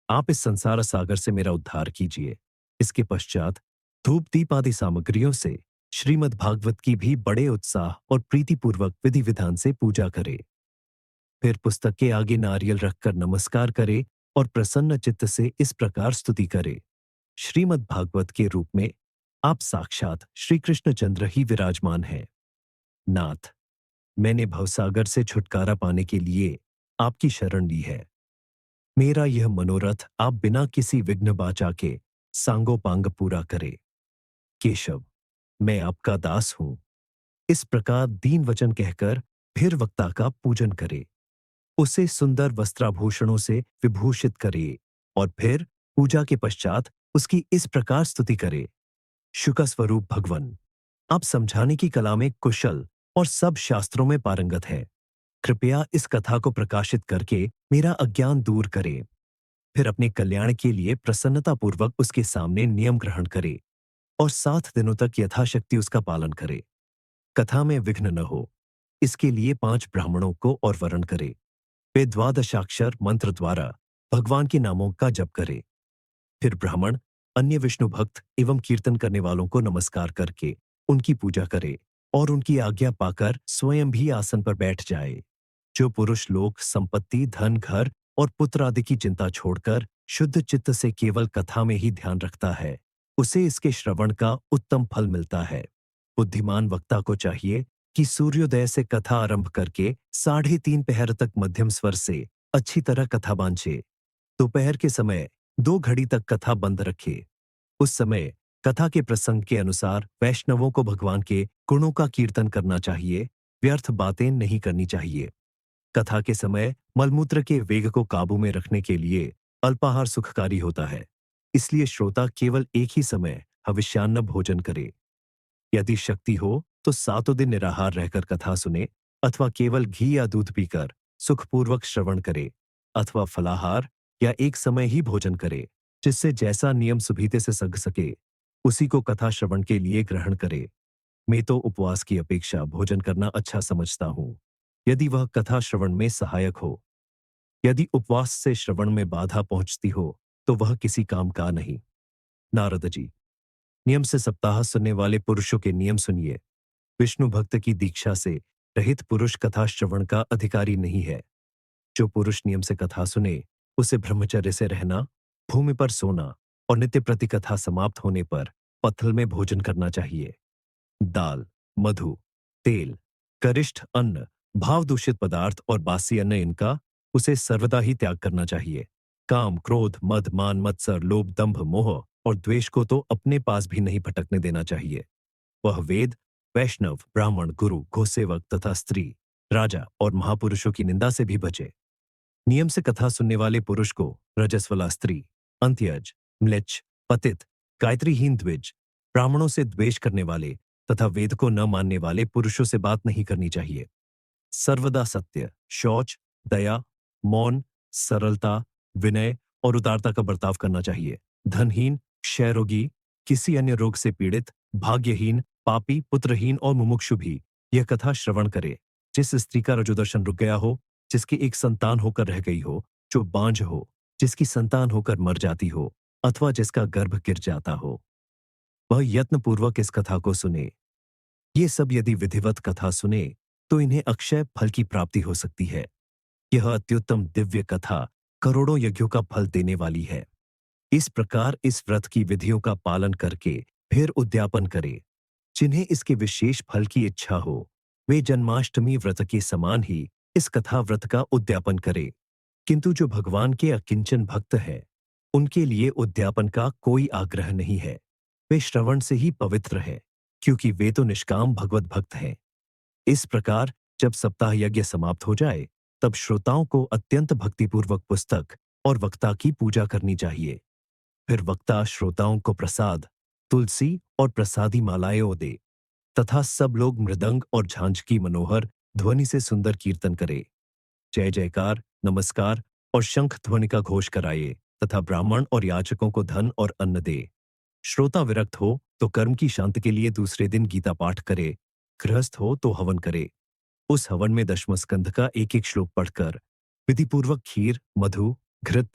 आप इस संसार सागर से मेरा उद्धार कीजिए। इसके पश्चात धूप दीप आदि सामग्रियों से श्रीमद् भागवत की भी बड़े उत्साह और प्रीतिपूर्वक विधि विधान से पूजा करे। फिर पुस्तक के आगे नारियल रखकर नमस्कार करे और प्रसन्न चित्त से इस प्रकार स्तुति करे। श्रीमद् भागवत के रूप में आप साक्षात श्री कृष्णचंद्र ही विराजमान हैं। नाथ, मैंने भवसागर से छुटकारा पाने के लिए आपकी शरण ली है। मेरा यह मनोरथ आप बिना किसी विघ्न बाचा के सांगोपांग पूरा करे। केशव, मैं आपका दास हूं। इस प्रकार दीन वचन कहकर फिर वक्ता का पूजन करे, उसे सुंदर वस्त्राभूषणों से विभूषित करे और फिर पूजा के पश्चात उसकी इस प्रकार स्तुति करे। शुक स्वरूप भगवन, आप समझाने की कला में कुशल और सब शास्त्रों में पारंगत है। कृपया इस कथा को प्रकाशित करके मेरा अज्ञान दूर करे। फिर अपने कल्याण के लिए प्रसन्नतापूर्वक उसके सामने नियम ग्रहण करे और 7 दिनों तक यथाशक्ति उसका पालन करे। कथा में विघ्न न हो, इसके लिए 5 ब्राह्मणों को और वरण करे। वे द्वादशाक्षर मंत्र द्वारा भगवान के नामों का जप करे। फिर ब्राह्मण अन्य विष्णु भक्त एवं कीर्तन करने वालों को नमस्कार करके उनकी पूजा करे और उनकी आज्ञा पाकर स्वयं भी आसन पर बैठ जाए। जो पुरुष लोग संपत्ति, धन, घर और पुत्र आदि की चिंता छोड़कर शुद्ध चित्त से केवल कथा में ही ध्यान रखता है, उसे इसके श्रवण का उत्तम फल मिलता है। बुद्धिमान वक्ता को चाहिए कि सूर्योदय से कथा आरंभ करके 3:30 पहर तक मध्यम स्वर से अच्छी तरह कथा बांचे। दोपहर के समय 2 घड़ी तक कथा बंद रखे। उस समय कथा के प्रसंग के अनुसार वैष्णवों को भगवान के गुणों का कीर्तन करना चाहिए, व्यर्थ बातें नहीं करनी चाहिए। कथा के समय मलमूत्र के वेग को काबू में रखने के लिए अल्पाहार सुखकारी होता है, इसलिए श्रोता केवल एक ही समय हविष्यान्न भोजन करे। यदि शक्ति हो तो 7 दिन निराहार रहकर कथा सुने अथवा केवल घी या दूध पीकर सुखपूर्वक श्रवण करे अथवा फलाहार या एक समय ही भोजन करे, जिससे जैसा नियम सुभीते से सग सके उसी को कथा श्रवण के लिए ग्रहण करे। मैं तो उपवास की अपेक्षा भोजन करना अच्छा समझता हूं, यदि वह कथा श्रवण में सहायक हो। यदि उपवास से श्रवण में बाधा पहुंचती हो तो वह किसी काम का नहीं। नारद जी, नियम से सप्ताह सुनने वाले पुरुषों के नियम सुनिए। विष्णु भक्त की दीक्षा से रहित पुरुष कथा श्रवण का अधिकारी नहीं है। जो पुरुष नियम से कथा सुने उसे ब्रह्मचर्य से रहना, भूमि पर सोना और नित्य प्रति कथा समाप्त होने पर पत्थल में भोजन करना चाहिए। दाल, मधु, तेल, गरिष्ठ अन्न, भाव दूषित पदार्थ और बासी अन्न इनका उसे सर्वदा ही त्याग करना चाहिए। काम, क्रोध, मद, मान, मत्सर, लोभ, दंभ, मोह और द्वेष को तो अपने पास भी नहीं भटकने देना चाहिए। वह वेद, वैष्णव, ब्राह्मण, गुरु, गोसेवक तथा स्त्री, राजा और महापुरुषों की निंदा से भी बचे। नियम से कथा सुनने वाले पुरुष को रजस्वला स्त्री, अंत्यज, म्लेच्छ, पतित, गायत्रीहीन द्विज, ब्राह्मणों से द्वेष करने वाले तथा वेद को न मानने वाले पुरुषों से बात नहीं करनी चाहिए। सर्वदा सत्य, शौच, दया, मौन, सरलता, विनय और उदारता का बर्ताव करना चाहिए। धनहीन, क्षयरोगी, किसी अन्य रोग से पीड़ित, भाग्यहीन, पापी, पुत्रहीन और मुमुक्षु भी यह कथा श्रवण करे। जिस स्त्री का रजोदर्शन रुक गया हो, जिसकी एक संतान होकर रह गई हो, जो बांझ हो, जिसकी संतान होकर मर जाती हो अथवा जिसका गर्भ गिर जाता हो, वह यत्नपूर्वक इस कथा को सुने। ये सब यदि विधिवत कथा सुने तो इन्हें अक्षय फल की प्राप्ति हो सकती है। यह अत्युत्तम दिव्य कथा करोड़ों यज्ञों का फल देने वाली है। इस प्रकार इस व्रत की विधियों का पालन करके फिर उद्यापन करे। जिन्हें इसके विशेष फल की इच्छा हो, वे जन्माष्टमी व्रत के समान ही इस कथा व्रत का उद्यापन करे। किंतु जो भगवान के अकिंचन भक्त हैं, उनके लिए उद्यापन का कोई आग्रह नहीं है। वे श्रवण से ही पवित्र हैं, क्योंकि वे तो निष्काम भगवत भक्त हैं। इस प्रकार जब सप्ताह यज्ञ समाप्त हो जाए, तब श्रोताओं को अत्यंत भक्तिपूर्वक पुस्तक और वक्ता की पूजा करनी चाहिए। फिर वक्ता श्रोताओं को प्रसाद, तुलसी और प्रसादी मालाएं दे तथा सब लोग मृदंग और झांझ की मनोहर ध्वनि से सुंदर कीर्तन करे। जय जयकार, नमस्कार और शंख ध्वनि का घोष कराए तथा ब्राह्मण और याचकों को धन और अन्न दे। श्रोता विरक्त हो तो कर्म की शांति के लिए दूसरे दिन गीता पाठ करे। गृहस्थ हो तो हवन करे। उस हवन में दशम स्कंध का एक एक श्लोक पढ़कर विधिपूर्वक खीर, मधु, घृत,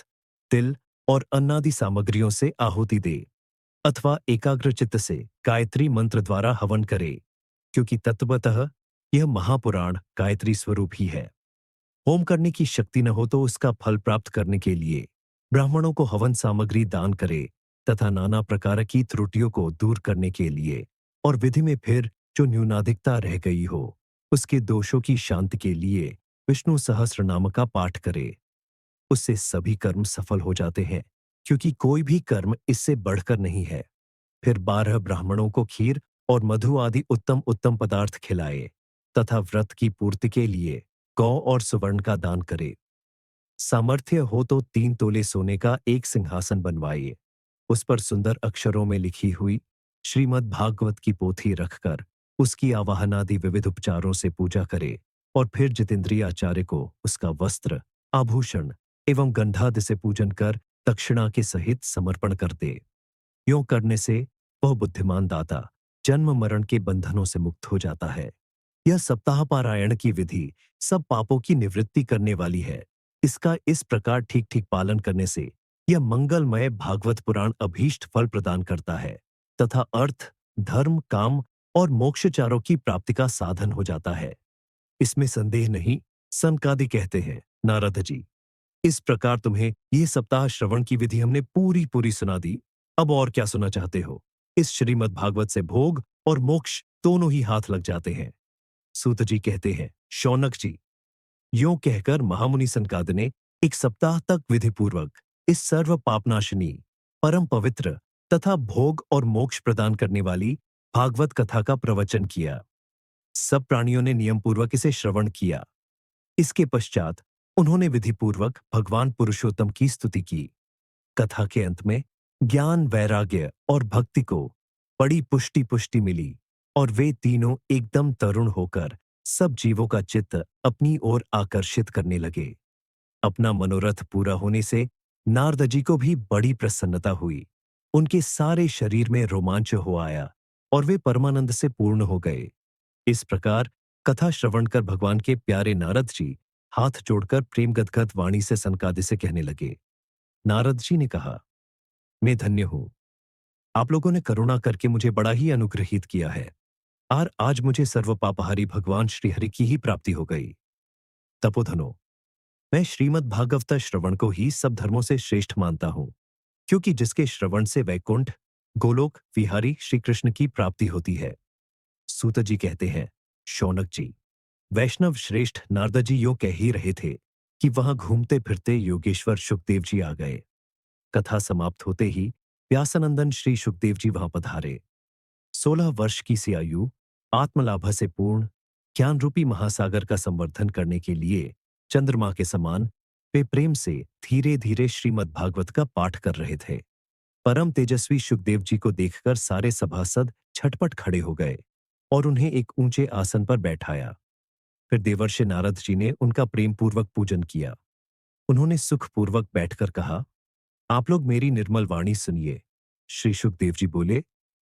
तिल और अन्नादि सामग्रियों से आहुति दे। अथवा एकाग्रचित्त से गायत्री मंत्र द्वारा हवन करे, क्योंकि तत्वतः यह महापुराण गायत्री स्वरूप ही है। होम करने की शक्ति न हो तो उसका फल प्राप्त करने के लिए ब्राह्मणों को हवन सामग्री दान करे तथा नाना प्रकार की त्रुटियों को दूर करने के लिए और विधि में फिर जो न्यूनाधिकता रह गई हो उसके दोषों की शांति के लिए विष्णु सहस्रनाम का पाठ करे। उससे सभी कर्म सफल हो जाते हैं, क्योंकि कोई भी कर्म इससे बढ़कर नहीं है। फिर 12 ब्राह्मणों को खीर और मधु आदि उत्तम उत्तम पदार्थ खिलाए तथा व्रत की पूर्ति के लिए गौ और सुवर्ण का दान करे। सामर्थ्य हो तो 3 तोले सोने का एक सिंहासन बनवाइए, उस पर सुंदर अक्षरों में लिखी हुई श्रीमद् भागवत की पोथी रखकर उसकी आवाहनादि विविध उपचारों से पूजा करे और फिर जितेंद्रिय आचार्य को उसका वस्त्र, आभूषण एवं गंधादि से पूजन कर दक्षिणा के सहित समर्पण कर दे। यों करने से वह बुद्धिमान दाता जन्म मरण के बंधनों से मुक्त हो जाता है। यह सप्ताह पारायण की विधि सब पापों की निवृत्ति करने वाली है। इसका इस प्रकार ठीक ठीक पालन करने से यह मंगलमय भागवत पुराण अभीष्ट फल प्रदान करता है तथा अर्थ, धर्म, काम और मोक्ष चारों की प्राप्ति का साधन हो जाता है। इसमें संदेह नहीं। सनकादि कहते हैं, नारद जी, इस प्रकार तुम्हें ये सप्ताह श्रवण की विधि हमने पूरी पूरी सुना दी। अब और क्या सुना चाहते हो? इस श्रीमद् भागवत से भोग और मोक्ष दोनों ही हाथ लग जाते हैं। सूत जी कहते हैं, शौनक जी, यों कहकर महामुनि सनकाद ने एक सप्ताह तक विधिपूर्वक इस सर्व पापनाशिनी, परम पवित्र तथा भोग और मोक्ष प्रदान करने वाली भागवत कथा का प्रवचन किया। सब प्राणियों ने नियमपूर्वक इसे श्रवण किया। इसके पश्चात उन्होंने विधिपूर्वक भगवान पुरुषोत्तम की स्तुति की। कथा के अंत में ज्ञान, वैराग्य और भक्ति को बड़ी पुष्टि पुष्टि मिली और वे तीनों एकदम तरुण होकर सब जीवों का चित्त अपनी ओर आकर्षित करने लगे। अपना मनोरथ पूरा होने से नारद जी को भी बड़ी प्रसन्नता हुई। उनके सारे शरीर में रोमांच हो आया और वे परमानंद से पूर्ण हो गए। इस प्रकार कथा श्रवण कर भगवान के प्यारे नारद जी हाथ जोड़कर प्रेम गदगद वाणी से सनकादि से कहने लगे। नारद जी ने कहा, मैं धन्य हूं, आप लोगों ने करुणा करके मुझे बड़ा ही अनुग्रहित किया है और आज मुझे सर्व पापहारी भगवान श्रीहरि की ही प्राप्ति हो गई। तपोधनो, मैं श्रीमद् भागवत श्रवण को ही सब धर्मों से श्रेष्ठ मानता हूं, क्योंकि जिसके श्रवण से वैकुंठ, गोलोक विहारी श्री कृष्ण की प्राप्ति होती है। सूत जी कहते हैं, शौनक जी, वैष्णव श्रेष्ठ नारद जी यों कह ही रहे थे कि वहां घूमते फिरते योगेश्वर सुखदेव जी आ गए। कथा समाप्त होते ही व्यासानंदन श्री सुखदेव जी वहां पधारे। 16 वर्ष की सी आयु, आत्मलाभ से पूर्ण, ज्ञान रूपी महासागर का संवर्धन करने के लिए चंद्रमा के समान वे प्रेम से धीरे धीरे श्रीमद् भागवत का पाठ कर रहे थे। परम तेजस्वी सुखदेव जी को देखकर सारे सभासद छटपट खड़े हो गए और उन्हें एक ऊंचे आसन पर बैठाया। फिर देवर्षि नारद जी ने उनका प्रेम पूर्वक पूजन किया। उन्होंने सुखपूर्वक बैठकर कहा, आप लोग मेरी निर्मल वाणी सुनिए। श्री सुखदेव जी बोले,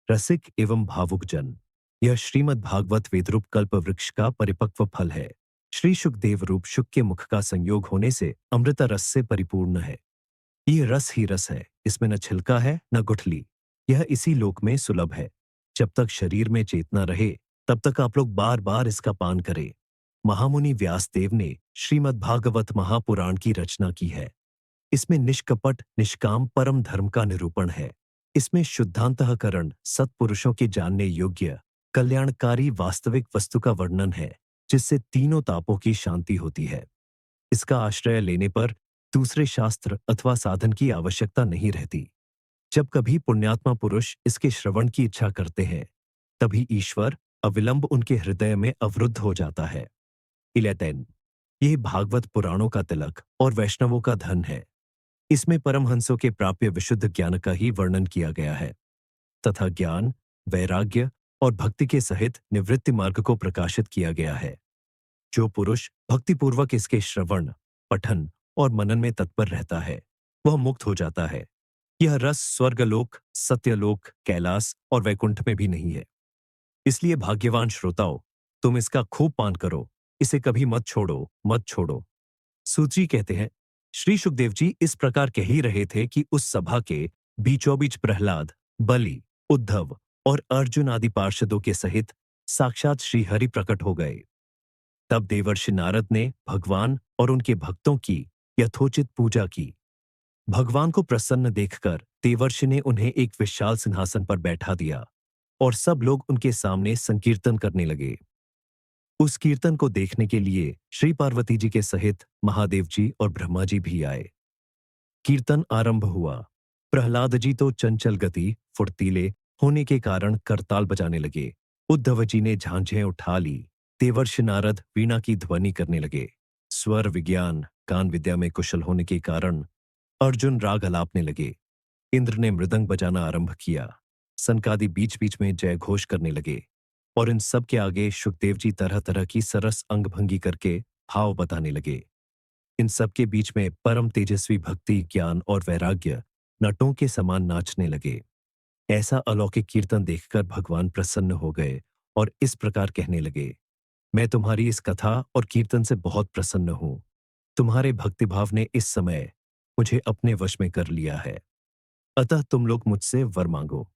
रसिक एवं भावुक जन, यह श्रीमद् भागवत वेदरूप कल्प वृक्ष का परिपक्व फल है। श्री सुखदेव रूप शुक के मुख का संयोग होने से अमृत रस से परिपूर्ण है। ये रस ही रस है, इसमें न छिलका है न गुठली। यह इसी लोक में सुलभ है। जब तक शरीर में चेतना रहे तब तक आप लोग बार बार इसका पान करें। महामुनि व्यासदेव ने श्रीमद् भागवत महापुराण की रचना की है। इसमें निष्कपट निष्काम परम धर्म का निरूपण है। इसमें शुद्धांतःकरण, सत्पुरुषों के जानने योग्य कल्याणकारी वास्तविक वस्तु का वर्णन है, जिससे तीनों तापों की शांति होती है। इसका आश्रय लेने पर दूसरे शास्त्र अथवा साधन की आवश्यकता नहीं रहती। जब कभी पुण्यात्मा पुरुष इसके श्रवण की इच्छा करते हैं, तभी ईश्वर अविलंब उनके हृदय में अवरुद्ध हो जाता है। 11 यह भागवत पुराणों का तिलक और वैष्णवों का धन है। इसमें परमहंसों के प्राप्य विशुद्ध ज्ञान का ही वर्णन किया गया है तथा ज्ञान, वैराग्य और भक्ति के सहित निवृत्ति मार्ग को प्रकाशित किया गया है। जो पुरुष भक्तिपूर्वक इसके श्रवण, पठन और मनन में तत्पर रहता है, वह मुक्त हो जाता है। यह रस स्वर्गलोक, सत्यलोक, कैलाश और वैकुंठ में भी नहीं है। इसलिए भाग्यवान श्रोताओं, तुम इसका खूब पान करो, इसे कभी मत छोड़ो, मत छोड़ो। सूत जी कहते हैं, श्री सुखदेव जी इस प्रकार कह ही रहे थे कि उस सभा के बीचों बीच प्रहलाद बलि, उद्धव और अर्जुन आदि पार्षदों के सहित साक्षात श्री हरि प्रकट हो गए। तब देवर्षि नारद ने भगवान और उनके भक्तों की यथोचित पूजा की। भगवान को प्रसन्न देखकर देवर्षि ने उन्हें एक विशाल सिंहासन पर बैठा दिया और सब लोग उनके सामने संकीर्तन करने लगे। उस कीर्तन को देखने के लिए श्री पार्वती जी के सहित महादेव जी और ब्रह्मा जी भी आए। कीर्तन आरंभ हुआ। प्रहलाद जी तो चंचल गति, फुर्तीले होने के कारण करताल बजाने लगे। उद्धव जी ने झांझें उठा ली। देवर्षि नारद वीणा की ध्वनि करने लगे। स्वर विज्ञान, गान विद्या में कुशल होने के कारण अर्जुन राग अलापने लगे। इंद्र ने मृदंग बजाना आरंभ किया। सनकादि बीच बीच में जय घोष करने लगे और इन सब के आगे शुकदेव जी तरह तरह की सरस अंगभंगी करके भाव बताने लगे। इन सब के बीच में परम तेजस्वी भक्ति, ज्ञान और वैराग्य नटों के समान नाचने लगे। ऐसा अलौकिक कीर्तन देखकर भगवान प्रसन्न हो गए और इस प्रकार कहने लगे, मैं तुम्हारी इस कथा और कीर्तन से बहुत प्रसन्न हूं। तुम्हारे भक्तिभाव ने इस समय मुझे अपने वश में कर लिया है। अतः तुम लोग मुझसे वर मांगो।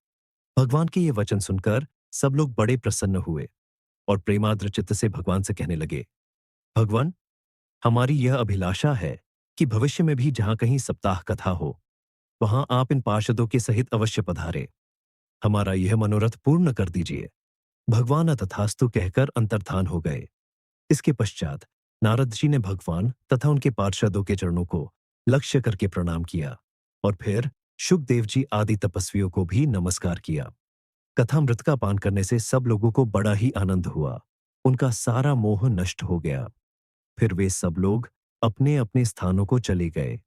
भगवान के ये वचन सुनकर सब लोग बड़े प्रसन्न हुए और प्रेमाद्र चित्त से भगवान से कहने लगे, भगवान, हमारी यह अभिलाषा है कि भविष्य में भी जहां कहीं सप्ताह कथा हो, वहां आप इन पार्षदों के सहित अवश्य पधारे। हमारा यह मनोरथ पूर्ण कर दीजिए। भगवान तथास्तु कहकर अंतर्धान हो गए। इसके पश्चात नारद जी ने भगवान तथा उनके पार्षदों के चरणों को लक्ष्य करके प्रणाम किया और फिर शुकदेव जी आदि तपस्वियों को भी नमस्कार किया। कथामृत का पान करने से सब लोगों को बड़ा ही आनंद हुआ। उनका सारा मोह नष्ट हो गया। फिर वे सब लोग अपने अपने स्थानों को चले गए।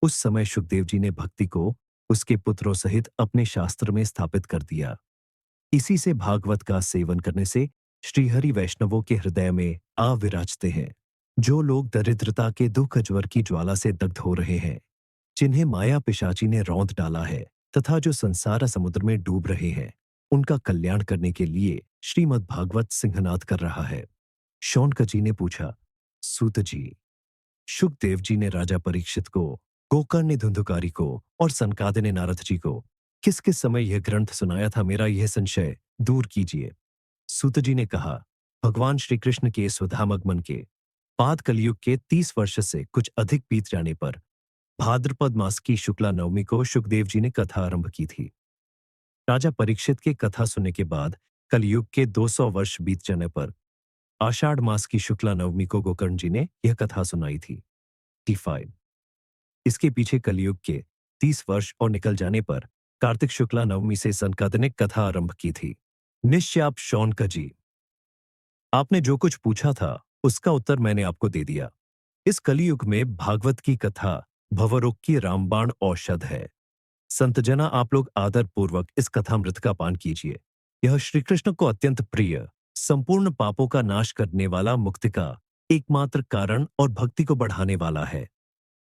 उस समय शुकदेव जी ने भक्ति को उसके पुत्रों सहित अपने शास्त्र में स्थापित कर दिया। इसी से भागवत का सेवन करने से श्रीहरि वैष्णवों के हृदय में आ विराजते हैं। जो लोग दरिद्रता के दुख ज्वर की ज्वाला से दग्ध हो रहे हैं, जिन्हें माया पिशाची ने रौंद डाला है तथा जो संसार समुद्र में डूब रहे हैं, उनका कल्याण करने के लिए श्रीमद् भागवत सिंहनाद कर रहा है। शौनक जी ने पूछा, सूत जी, शुकदेव जी ने राजा परीक्षित को, गोकर्ण धुंधुकारी को और सनकादि ने नारद जी को किस किस समय यह ग्रंथ सुनाया था, मेरा यह संशय दूर कीजिए। सूत जी ने कहा, भगवान श्री कृष्ण के स्वधामगमन के बाद कलयुग के 30 वर्ष से कुछ अधिक बीत जाने पर भाद्रपद मास की शुक्ला नवमी को शुकदेव जी ने कथा आरंभ की थी। राजा परीक्षित के कथा सुनने के बाद कलयुग के 200 वर्ष बीत जाने पर आषाढ़ मास की शुक्ला नवमी को गोकर्ण जी ने यह कथा सुनाई थी। T5। इसके पीछे कलयुग के 30 वर्ष और निकल जाने पर कार्तिक शुक्ला नवमी से सनकादिक ने कथा आरंभ की थी। निश्चाप शौनक जी, आपने जो कुछ पूछा था उसका उत्तर मैंने आपको दे दिया। इस कलियुग में भागवत की कथा भवरोग की रामबाण औषध है। संतजना, आप लोग आदर पूर्वक इस कथामृत का पान कीजिए। यह श्री कृष्ण को अत्यंत प्रिय, संपूर्ण पापों का नाश करने वाला मुक्ति का एकमात्र कारण और भक्ति को बढ़ाने वाला है।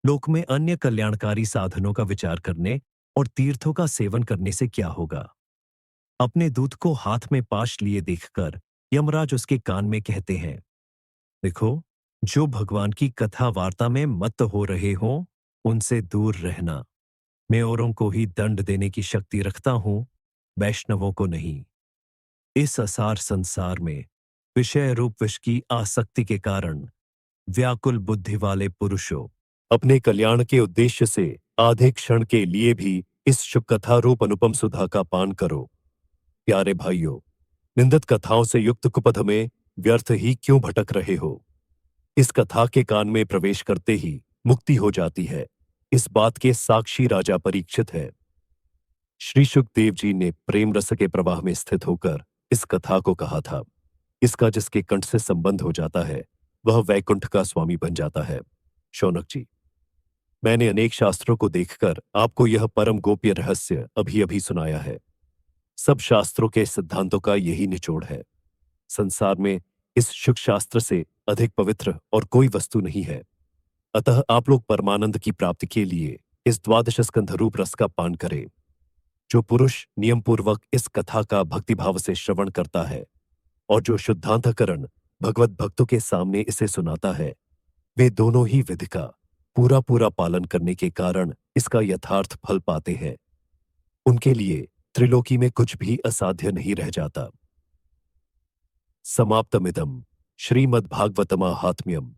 लोक में अन्य कल्याणकारी साधनों का विचार करने और तीर्थों का सेवन करने से क्या होगा। अपने दूत को हाथ में पाश लिए देखकर यमराज उसके कान में कहते हैं, देखो, जो भगवान की कथा वार्ता में मत्त हो रहे हों, उनसे दूर रहना। मैं औरों को ही दंड देने की शक्ति रखता हूं, वैष्णवों को नहीं। इस असार संसार में विषय रूप विष की आसक्ति के कारण व्याकुल बुद्धि वाले पुरुषों, अपने कल्याण के उद्देश्य से आधे क्षण के लिए भी इस शुभ कथा रूप अनुपम सुधा का पान करो। प्यारे भाइयों, निंदित कथाओं से युक्त कुपथ में व्यर्थ ही क्यों भटक रहे हो। इस कथा के कान में प्रवेश करते ही मुक्ति हो जाती है। इस बात के साक्षी राजा परीक्षित है। श्री शुकदेव जी ने प्रेम रस के प्रवाह में स्थित होकर इस कथा को कहा था। इसका जिसके कंठ से संबंध हो जाता है, वह वैकुंठ का स्वामी बन जाता है। शौनक जी, मैंने अनेक शास्त्रों को देखकर आपको यह परम गोप्य रहस्य अभी अभी सुनाया है। सब शास्त्रों के सिद्धांतों का यही निचोड़ है। संसार में इस शुक शास्त्र से अधिक पवित्र और कोई वस्तु नहीं है। अतः आप लोग परमानंद की प्राप्ति के लिए इस द्वादश स्कंध रूप रस का पान करें। जो पुरुष नियम पूर्वक इस कथा का भक्तिभाव से श्रवण करता है और जो शुद्धांतकरण भगवत भक्तों के सामने इसे सुनाता है, वे दोनों ही विधि का पूरा पूरा पालन करने के कारण इसका यथार्थ फल पाते हैं। उनके लिए त्रिलोकी में कुछ भी असाध्य नहीं रह जाता। समाप्तमिदं श्रीमद्भागवतमाहात्म्यम्।